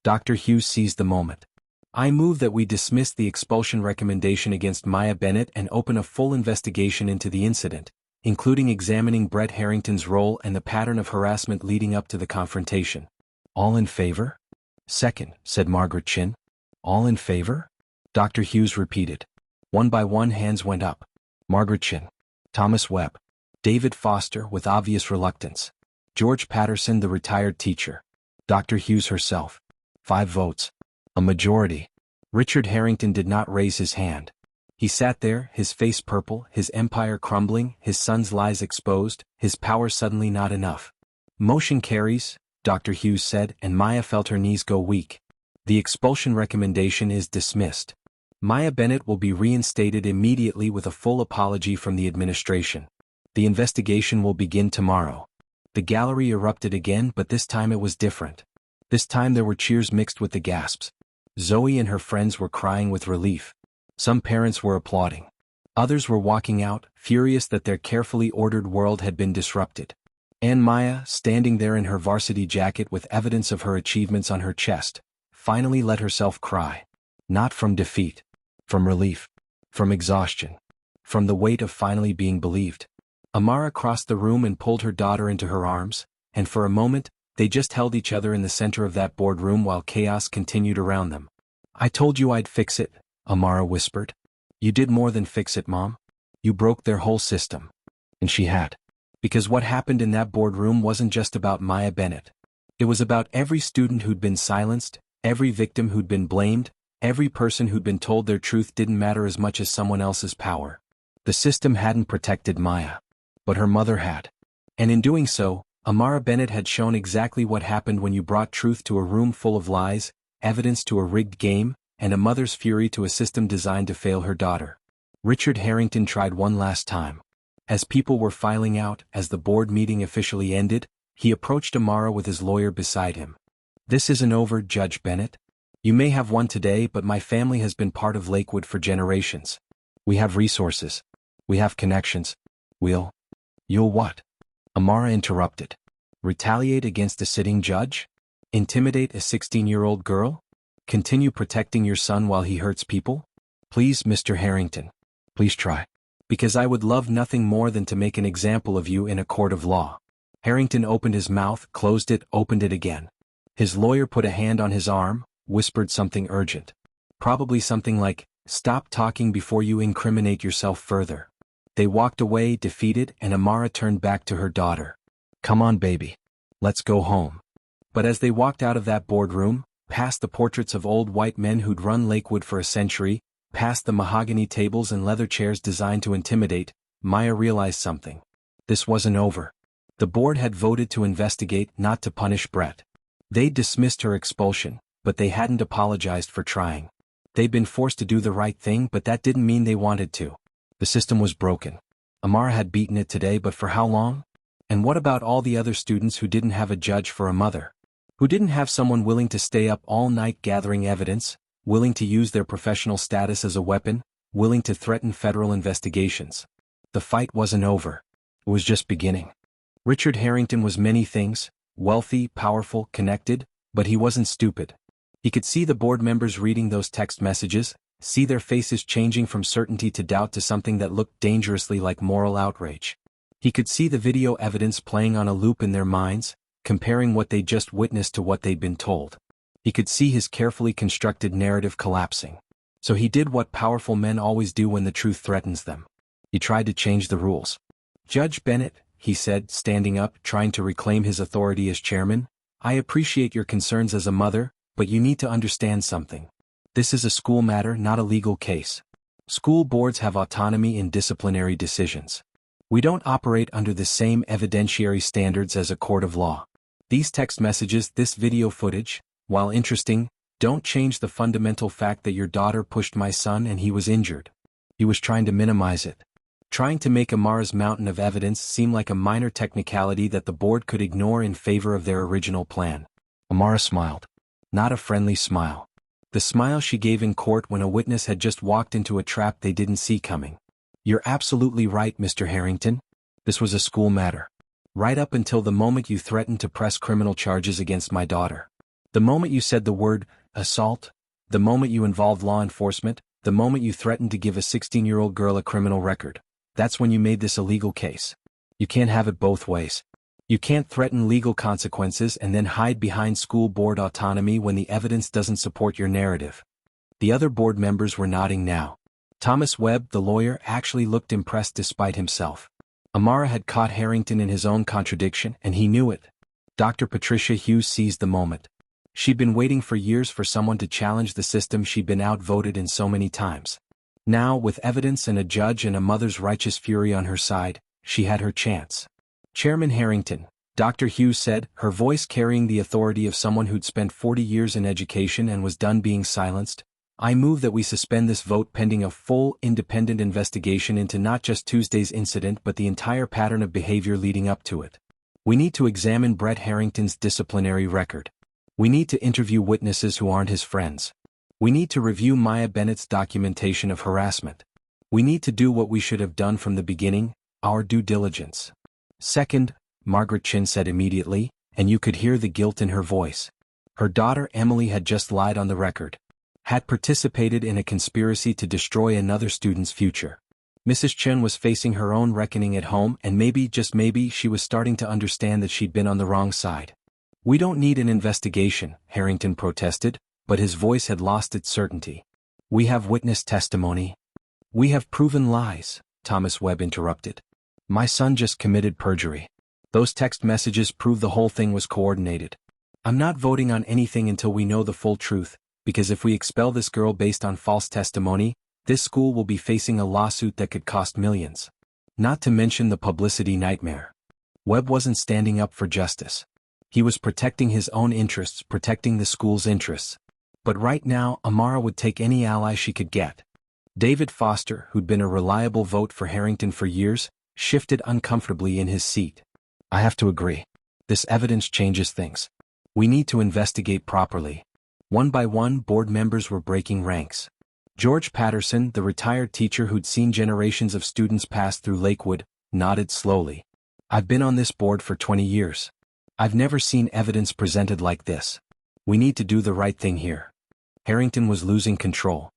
Dr. Hughes seized the moment. I move that we dismiss the expulsion recommendation against Maya Bennett and open a full investigation into the incident, including examining Brett Harrington's role and the pattern of harassment leading up to the confrontation. All in favor? Second, said Margaret Chin. All in favor? Dr. Hughes repeated. One by one hands went up. Margaret Chin. Thomas Webb. David Foster with obvious reluctance. George Patterson, the retired teacher. Dr. Hughes herself. 5 votes. A majority. Richard Harrington did not raise his hand. He sat there, his face purple, his empire crumbling, his son's lies exposed, his power suddenly not enough. Motion carries, Dr. Hughes said, and Maya felt her knees go weak. The expulsion recommendation is dismissed. Maya Bennett will be reinstated immediately with a full apology from the administration. The investigation will begin tomorrow. The gallery erupted again, but this time it was different. This time there were cheers mixed with the gasps. Zoe and her friends were crying with relief. Some parents were applauding. Others were walking out, furious that their carefully ordered world had been disrupted. And Maya, standing there in her varsity jacket with evidence of her achievements on her chest, finally let herself cry. Not from defeat. From relief. From exhaustion. From the weight of finally being believed. Amara crossed the room and pulled her daughter into her arms, and for a moment, they just held each other in the center of that boardroom while chaos continued around them. I told you I'd fix it, Amara whispered. You did more than fix it, Mom. You broke their whole system. And she had. Because what happened in that boardroom wasn't just about Maya Bennett. It was about every student who'd been silenced, every victim who'd been blamed, every person who'd been told their truth didn't matter as much as someone else's power. The system hadn't protected Maya. But her mother had. And in doing so, Amara Bennett had shown exactly what happened when you brought truth to a room full of lies, evidence to a rigged game, and a mother's fury to a system designed to fail her daughter. Richard Harrington tried one last time. As people were filing out, as the board meeting officially ended, he approached Amara with his lawyer beside him. This isn't over, Judge Bennett. You may have won today, but my family has been part of Lakewood for generations. We have resources. We have connections. You'll what? Amara interrupted. Retaliate against a sitting judge? Intimidate a 16-year-old girl? Continue protecting your son while he hurts people? Please, Mr. Harrington. Please try. Because I would love nothing more than to make an example of you in a court of law. Harrington opened his mouth, closed it, opened it again. His lawyer put a hand on his arm, whispered something urgent. Probably something like, stop talking before you incriminate yourself further. They walked away, defeated, and Amara turned back to her daughter. Come on, baby. Let's go home. But as they walked out of that boardroom, past the portraits of old white men who'd run Lakewood for a century, past the mahogany tables and leather chairs designed to intimidate, Maya realized something. This wasn't over. The board had voted to investigate, not to punish Brett. They'd dismissed her expulsion, but they hadn't apologized for trying. They'd been forced to do the right thing, but that didn't mean they wanted to. The system was broken. Amara had beaten it today, but for how long? And what about all the other students who didn't have a judge for a mother? Who didn't have someone willing to stay up all night gathering evidence, willing to use their professional status as a weapon, willing to threaten federal investigations? The fight wasn't over. It was just beginning. Richard Harrington was many things, wealthy, powerful, connected, but he wasn't stupid. He could see the board members reading those text messages, see their faces changing from certainty to doubt to something that looked dangerously like moral outrage. He could see the video evidence playing on a loop in their minds, comparing what they'd just witnessed to what they'd been told. He could see his carefully constructed narrative collapsing. So he did what powerful men always do when the truth threatens them. He tried to change the rules. Judge Bennett, he said, standing up, trying to reclaim his authority as chairman, I appreciate your concerns as a mother, but you need to understand something. This is a school matter, not a legal case. School boards have autonomy in disciplinary decisions. We don't operate under the same evidentiary standards as a court of law. These text messages, this video footage, while interesting, don't change the fundamental fact that your daughter pushed my son and he was injured. He was trying to minimize it. Trying to make Amara's mountain of evidence seem like a minor technicality that the board could ignore in favor of their original plan. Amara smiled. Not a friendly smile. The smile she gave in court when a witness had just walked into a trap they didn't see coming. You're absolutely right, Mr. Harrington. This was a school matter. Right up until the moment you threatened to press criminal charges against my daughter. The moment you said the word assault, the moment you involved law enforcement, the moment you threatened to give a 16-year-old girl a criminal record. That's when you made this a legal case. You can't have it both ways. You can't threaten legal consequences and then hide behind school board autonomy when the evidence doesn't support your narrative. The other board members were nodding now. Thomas Webb, the lawyer, actually looked impressed despite himself. Amara had caught Harrington in his own contradiction, and he knew it. Dr. Patricia Hughes seized the moment. She'd been waiting for years for someone to challenge the system she'd been outvoted in so many times. Now, with evidence and a judge and a mother's righteous fury on her side, she had her chance. Chairman Harrington, Dr. Hughes said, her voice carrying the authority of someone who'd spent 40 years in education and was done being silenced, I move that we suspend this vote pending a full, independent investigation into not just Tuesday's incident but the entire pattern of behavior leading up to it. We need to examine Brett Harrington's disciplinary record. We need to interview witnesses who aren't his friends. We need to review Maya Bennett's documentation of harassment. We need to do what we should have done from the beginning, our due diligence. Second, Margaret Chin said immediately, and you could hear the guilt in her voice. Her daughter Emily had just lied on the record. Had participated in a conspiracy to destroy another student's future. Mrs. Chen was facing her own reckoning at home, and maybe, just maybe, she was starting to understand that she'd been on the wrong side. We don't need an investigation, Harrington protested, but his voice had lost its certainty. We have witness testimony. We have proven lies, Thomas Webb interrupted. My son just committed perjury. Those text messages prove the whole thing was coordinated. I'm not voting on anything until we know the full truth, because if we expel this girl based on false testimony, this school will be facing a lawsuit that could cost millions. Not to mention the publicity nightmare. Webb wasn't standing up for justice. He was protecting his own interests, protecting the school's interests. But right now, Amara would take any ally she could get. David Foster, who'd been a reliable vote for Harrington for years, shifted uncomfortably in his seat. I have to agree. This evidence changes things. We need to investigate properly. One by one, board members were breaking ranks. George Patterson, the retired teacher who'd seen generations of students pass through Lakewood, nodded slowly. I've been on this board for 20 years. I've never seen evidence presented like this. We need to do the right thing here. Harrington was losing control.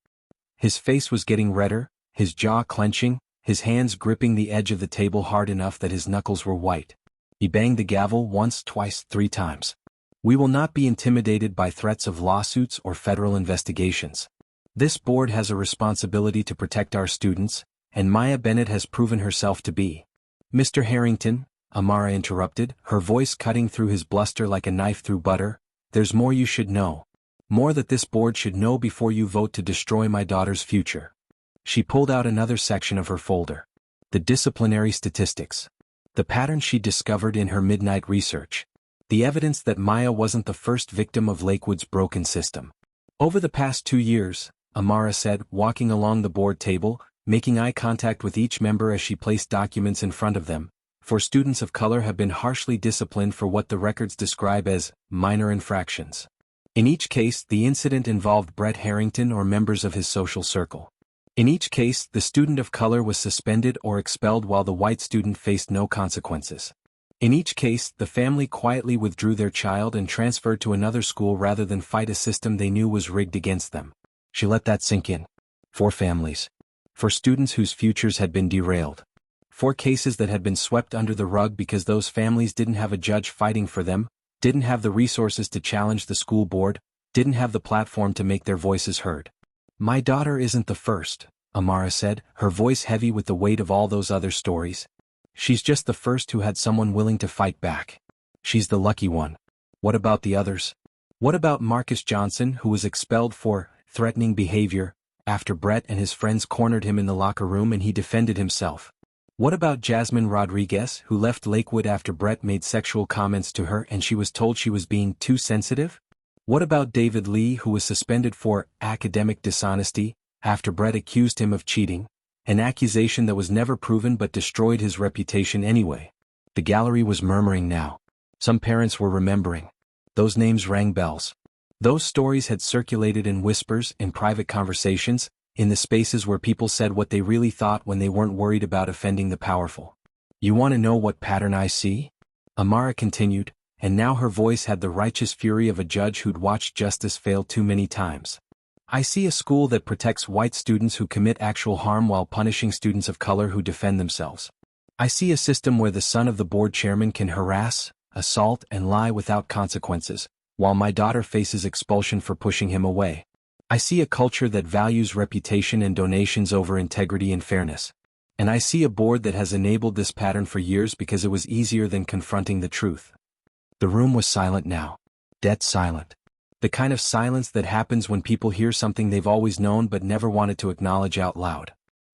His face was getting redder, his jaw clenching, his hands gripping the edge of the table hard enough that his knuckles were white. He banged the gavel once, twice, 3 times. We will not be intimidated by threats of lawsuits or federal investigations. This board has a responsibility to protect our students, and Maya Bennett has proven herself to be. Mr. Harrington, Amara interrupted, her voice cutting through his bluster like a knife through butter, there's more you should know. More that this board should know before you vote to destroy my daughter's future. She pulled out another section of her folder. The disciplinary statistics. The pattern she discovered in her midnight research. The evidence that Maya wasn't the first victim of Lakewood's broken system. Over the past 2 years, Amara said, walking along the board table, making eye contact with each member as she placed documents in front of them, 4 students of color have been harshly disciplined for what the records describe as minor infractions. In each case, the incident involved Brett Harrington or members of his social circle. In each case, the student of color was suspended or expelled while the white student faced no consequences. In each case, the family quietly withdrew their child and transferred to another school rather than fight a system they knew was rigged against them. She let that sink in. 4 families. 4 students whose futures had been derailed. 4 cases that had been swept under the rug because those families didn't have a judge fighting for them, didn't have the resources to challenge the school board, didn't have the platform to make their voices heard. My daughter isn't the first, Amara said, her voice heavy with the weight of all those other stories. She's just the first who had someone willing to fight back. She's the lucky one. What about the others? What about Marcus Johnson, who was expelled for threatening behavior after Brett and his friends cornered him in the locker room and he defended himself? What about Jasmine Rodriguez, who left Lakewood after Brett made sexual comments to her and she was told she was being too sensitive? What about David Lee, who was suspended for academic dishonesty after Brett accused him of cheating? An accusation that was never proven but destroyed his reputation anyway. The gallery was murmuring now. Some parents were remembering. Those names rang bells. Those stories had circulated in whispers, in private conversations, in the spaces where people said what they really thought when they weren't worried about offending the powerful. You want to know what pattern I see? Amara continued, and now her voice had the righteous fury of a judge who'd watched justice fail too many times. I see a school that protects white students who commit actual harm while punishing students of color who defend themselves. I see a system where the son of the board chairman can harass, assault, and lie without consequences, while my daughter faces expulsion for pushing him away. I see a culture that values reputation and donations over integrity and fairness. And I see a board that has enabled this pattern for years because it was easier than confronting the truth. The room was silent now. Dead silent. The kind of silence that happens when people hear something they've always known but never wanted to acknowledge out loud.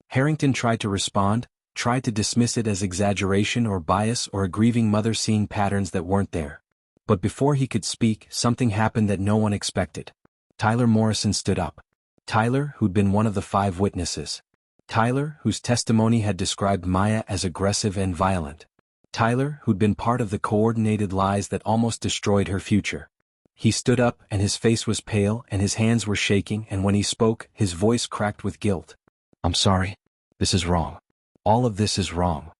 Harrington tried to respond, tried to dismiss it as exaggeration or bias or a grieving mother seeing patterns that weren't there. But before he could speak, something happened that no one expected. Tyler Morrison stood up. Tyler, who'd been one of the 5 witnesses. Tyler, whose testimony had described Maya as aggressive and violent. Tyler, who'd been part of the coordinated lies that almost destroyed her future. He stood up and his face was pale and his hands were shaking, and when he spoke, his voice cracked with guilt. I'm sorry. This is wrong. All of this is wrong.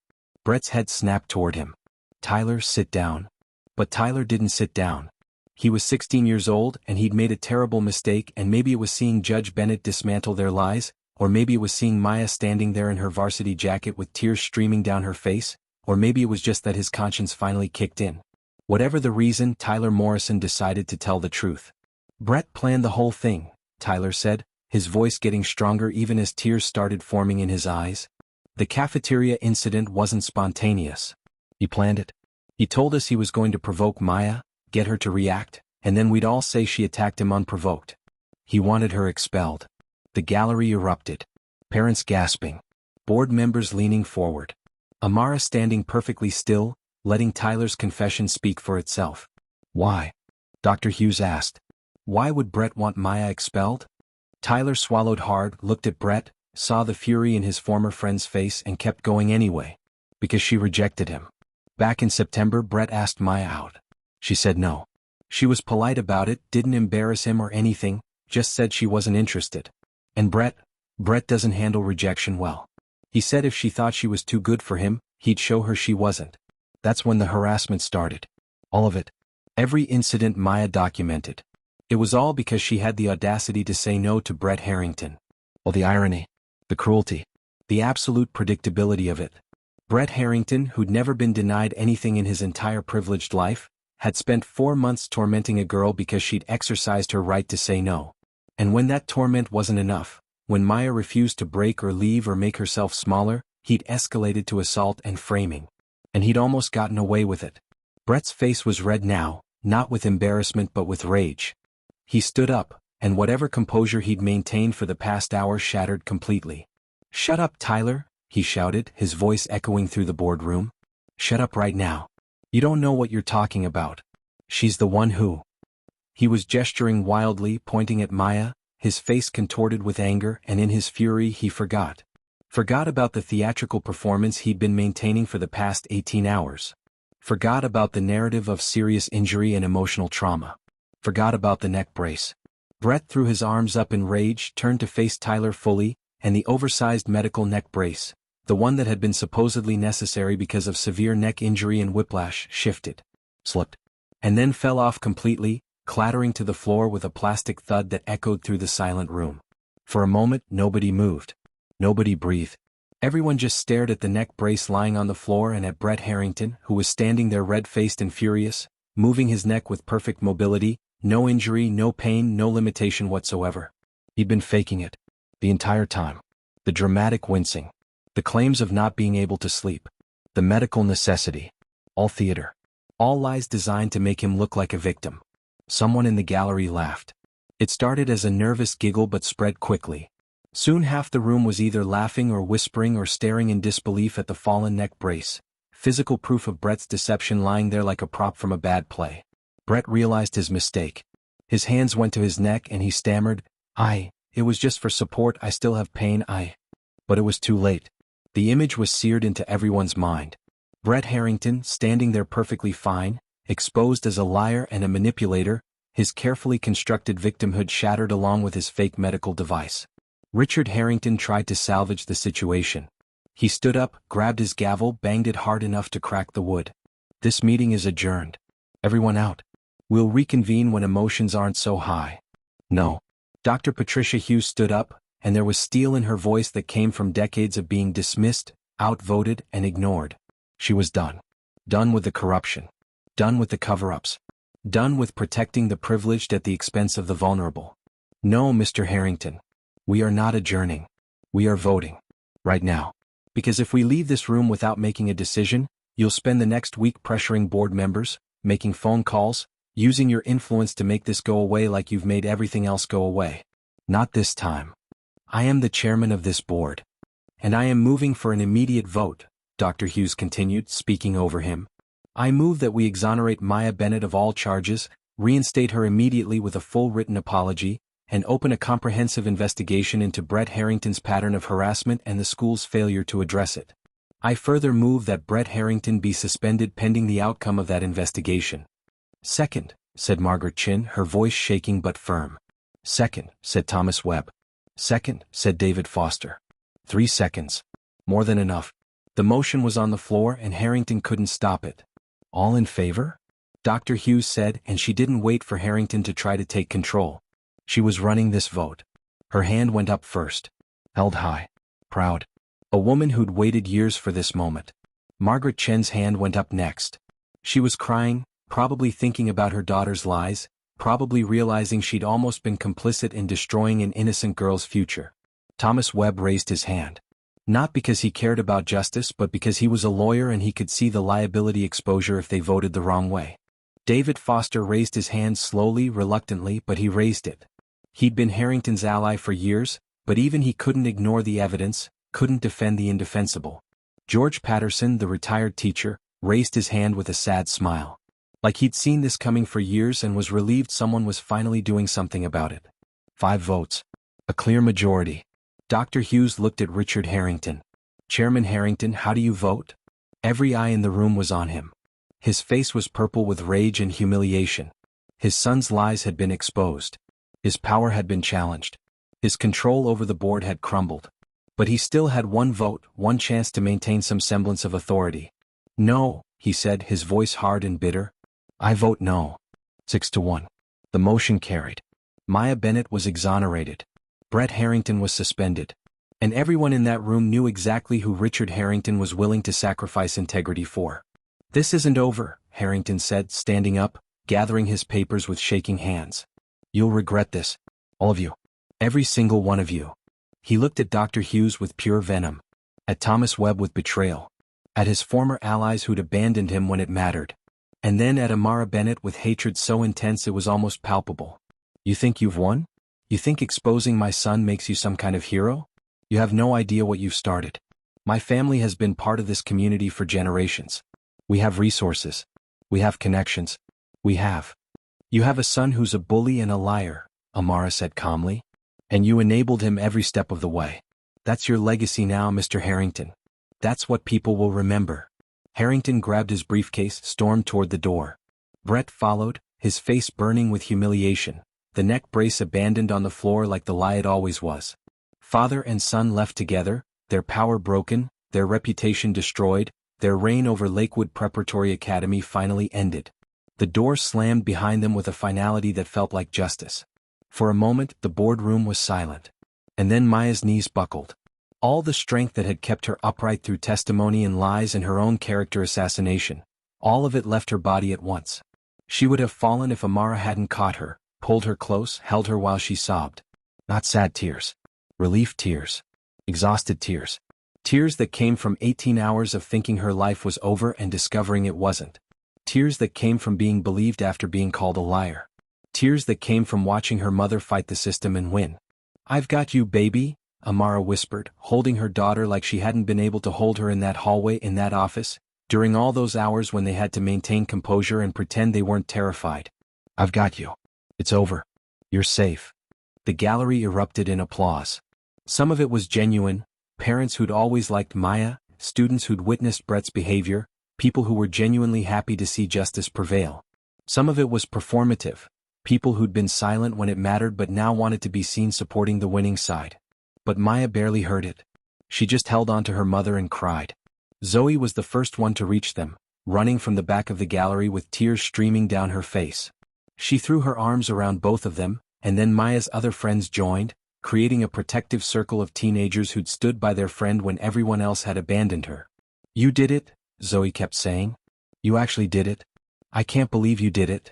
Brett's head snapped toward him. Tyler, sit down. But Tyler didn't sit down. He was 16 years old and he'd made a terrible mistake, and maybe it was seeing Judge Bennett dismantle their lies, or maybe it was seeing Maya standing there in her varsity jacket with tears streaming down her face, or maybe it was just that his conscience finally kicked in. Whatever the reason, Tyler Morrison decided to tell the truth. Brett planned the whole thing, Tyler said, his voice getting stronger even as tears started forming in his eyes. The cafeteria incident wasn't spontaneous. He planned it. He told us he was going to provoke Maya, get her to react, and then we'd all say she attacked him unprovoked. He wanted her expelled. The gallery erupted. Parents gasping. Board members leaning forward. Amara standing perfectly still, letting Tyler's confession speak for itself. Why? Dr. Hughes asked. Why would Brett want Maya expelled? Tyler swallowed hard, looked at Brett, saw the fury in his former friend's face and kept going anyway. Because she rejected him. Back in September, Brett asked Maya out. She said no. She was polite about it, didn't embarrass him or anything, just said she wasn't interested. And Brett doesn't handle rejection well. He said if she thought she was too good for him, he'd show her she wasn't. That's when the harassment started. All of it. Every incident Maya documented. It was all because she had the audacity to say no to Brett Harrington. Well, the irony. The cruelty. The absolute predictability of it. Brett Harrington, who'd never been denied anything in his entire privileged life, had spent 4 months tormenting a girl because she'd exercised her right to say no. And when that torment wasn't enough, when Maya refused to break or leave or make herself smaller, he'd escalated to assault and framing. And he'd almost gotten away with it. Brett's face was red now, not with embarrassment but with rage. He stood up, and whatever composure he'd maintained for the past hour shattered completely. Shut up, Tyler, he shouted, his voice echoing through the boardroom. Shut up right now. You don't know what you're talking about. She's the one who... He was gesturing wildly, pointing at Maya, his face contorted with anger, and in his fury he forgot. Forgot about the theatrical performance he'd been maintaining for the past 18 hours. Forgot about the narrative of serious injury and emotional trauma. Forgot about the neck brace. Brett threw his arms up in rage, turned to face Tyler fully, and the oversized medical neck brace, the one that had been supposedly necessary because of severe neck injury and whiplash, shifted, slipped, and then fell off completely, clattering to the floor with a plastic thud that echoed through the silent room. For a moment, nobody moved. Nobody breathed. Everyone just stared at the neck brace lying on the floor and at Brett Harrington, who was standing there red-faced and furious, moving his neck with perfect mobility, no injury, no pain, no limitation whatsoever. He'd been faking it. The entire time. The dramatic wincing. The claims of not being able to sleep. The medical necessity. All theater. All lies designed to make him look like a victim. Someone in the gallery laughed. It started as a nervous giggle but spread quickly. Soon half the room was either laughing or whispering or staring in disbelief at the fallen neck brace, physical proof of Brett's deception lying there like a prop from a bad play. Brett realized his mistake. His hands went to his neck and he stammered, It was just for support, I still have pain, But it was too late. The image was seared into everyone's mind. Brett Harrington, standing there perfectly fine, exposed as a liar and a manipulator, his carefully constructed victimhood shattered along with his fake medical device. Richard Harrington tried to salvage the situation. He stood up, grabbed his gavel, banged it hard enough to crack the wood. This meeting is adjourned. Everyone out. We'll reconvene when emotions aren't so high. No. Dr. Patricia Hughes stood up, and there was steel in her voice that came from decades of being dismissed, outvoted, and ignored. She was done. Done with the corruption. Done with the cover-ups. Done with protecting the privileged at the expense of the vulnerable. No, Mr. Harrington. We are not adjourning. We are voting. Right now. Because if we leave this room without making a decision, you'll spend the next week pressuring board members, making phone calls, using your influence to make this go away like you've made everything else go away. Not this time. I am the chairman of this board. And I am moving for an immediate vote, Dr. Hughes continued, speaking over him. I move that we exonerate Maya Bennett of all charges, reinstate her immediately with a full written apology, and open a comprehensive investigation into Brett Harrington's pattern of harassment and the school's failure to address it. I further move that Brett Harrington be suspended pending the outcome of that investigation. Second, said Margaret Chin, her voice shaking but firm. Second, said Thomas Webb. Second, said David Foster. 3 seconds. More than enough. The motion was on the floor and Harrington couldn't stop it. All in favor? Dr. Hughes said, and she didn't wait for Harrington to try to take control. She was running this vote. Her hand went up first. Held high. Proud. A woman who'd waited years for this moment. Margaret Chen's hand went up next. She was crying, probably thinking about her daughter's lies, probably realizing she'd almost been complicit in destroying an innocent girl's future. Thomas Webb raised his hand. Not because he cared about justice but because he was a lawyer and he could see the liability exposure if they voted the wrong way. David Foster raised his hand slowly, reluctantly, but he raised it. He'd been Harrington's ally for years, but even he couldn't ignore the evidence, couldn't defend the indefensible. George Patterson, the retired teacher, raised his hand with a sad smile. Like he'd seen this coming for years and was relieved someone was finally doing something about it. 5 votes. A clear majority. Dr. Hughes looked at Richard Harrington. Chairman Harrington, how do you vote? Every eye in the room was on him. His face was purple with rage and humiliation. His son's lies had been exposed. His power had been challenged. His control over the board had crumbled. But he still had one vote, one chance to maintain some semblance of authority. No, he said, his voice hard and bitter. I vote no. 6-1. The motion carried. Maya Bennett was exonerated. Brett Harrington was suspended. And everyone in that room knew exactly who Richard Harrington was willing to sacrifice integrity for. This isn't over, Harrington said, standing up, gathering his papers with shaking hands. You'll regret this. All of you. Every single one of you. He looked at Dr. Hughes with pure venom. At Thomas Webb with betrayal. At his former allies who'd abandoned him when it mattered. And then at Maya Bennett with hatred so intense it was almost palpable. You think you've won? You think exposing my son makes you some kind of hero? You have no idea what you've started. My family has been part of this community for generations. We have resources. We have connections. We have. You have a son who's a bully and a liar, Amara said calmly. And you enabled him every step of the way. That's your legacy now, Mr. Harrington. That's what people will remember. Harrington grabbed his briefcase, stormed toward the door. Brett followed, his face burning with humiliation, the neck brace abandoned on the floor like the lie it always was. Father and son left together, their power broken, their reputation destroyed, their reign over Lakewood Preparatory Academy finally ended. The door slammed behind them with a finality that felt like justice. For a moment, the boardroom was silent. And then Maya's knees buckled. All the strength that had kept her upright through testimony and lies and her own character assassination, all of it left her body at once. She would have fallen if Amara hadn't caught her, pulled her close, held her while she sobbed. Not sad tears. Relief tears. Exhausted tears. Tears that came from 18 hours of thinking her life was over and discovering it wasn't. Tears that came from being believed after being called a liar. Tears that came from watching her mother fight the system and win. I've got you, baby, Amara whispered, holding her daughter like she hadn't been able to hold her in that hallway, in that office, during all those hours when they had to maintain composure and pretend they weren't terrified. I've got you. It's over. You're safe. The gallery erupted in applause. Some of it was genuine, parents who'd always liked Maya, students who'd witnessed Brett's behavior, people who were genuinely happy to see justice prevail. Some of it was performative, People who'd been silent when it mattered but now wanted to be seen supporting the winning side. But Maya barely heard it. She just held on to her mother and cried. Zoe was the first one to reach them, running from the back of the gallery with tears streaming down her face. She threw her arms around both of them, and then Maya's other friends joined, creating a protective circle of teenagers who'd stood by their friend when everyone else had abandoned her. "You did it," Zoe kept saying. "You actually did it. I can't believe you did it."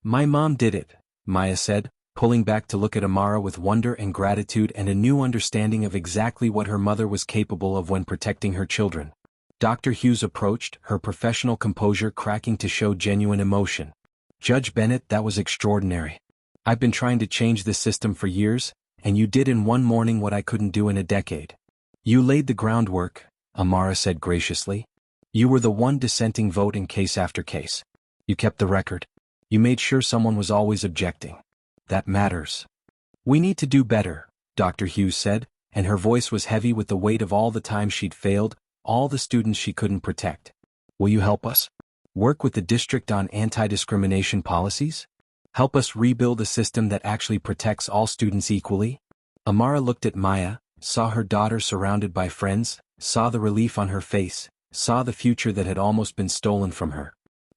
"My mom did it," Maya said, pulling back to look at Amara with wonder and gratitude and a new understanding of exactly what her mother was capable of when protecting her children. Dr. Hughes approached, her professional composure cracking to show genuine emotion. "Judge Bennett, that was extraordinary. I've been trying to change this system for years, and you did in one morning what I couldn't do in a decade. You laid the groundwork," Amara said graciously. "You were the one dissenting vote in case after case. You kept the record. You made sure someone was always objecting. That matters." "We need to do better," Dr. Hughes said, and her voice was heavy with the weight of all the time she'd failed, all the students she couldn't protect. "Will you help us? Work with the district on anti-discrimination policies? Help us rebuild a system that actually protects all students equally?" Amara looked at Maya, saw her daughter surrounded by friends, saw the relief on her face, saw the future that had almost been stolen from her.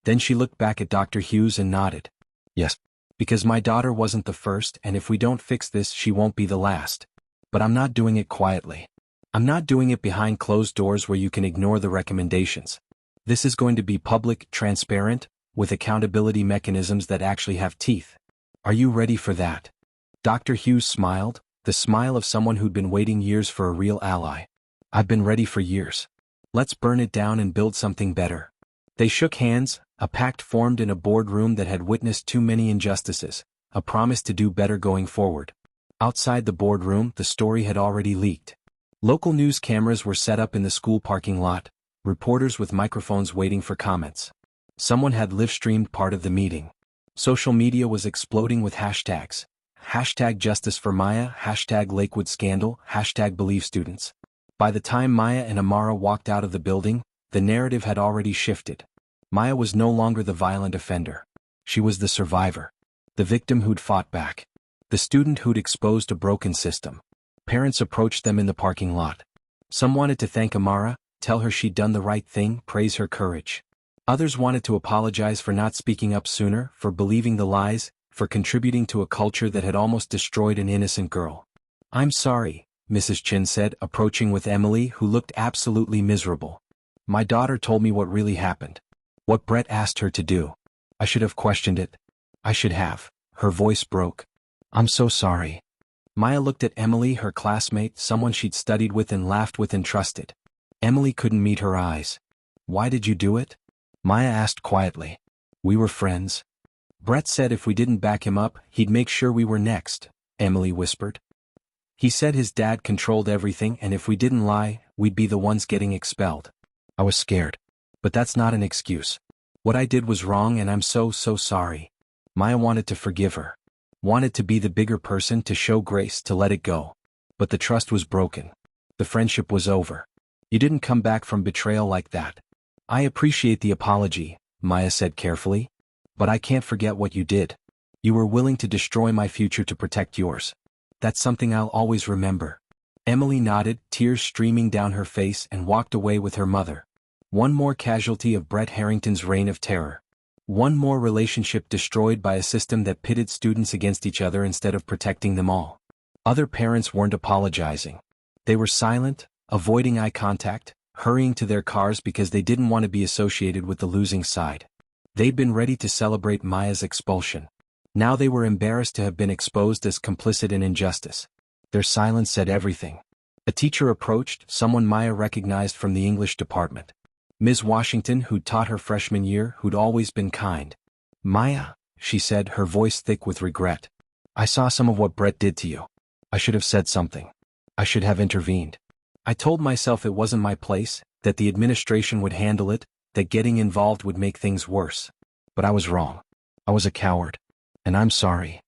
Then she looked back at Dr. Hughes and nodded. "Yes. Because my daughter wasn't the first, and if we don't fix this, she won't be the last. But I'm not doing it quietly. I'm not doing it behind closed doors where you can ignore the recommendations. This is going to be public, transparent, with accountability mechanisms that actually have teeth. Are you ready for that?" Dr. Hughes smiled, the smile of someone who'd been waiting years for a real ally. "I've been ready for years. Let's burn it down and build something better." They shook hands, a pact formed in a boardroom that had witnessed too many injustices, a promise to do better going forward. Outside the boardroom, the story had already leaked. Local news cameras were set up in the school parking lot, reporters with microphones waiting for comments. Someone had live-streamed part of the meeting. Social media was exploding with hashtags. #Justice for Maya, #Lakewood Scandal, #Believe Students. By the time Maya and Amara walked out of the building, the narrative had already shifted. Maya was no longer the violent offender. She was the survivor. The victim who'd fought back. The student who'd exposed a broken system. Parents approached them in the parking lot. Some wanted to thank Amara, tell her she'd done the right thing, praise her courage. Others wanted to apologize for not speaking up sooner, for believing the lies, for contributing to a culture that had almost destroyed an innocent girl. "I'm sorry," Mrs. Chin said, approaching with Emily, who looked absolutely miserable. "My daughter told me what really happened. What Brett asked her to do. I should have questioned it. I should have." Her voice broke. "I'm so sorry." Maya looked at Emily, her classmate, someone she'd studied with and laughed with and trusted. Emily couldn't meet her eyes. "Why did you do it?" Maya asked quietly. "We were friends. Brett said if we didn't back him up, he'd make sure we were next," Emily whispered. "He said his dad controlled everything and if we didn't lie, we'd be the ones getting expelled. I was scared. But that's not an excuse. What I did was wrong and I'm so sorry." Maya wanted to forgive her. Wanted to be the bigger person, to show grace, to let it go. But the trust was broken. The friendship was over. "You didn't come back from betrayal like that." "I appreciate the apology," Maya said carefully. "But I can't forget what you did. You were willing to destroy my future to protect yours. That's something I'll always remember." Emily nodded, tears streaming down her face, and walked away with her mother. One more casualty of Brett Harrington's reign of terror. One more relationship destroyed by a system that pitted students against each other instead of protecting them all. Other parents weren't apologizing. They were silent, avoiding eye contact, hurrying to their cars because they didn't want to be associated with the losing side. They'd been ready to celebrate Maya's expulsion. Now they were embarrassed to have been exposed as complicit in injustice. Their silence said everything. A teacher approached, someone Maya recognized from the English department. Ms. Washington, who'd taught her freshman year, who'd always been kind. "Maya," she said, her voice thick with regret. "I saw some of what Brett did to you. I should have said something. I should have intervened. I told myself it wasn't my place, that the administration would handle it, that getting involved would make things worse. But I was wrong. I was a coward. And I'm sorry."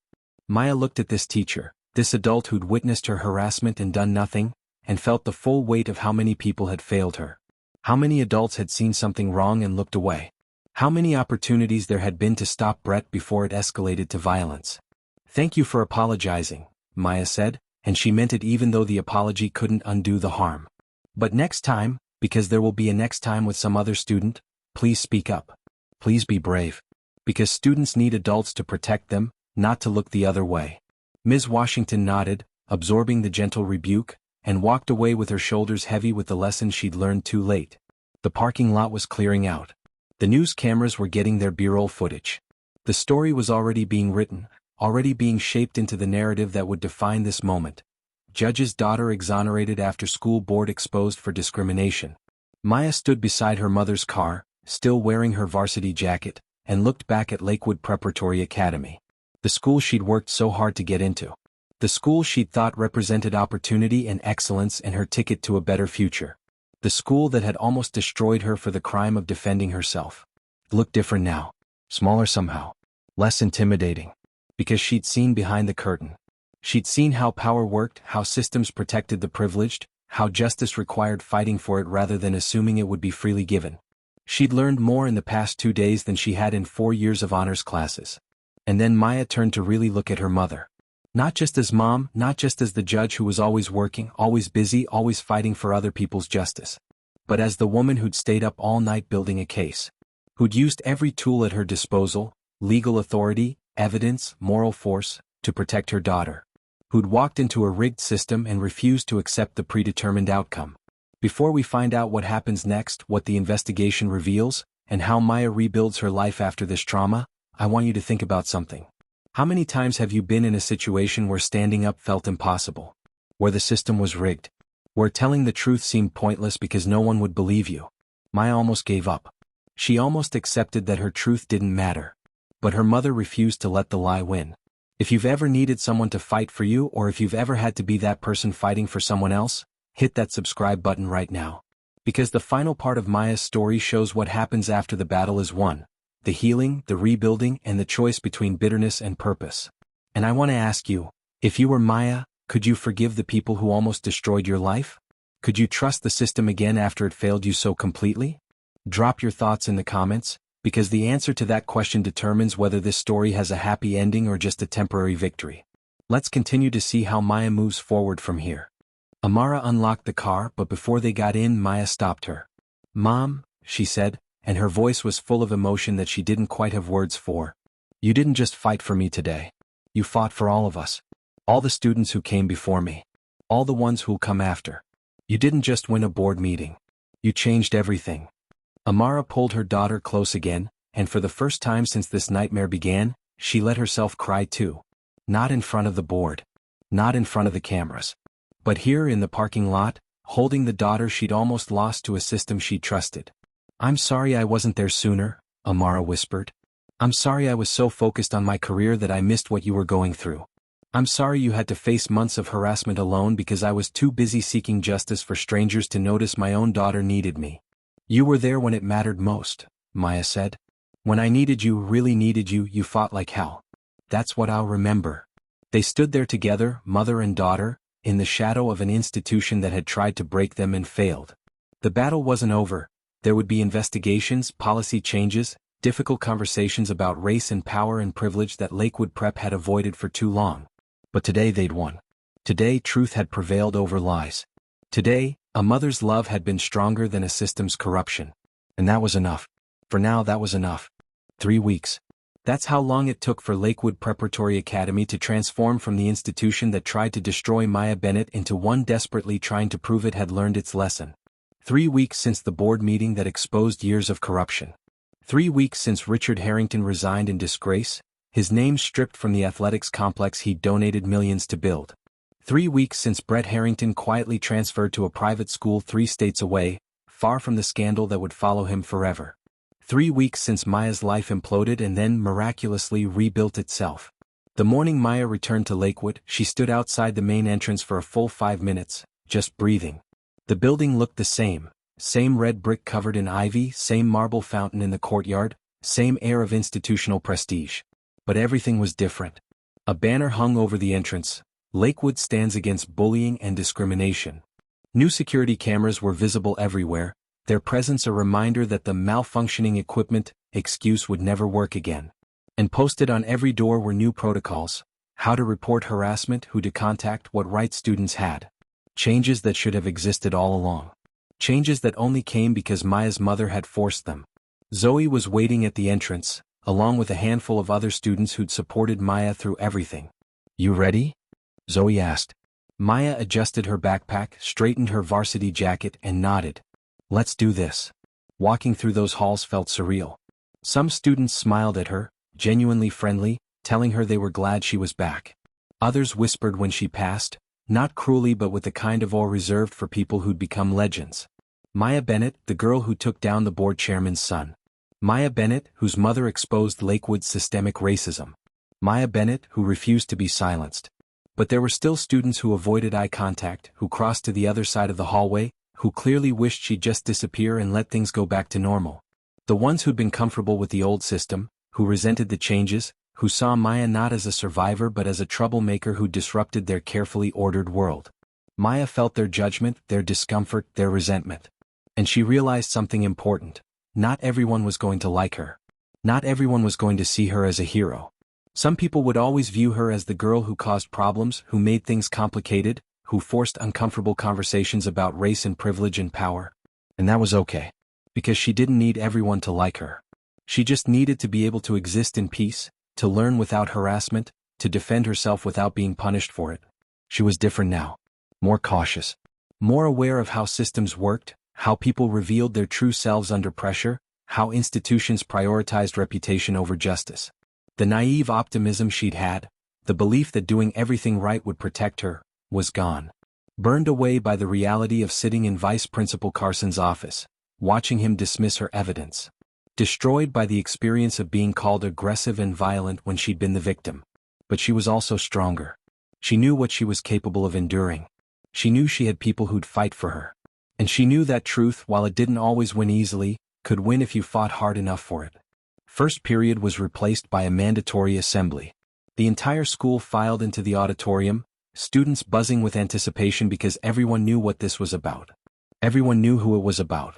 Maya looked at this teacher, this adult who'd witnessed her harassment and done nothing, and felt the full weight of how many people had failed her. How many adults had seen something wrong and looked away? How many opportunities there had been to stop Brett before it escalated to violence. "Thank you for apologizing," Maya said, and she meant it even though the apology couldn't undo the harm. "But next time, because there will be a next time with some other student, please speak up. Please be brave. Because students need adults to protect them, not to look the other way." Ms. Washington nodded, absorbing the gentle rebuke, and walked away with her shoulders heavy with the lesson she'd learned too late. The parking lot was clearing out. The news cameras were getting their B-roll footage. The story was already being written, already being shaped into the narrative that would define this moment. Judge's daughter exonerated after school board exposed for discrimination. Maya stood beside her mother's car, still wearing her varsity jacket, and looked back at Lakewood Preparatory Academy. The school she'd worked so hard to get into. The school she'd thought represented opportunity and excellence and her ticket to a better future. The school that had almost destroyed her for the crime of defending herself. It looked different now. Smaller somehow. Less intimidating. Because she'd seen behind the curtain. She'd seen how power worked, how systems protected the privileged, how justice required fighting for it rather than assuming it would be freely given. She'd learned more in the past 2 days than she had in 4 years of honors classes. And then Maya turned to really look at her mother. Not just as mom, not just as the judge who was always working, always busy, always fighting for other people's justice. But as the woman who'd stayed up all night building a case. Who'd used every tool at her disposal, legal authority, evidence, moral force, to protect her daughter. Who'd walked into a rigged system and refused to accept the predetermined outcome. Before we find out what happens next, what the investigation reveals, and how Maya rebuilds her life after this trauma, I want you to think about something. How many times have you been in a situation where standing up felt impossible? Where the system was rigged? Where telling the truth seemed pointless because no one would believe you? Maya almost gave up. She almost accepted that her truth didn't matter. But her mother refused to let the lie win. If you've ever needed someone to fight for you, or if you've ever had to be that person fighting for someone else, hit that subscribe button right now. Because the final part of Maya's story shows what happens after the battle is won. The healing, the rebuilding, and the choice between bitterness and purpose. And I want to ask you, if you were Maya, could you forgive the people who almost destroyed your life? Could you trust the system again after it failed you so completely? Drop your thoughts in the comments, because the answer to that question determines whether this story has a happy ending or just a temporary victory. Let's continue to see how Maya moves forward from here. Amara unlocked the car, but before they got in, Maya stopped her. "Mom," she said, and her voice was full of emotion that she didn't quite have words for. "You didn't just fight for me today. You fought for all of us. All the students who came before me. All the ones who'll come after. You didn't just win a board meeting. You changed everything." Amara pulled her daughter close again, and for the first time since this nightmare began, she let herself cry too. Not in front of the board. Not in front of the cameras. But here in the parking lot, holding the daughter she'd almost lost to a system she trusted. "I'm sorry I wasn't there sooner," Amara whispered. "I'm sorry I was so focused on my career that I missed what you were going through. I'm sorry you had to face months of harassment alone because I was too busy seeking justice for strangers to notice my own daughter needed me." "You were there when it mattered most," Maya said. "When I needed you, really needed you, you fought like hell. That's what I'll remember." They stood there together, mother and daughter, in the shadow of an institution that had tried to break them and failed. The battle wasn't over. There would be investigations, policy changes, difficult conversations about race and power and privilege that Lakewood Prep had avoided for too long. But today they'd won. Today truth had prevailed over lies. Today, a mother's love had been stronger than a system's corruption. And that was enough. For now, that was enough. 3 weeks. That's how long it took for Lakewood Preparatory Academy to transform from the institution that tried to destroy Maya Bennett into one desperately trying to prove it had learned its lesson. 3 weeks since the board meeting that exposed years of corruption. 3 weeks since Richard Harrington resigned in disgrace, his name stripped from the athletics complex he'd donated millions to build. 3 weeks since Brett Harrington quietly transferred to a private school 3 states away, far from the scandal that would follow him forever. 3 weeks since Maya's life imploded and then miraculously rebuilt itself. The morning Maya returned to Lakewood, she stood outside the main entrance for a full 5 minutes, just breathing. The building looked the same red brick covered in ivy, same marble fountain in the courtyard, same air of institutional prestige. But everything was different. A banner hung over the entrance: "Lakewood stands against bullying and discrimination." New security cameras were visible everywhere, their presence a reminder that the malfunctioning equipment, excuse would never work again. And posted on every door were new protocols: how to report harassment, who to contact, what rights students had. Changes that should have existed all along. Changes that only came because Maya's mother had forced them. Zoe was waiting at the entrance, along with a handful of other students who'd supported Maya through everything. "You ready?" Zoe asked. Maya adjusted her backpack, straightened her varsity jacket, and nodded. "Let's do this." Walking through those halls felt surreal. Some students smiled at her, genuinely friendly, telling her they were glad she was back. Others whispered when she passed, not cruelly but with the kind of awe reserved for people who'd become legends. Maya Bennett, the girl who took down the board chairman's son. Maya Bennett, whose mother exposed Lakewood's systemic racism. Maya Bennett, who refused to be silenced. But there were still students who avoided eye contact, who crossed to the other side of the hallway, who clearly wished she'd just disappear and let things go back to normal. The ones who'd been comfortable with the old system, who resented the changes, who saw Maya not as a survivor but as a troublemaker who disrupted their carefully ordered world. Maya felt their judgment, their discomfort, their resentment. And she realized something important. Not everyone was going to like her. Not everyone was going to see her as a hero. Some people would always view her as the girl who caused problems, who made things complicated, who forced uncomfortable conversations about race and privilege and power. And that was okay. Because she didn't need everyone to like her. She just needed to be able to exist in peace, to learn without harassment, to defend herself without being punished for it. She was different now. More cautious. More aware of how systems worked, how people revealed their true selves under pressure, how institutions prioritized reputation over justice. The naive optimism she'd had, the belief that doing everything right would protect her, was gone. Burned away by the reality of sitting in Vice Principal Carson's office, watching him dismiss her evidence. Destroyed by the experience of being called aggressive and violent when she'd been the victim. But she was also stronger. She knew what she was capable of enduring. She knew she had people who'd fight for her. And she knew that truth, while it didn't always win easily, could win if you fought hard enough for it. First period was replaced by a mandatory assembly. The entire school filed into the auditorium, students buzzing with anticipation because everyone knew what this was about. Everyone knew who it was about.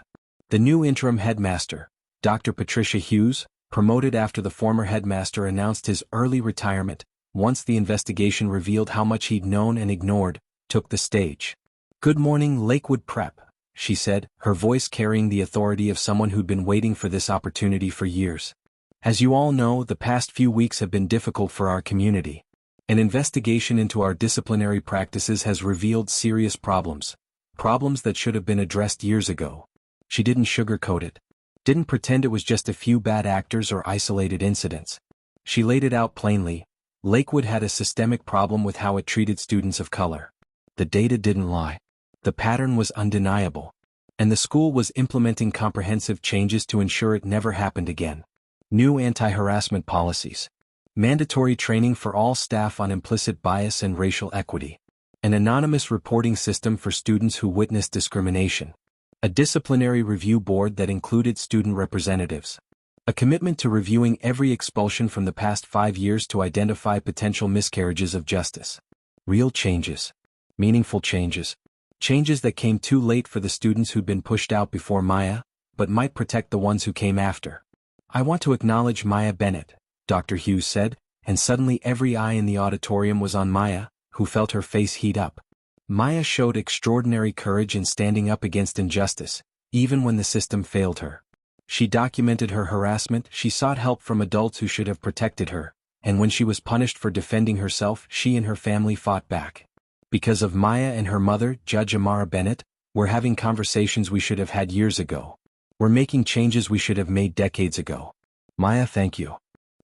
The new interim headmaster, Dr. Patricia Hughes, promoted after the former headmaster announced his early retirement, once the investigation revealed how much he'd known and ignored, took the stage. "Good morning, Lakewood Prep," she said, her voice carrying the authority of someone who'd been waiting for this opportunity for years. "As you all know, the past few weeks have been difficult for our community. An investigation into our disciplinary practices has revealed serious problems. Problems that should have been addressed years ago." She didn't sugarcoat it. Didn't pretend it was just a few bad actors or isolated incidents. She laid it out plainly. Lakewood had a systemic problem with how it treated students of color. The data didn't lie. The pattern was undeniable. And the school was implementing comprehensive changes to ensure it never happened again. New anti-harassment policies. Mandatory training for all staff on implicit bias and racial equity. An anonymous reporting system for students who witnessed discrimination. A disciplinary review board that included student representatives. A commitment to reviewing every expulsion from the past 5 years to identify potential miscarriages of justice. Real changes. Meaningful changes. Changes that came too late for the students who'd been pushed out before Maya, but might protect the ones who came after. "I want to acknowledge Maya Bennett," Dr. Hughes said, and suddenly every eye in the auditorium was on Maya, who felt her face heat up. Maya showed extraordinary courage in standing up against injustice, even when the system failed her. She documented her harassment, she sought help from adults who should have protected her, and when she was punished for defending herself, she and her family fought back. Because of Maya and her mother, Judge Maya Bennett, we're having conversations we should have had years ago. We're making changes we should have made decades ago. Maya, thank you.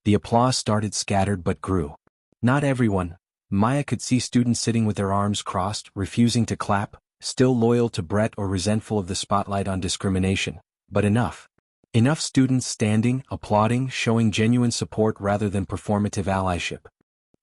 The applause started scattered but grew. Not everyone. Maya could see students sitting with their arms crossed, refusing to clap, still loyal to Brett or resentful of the spotlight on discrimination. But enough. Enough students standing, applauding, showing genuine support rather than performative allyship.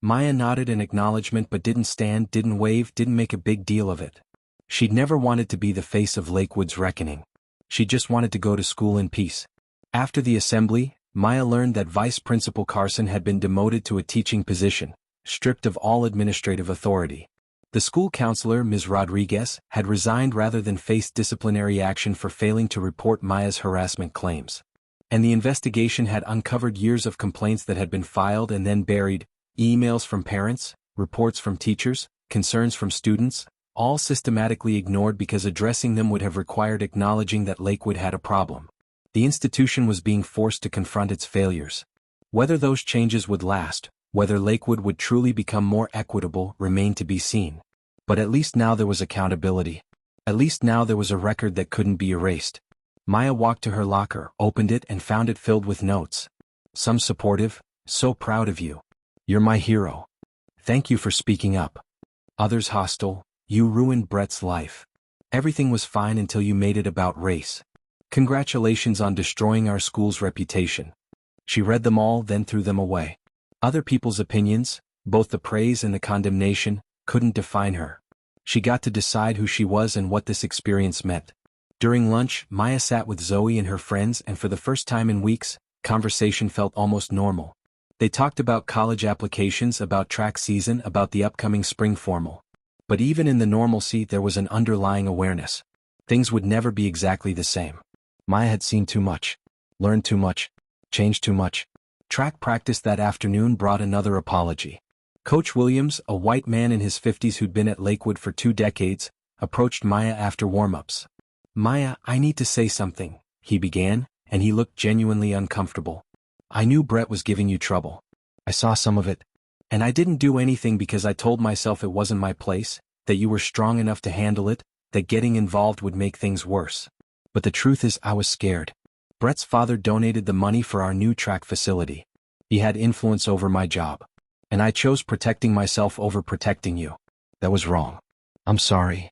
Maya nodded in acknowledgement but didn't stand, didn't wave, didn't make a big deal of it. She'd never wanted to be the face of Lakewood's reckoning. She just wanted to go to school in peace. After the assembly, Maya learned that Vice Principal Carson had been demoted to a teaching position, stripped of all administrative authority. The school counselor, Ms. Rodriguez, had resigned rather than face disciplinary action for failing to report Maya's harassment claims. And the investigation had uncovered years of complaints that had been filed and then buried, emails from parents, reports from teachers, concerns from students, all systematically ignored because addressing them would have required acknowledging that Lakewood had a problem. The institution was being forced to confront its failures. Whether those changes would last, whether Lakewood would truly become more equitable, remained to be seen. But at least now there was accountability. At least now there was a record that couldn't be erased. Maya walked to her locker, opened it, and found it filled with notes. Some supportive, "So proud of you. You're my hero. Thank you for speaking up." Others hostile, "You ruined Brett's life. Everything was fine until you made it about race. Congratulations on destroying our school's reputation." She read them all, then threw them away. Other people's opinions, both the praise and the condemnation, couldn't define her. She got to decide who she was and what this experience meant. During lunch, Maya sat with Zoe and her friends, and for the first time in weeks, conversation felt almost normal. They talked about college applications, about track season, about the upcoming spring formal. But even in the normalcy, there was an underlying awareness. Things would never be exactly the same. Maya had seen too much, learned too much, changed too much. Track practice that afternoon brought another apology. Coach Williams, a white man in his 50s who'd been at Lakewood for 2 decades, approached Maya after warm-ups. "Maya, I need to say something," he began, and he looked genuinely uncomfortable. "I knew Brett was giving you trouble. I saw some of it. And I didn't do anything because I told myself it wasn't my place, that you were strong enough to handle it, that getting involved would make things worse. But the truth is I was scared. Brett's father donated the money for our new track facility. He had influence over my job. And I chose protecting myself over protecting you. That was wrong. I'm sorry."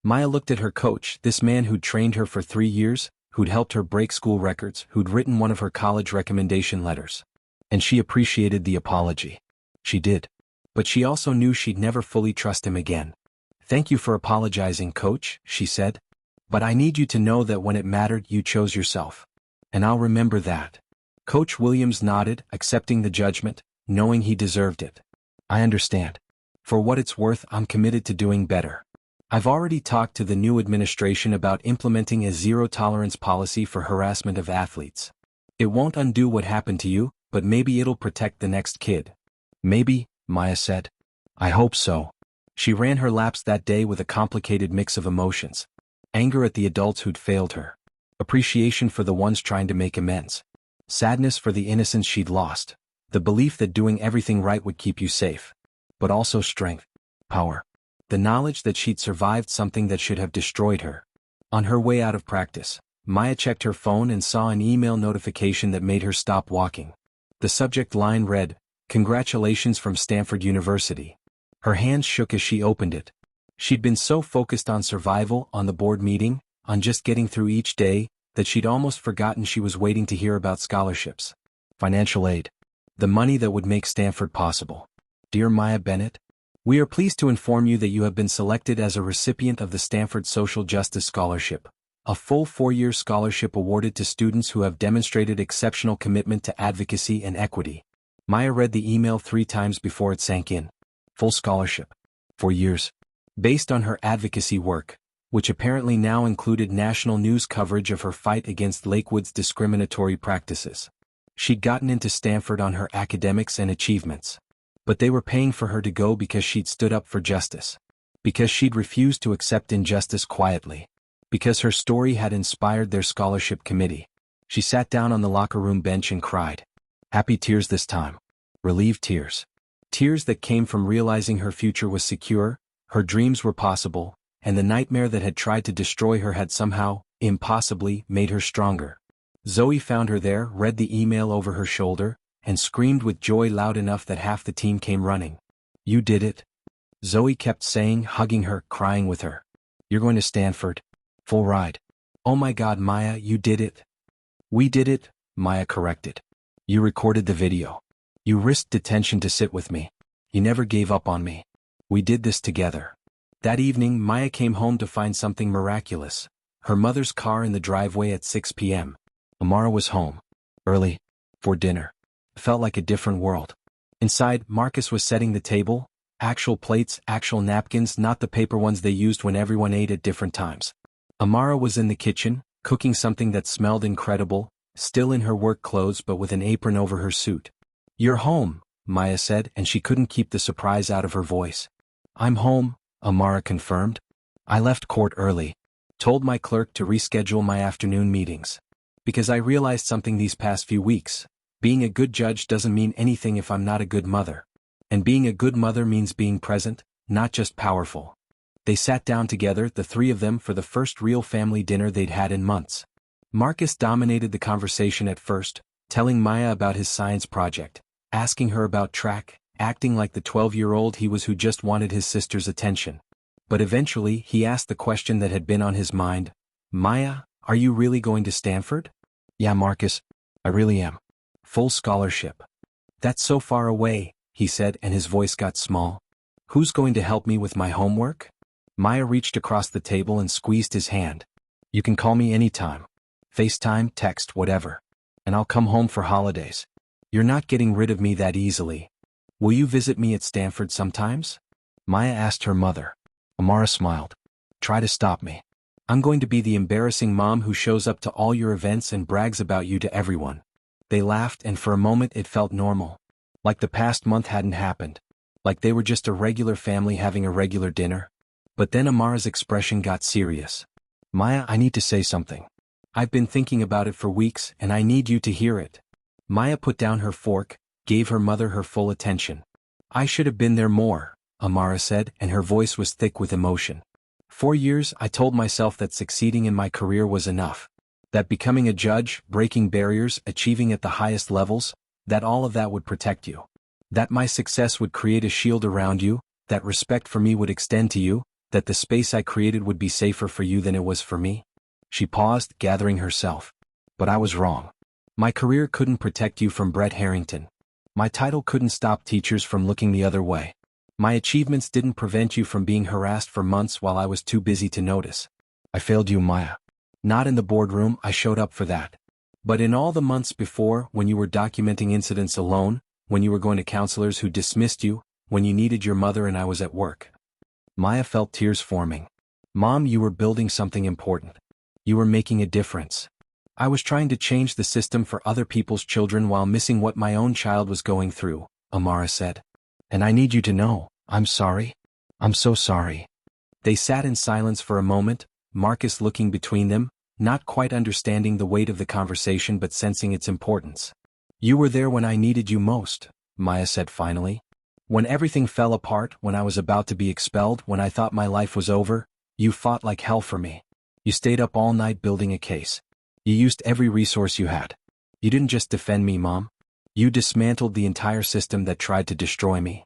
Maya looked at her coach, this man who'd trained her for 3 years, who'd helped her break school records, who'd written one of her college recommendation letters. And she appreciated the apology. She did. But she also knew she'd never fully trust him again. "Thank you for apologizing, Coach," she said. "But I need you to know that when it mattered, you chose yourself. And I'll remember that." Coach Williams nodded, accepting the judgment, knowing he deserved it. "I understand. For what it's worth, I'm committed to doing better. I've already talked to the new administration about implementing a zero-tolerance policy for harassment of athletes. It won't undo what happened to you, but maybe it'll protect the next kid." "Maybe," Maya said. "I hope so." She ran her laps that day with a complicated mix of emotions. Anger at the adults who'd failed her. Appreciation for the ones trying to make amends. Sadness for the innocence she'd lost. The belief that doing everything right would keep you safe. But also strength. Power. The knowledge that she'd survived something that should have destroyed her. On her way out of practice, Maya checked her phone and saw an email notification that made her stop walking. The subject line read, "Congratulations from Stanford University." Her hands shook as she opened it. She'd been so focused on survival, on the board meeting, on just getting through each day, that she'd almost forgotten she was waiting to hear about scholarships. Financial aid. The money that would make Stanford possible. "Dear Maya Bennett, we are pleased to inform you that you have been selected as a recipient of the Stanford Social Justice Scholarship, a full 4-year scholarship awarded to students who have demonstrated exceptional commitment to advocacy and equity." Maya read the email 3 times before it sank in. Full scholarship. 4 years. Based on her advocacy work, which apparently now included national news coverage of her fight against Lakewood's discriminatory practices. She'd gotten into Stanford on her academics and achievements. But they were paying for her to go because she'd stood up for justice. Because she'd refused to accept injustice quietly. Because her story had inspired their scholarship committee. She sat down on the locker room bench and cried. Happy tears this time. Relieved tears. Tears that came from realizing her future was secure, her dreams were possible, and the nightmare that had tried to destroy her had somehow, impossibly, made her stronger. Zoe found her there, read the email over her shoulder, and screamed with joy loud enough that half the team came running. "You did it." Zoe kept saying, hugging her, crying with her. "You're going to Stanford. Full ride." "Oh my God, Maya, you did it." "We did it," Maya corrected. "You recorded the video. You risked detention to sit with me. You never gave up on me. We did this together." That evening, Maya came home to find something miraculous. Her mother's car in the driveway at 6 p.m. Amara was home. Early. For dinner. It felt like a different world. Inside, Marcus was setting the table. Actual plates, actual napkins, not the paper ones they used when everyone ate at different times. Amara was in the kitchen, cooking something that smelled incredible, still in her work clothes but with an apron over her suit. "You're home," Maya said, and she couldn't keep the surprise out of her voice. "I'm home," Amara confirmed. "I left court early. Told my clerk to reschedule my afternoon meetings. Because I realized something these past few weeks. Being a good judge doesn't mean anything if I'm not a good mother. And being a good mother means being present, not just powerful." They sat down together, the three of them, for the first real family dinner they'd had in months. Marcus dominated the conversation at first, telling Maya about his science project, asking her about track, acting like the 12-year-old he was who just wanted his sister's attention. But eventually he asked the question that had been on his mind. "Maya, are you really going to Stanford?" "Yeah, Marcus, I really am. Full scholarship." "That's so far away," he said, and his voice got small. "Who's going to help me with my homework?" Maya reached across the table and squeezed his hand. "You can call me anytime. FaceTime, text, whatever. And I'll come home for holidays. You're not getting rid of me that easily. Will you visit me at Stanford sometimes?" Maya asked her mother. Amara smiled. "Try to stop me. I'm going to be the embarrassing mom who shows up to all your events and brags about you to everyone." They laughed, and for a moment it felt normal. Like the past month hadn't happened. Like they were just a regular family having a regular dinner. But then Amara's expression got serious. "Maya, I need to say something. I've been thinking about it for weeks, and I need you to hear it." Maya put down her fork, gave her mother her full attention. "I should have been there more," Amara said, and her voice was thick with emotion. "For years I told myself that succeeding in my career was enough. That becoming a judge, breaking barriers, achieving at the highest levels, that all of that would protect you. That my success would create a shield around you, that respect for me would extend to you, that the space I created would be safer for you than it was for me." She paused, gathering herself. "But I was wrong. My career couldn't protect you from Brett Harrington. My title couldn't stop teachers from looking the other way. My achievements didn't prevent you from being harassed for months while I was too busy to notice. I failed you, Maya. Not in the boardroom, I showed up for that. But in all the months before, when you were documenting incidents alone, when you were going to counselors who dismissed you, when you needed your mother and I was at work." Maya felt tears forming. "Mom, you were building something important. You were making a difference. I was trying to change the system for other people's children while missing what my own child was going through," Amara said. "And I need you to know, I'm sorry. I'm so sorry." They sat in silence for a moment, Marcus looking between them, not quite understanding the weight of the conversation but sensing its importance. "You were there when I needed you most," Maya said finally. "When everything fell apart, when I was about to be expelled, when I thought my life was over, you fought like hell for me. You stayed up all night building a case. You used every resource you had. You didn't just defend me, Mom. You dismantled the entire system that tried to destroy me.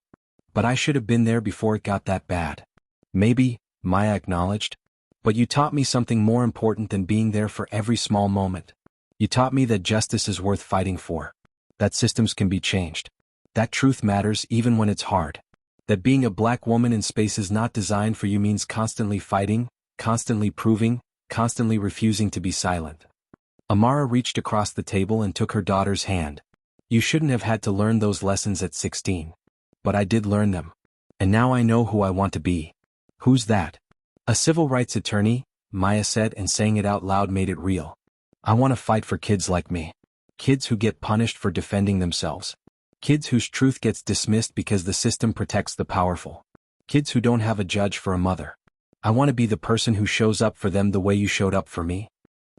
But I should have been there before it got that bad." "Maybe," Maya acknowledged. "But you taught me something more important than being there for every small moment. You taught me that justice is worth fighting for. That systems can be changed. That truth matters even when it's hard. That being a black woman in spaces not designed for you means constantly fighting, constantly proving, constantly refusing to be silent." Amara reached across the table and took her daughter's hand. "You shouldn't have had to learn those lessons at 16. But I did learn them. And now I know who I want to be." "Who's that?" "A civil rights attorney," Maya said, and saying it out loud made it real. "I want to fight for kids like me. Kids who get punished for defending themselves. Kids whose truth gets dismissed because the system protects the powerful. Kids who don't have a judge for a mother. I want to be the person who shows up for them the way you showed up for me."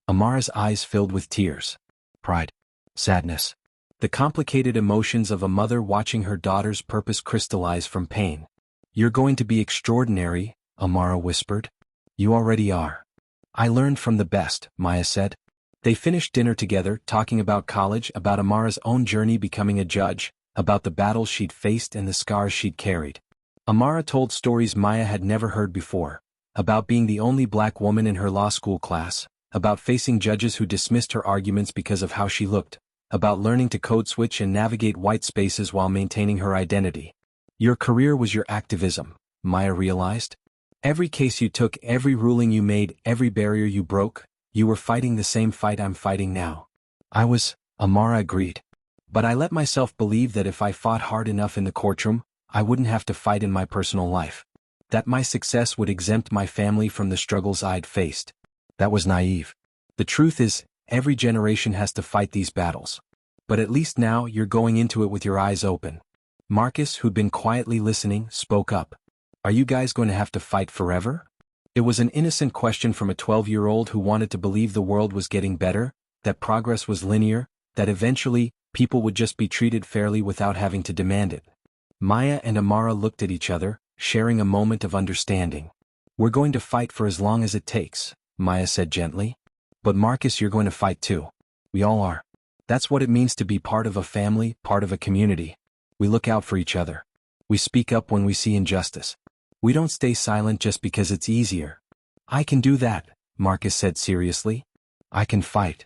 Amara's eyes filled with tears. Pride. Sadness. The complicated emotions of a mother watching her daughter's purpose crystallize from pain. "You're going to be extraordinary," Amara whispered. "You already are." "I learned from the best," Maya said. They finished dinner together, talking about college, about Amara's own journey becoming a judge, about the battles she'd faced and the scars she'd carried. Amara told stories Maya had never heard before, about being the only black woman in her law school class, about facing judges who dismissed her arguments because of how she looked, about learning to code switch and navigate white spaces while maintaining her identity. "Your career was your activism," Maya realized. "Every case you took, every ruling you made, every barrier you broke, you were fighting the same fight I'm fighting now." Amara agreed. "But I let myself believe that if I fought hard enough in the courtroom, I wouldn't have to fight in my personal life. That my success would exempt my family from the struggles I'd faced. That was naive. The truth is, every generation has to fight these battles. But at least now you're going into it with your eyes open. Marcus, who'd been quietly listening, spoke up. Are you guys going to have to fight forever? It was an innocent question from a 12-year-old who wanted to believe the world was getting better, that progress was linear, that eventually, people would just be treated fairly without having to demand it. Maya and Amara looked at each other, sharing a moment of understanding. We're going to fight for as long as it takes, Maya said gently. But Marcus, you're going to fight too. We all are. That's what it means to be part of a family, part of a community. We look out for each other. We speak up when we see injustice. We don't stay silent just because it's easier. I can do that, Marcus said seriously. I can fight.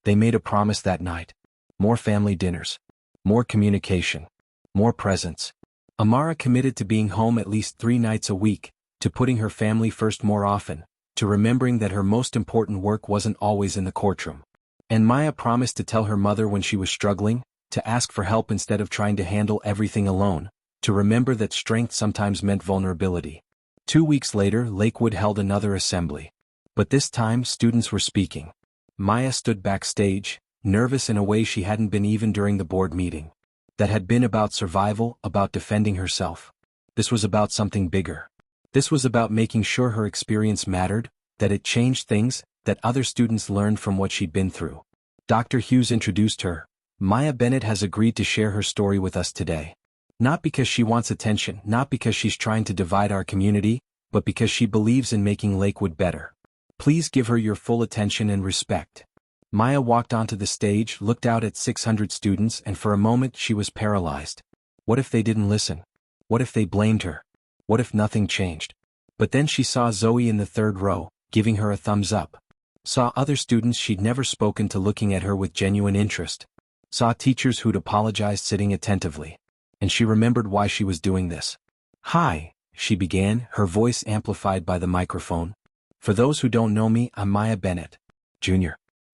They made a promise that night. More family dinners. More communication. More presence. Amara committed to being home at least 3 nights a week, to putting her family first more often, to remembering that her most important work wasn't always in the courtroom. And Maya promised to tell her mother when she was struggling, to ask for help instead of trying to handle everything alone, to remember that strength sometimes meant vulnerability. 2 weeks later, Lakewood held another assembly. But this time, students were speaking. Maya stood backstage, nervous in a way she hadn't been even during the board meeting. That had been about survival, about defending herself. This was about something bigger. This was about making sure her experience mattered, that it changed things, that other students learned from what she'd been through. Dr. Hughes introduced her. Maya Bennett has agreed to share her story with us today. Not because she wants attention, not because she's trying to divide our community, but because she believes in making Lakewood better. Please give her your full attention and respect. Maya walked onto the stage, looked out at 600 students, and for a moment she was paralyzed. What if they didn't listen? What if they blamed her? What if nothing changed? But then she saw Zoe in the 3rd row, giving her a thumbs up. Saw other students she'd never spoken to looking at her with genuine interest. Saw teachers who'd apologized sitting attentively. And she remembered why she was doing this. Hi, she began, her voice amplified by the microphone. For those who don't know me, I'm Maya Bennett, Jr.,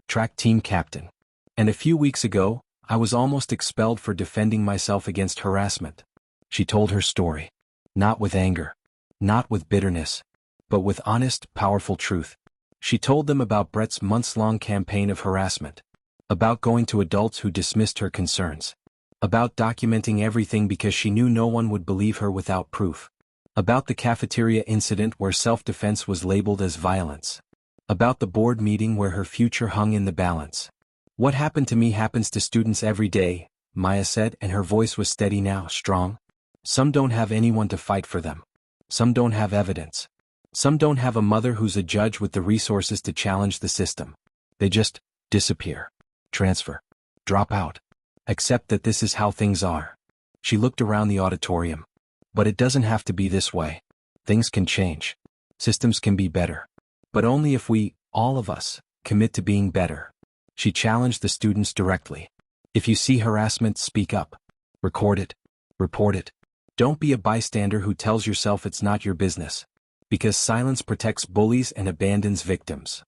track team captain. And a few weeks ago, I was almost expelled for defending myself against harassment. She told her story. Not with anger. Not with bitterness. But with honest, powerful truth. She told them about Brett's months-long campaign of harassment. About going to adults who dismissed her concerns. About documenting everything because she knew no one would believe her without proof. About the cafeteria incident where self-defense was labeled as violence. About the board meeting where her future hung in the balance. What happened to me happens to students every day, Maya said, and her voice was steady now, strong. Some don't have anyone to fight for them. Some don't have evidence. Some don't have a mother who's a judge with the resources to challenge the system. They just disappear. Transfer. Drop out. Accept that this is how things are. She looked around the auditorium. But it doesn't have to be this way. Things can change. Systems can be better. But only if we, all of us, commit to being better. She challenged the students directly. If you see harassment, speak up. Record it. Report it. Don't be a bystander who tells yourself it's not your business. Because silence protects bullies and abandons victims.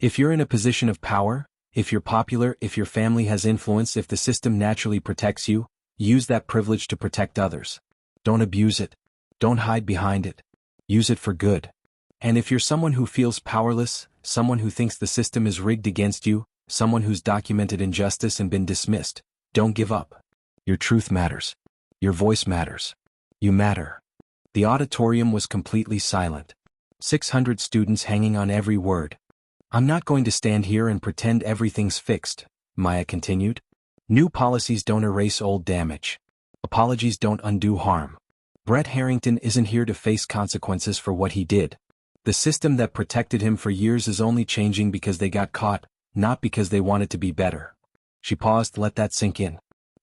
If you're in a position of power, if you're popular, if your family has influence, if the system naturally protects you, use that privilege to protect others. Don't abuse it. Don't hide behind it. Use it for good. And if you're someone who feels powerless, someone who thinks the system is rigged against you, someone who's documented injustice and been dismissed, don't give up. Your truth matters. Your voice matters. You matter. The auditorium was completely silent. 600 students hanging on every word. I'm not going to stand here and pretend everything's fixed, Maya continued. New policies don't erase old damage. Apologies don't undo harm. Brett Harrington isn't here to face consequences for what he did. The system that protected him for years is only changing because they got caught, not because they wanted to be better. She paused, let that sink in.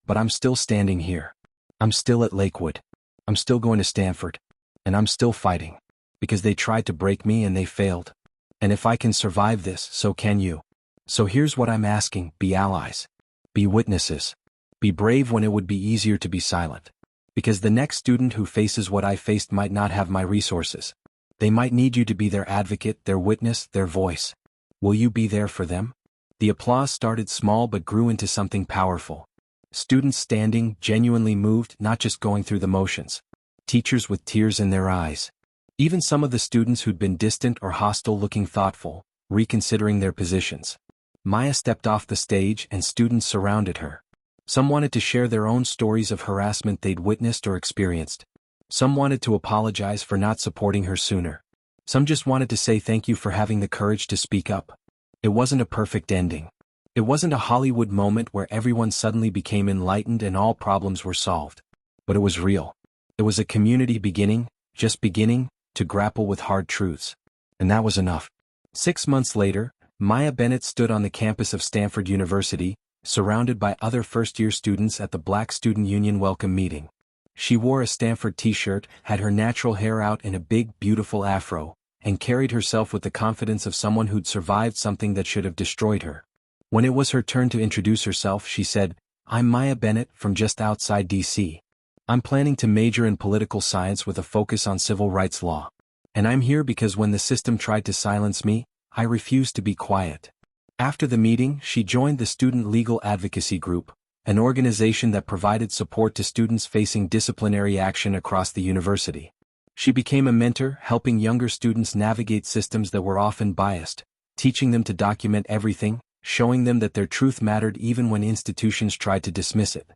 But I'm still standing here. I'm still at Lakewood. I'm still going to Stanford. And I'm still fighting. Because they tried to break me and they failed. And if I can survive this, so can you. So here's what I'm asking, be allies. Be witnesses. Be brave when it would be easier to be silent. Because the next student who faces what I faced might not have my resources. They might need you to be their advocate, their witness, their voice. Will you be there for them? The applause started small but grew into something powerful. Students standing, genuinely moved, not just going through the motions. Teachers with tears in their eyes. Even some of the students who'd been distant or hostile looking thoughtful, reconsidering their positions. Maya stepped off the stage and students surrounded her. Some wanted to share their own stories of harassment they'd witnessed or experienced. Some wanted to apologize for not supporting her sooner. Some just wanted to say thank you for having the courage to speak up. It wasn't a perfect ending. It wasn't a Hollywood moment where everyone suddenly became enlightened and all problems were solved. But it was real. It was a community just beginning, to grapple with hard truths. And that was enough. 6 months later, Maya Bennett stood on the campus of Stanford University, surrounded by other first-year students at the Black Student Union welcome meeting. She wore a Stanford t-shirt, had her natural hair out in a big, beautiful afro, and carried herself with the confidence of someone who'd survived something that should have destroyed her. When it was her turn to introduce herself, she said, "I'm Maya Bennett from just outside D.C. I'm planning to major in political science with a focus on civil rights law. And I'm here because when the system tried to silence me, I refused to be quiet." After the meeting, she joined the Student Legal Advocacy Group, an organization that provided support to students facing disciplinary action across the university. She became a mentor, helping younger students navigate systems that were often biased, teaching them to document everything, showing them that their truth mattered even when institutions tried to dismiss it.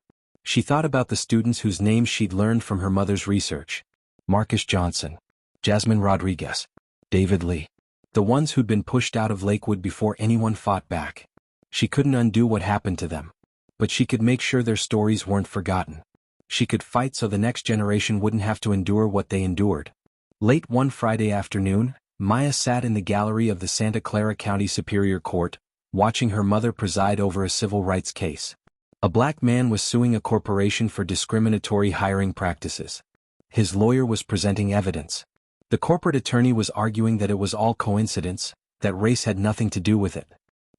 She thought about the students whose names she'd learned from her mother's research: Marcus Johnson, Jasmine Rodriguez, David Lee. The ones who'd been pushed out of Lakewood before anyone fought back. She couldn't undo what happened to them. But she could make sure their stories weren't forgotten. She could fight so the next generation wouldn't have to endure what they endured. Late one Friday afternoon, Maya sat in the gallery of the Santa Clara County Superior Court, watching her mother preside over a civil rights case. A black man was suing a corporation for discriminatory hiring practices. His lawyer was presenting evidence. The corporate attorney was arguing that it was all coincidence, that race had nothing to do with it.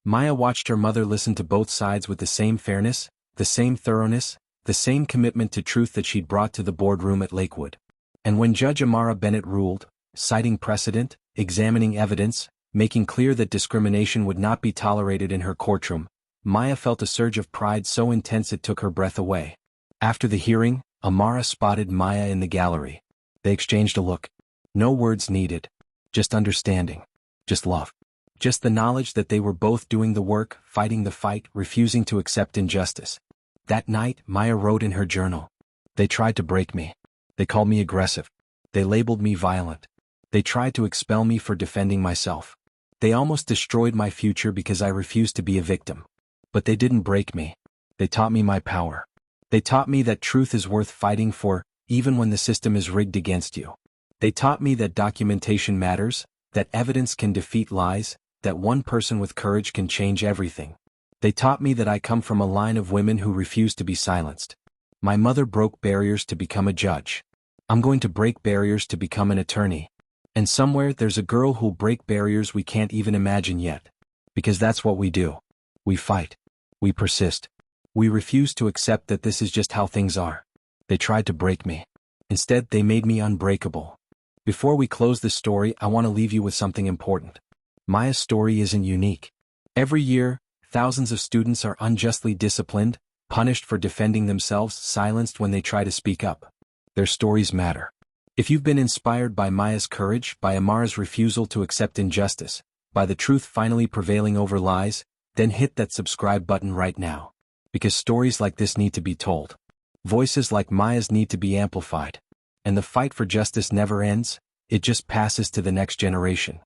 Maya watched her mother listen to both sides with the same fairness, the same thoroughness, the same commitment to truth that she'd brought to the boardroom at Lakewood. And when Judge Maya Bennett ruled, citing precedent, examining evidence, making clear that discrimination would not be tolerated in her courtroom, Maya felt a surge of pride so intense it took her breath away. After the hearing, Amara spotted Maya in the gallery. They exchanged a look. No words needed. Just understanding. Just love. Just the knowledge that they were both doing the work, fighting the fight, refusing to accept injustice. That night, Maya wrote in her journal. "They tried to break me. They called me aggressive. They labeled me violent. They tried to expel me for defending myself. They almost destroyed my future because I refused to be a victim. But they didn't break me. They taught me my power. They taught me that truth is worth fighting for, even when the system is rigged against you. They taught me that documentation matters, that evidence can defeat lies, that one person with courage can change everything. They taught me that I come from a line of women who refuse to be silenced. My mother broke barriers to become a judge. I'm going to break barriers to become an attorney. And somewhere there's a girl who'll break barriers we can't even imagine yet. Because that's what we do. We fight. We persist. We refuse to accept that this is just how things are. They tried to break me. Instead, they made me unbreakable." Before we close this story, I want to leave you with something important. Maya's story isn't unique. Every year, thousands of students are unjustly disciplined, punished for defending themselves, silenced when they try to speak up. Their stories matter. If you've been inspired by Maya's courage, by Amara's refusal to accept injustice, by the truth finally prevailing over lies, then hit that subscribe button right now. Because stories like this need to be told. Voices like Maya's need to be amplified. And the fight for justice never ends, it just passes to the next generation.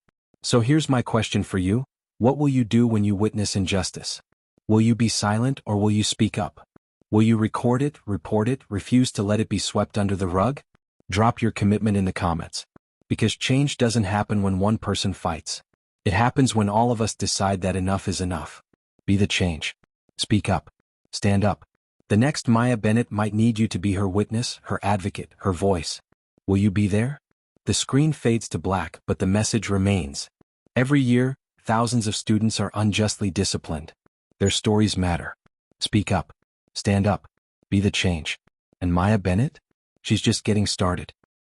So here's my question for you. What will you do when you witness injustice? Will you be silent or will you speak up? Will you record it, report it, refuse to let it be swept under the rug? Drop your commitment in the comments. Because change doesn't happen when one person fights. It happens when all of us decide that enough is enough. Be the change. Speak up. Stand up. The next Maya Bennett might need you to be her witness, her advocate, her voice. Will you be there? The screen fades to black, but the message remains. Every year, thousands of students are unjustly disciplined. Their stories matter. Speak up. Stand up. Be the change. And Maya Bennett? She's just getting started.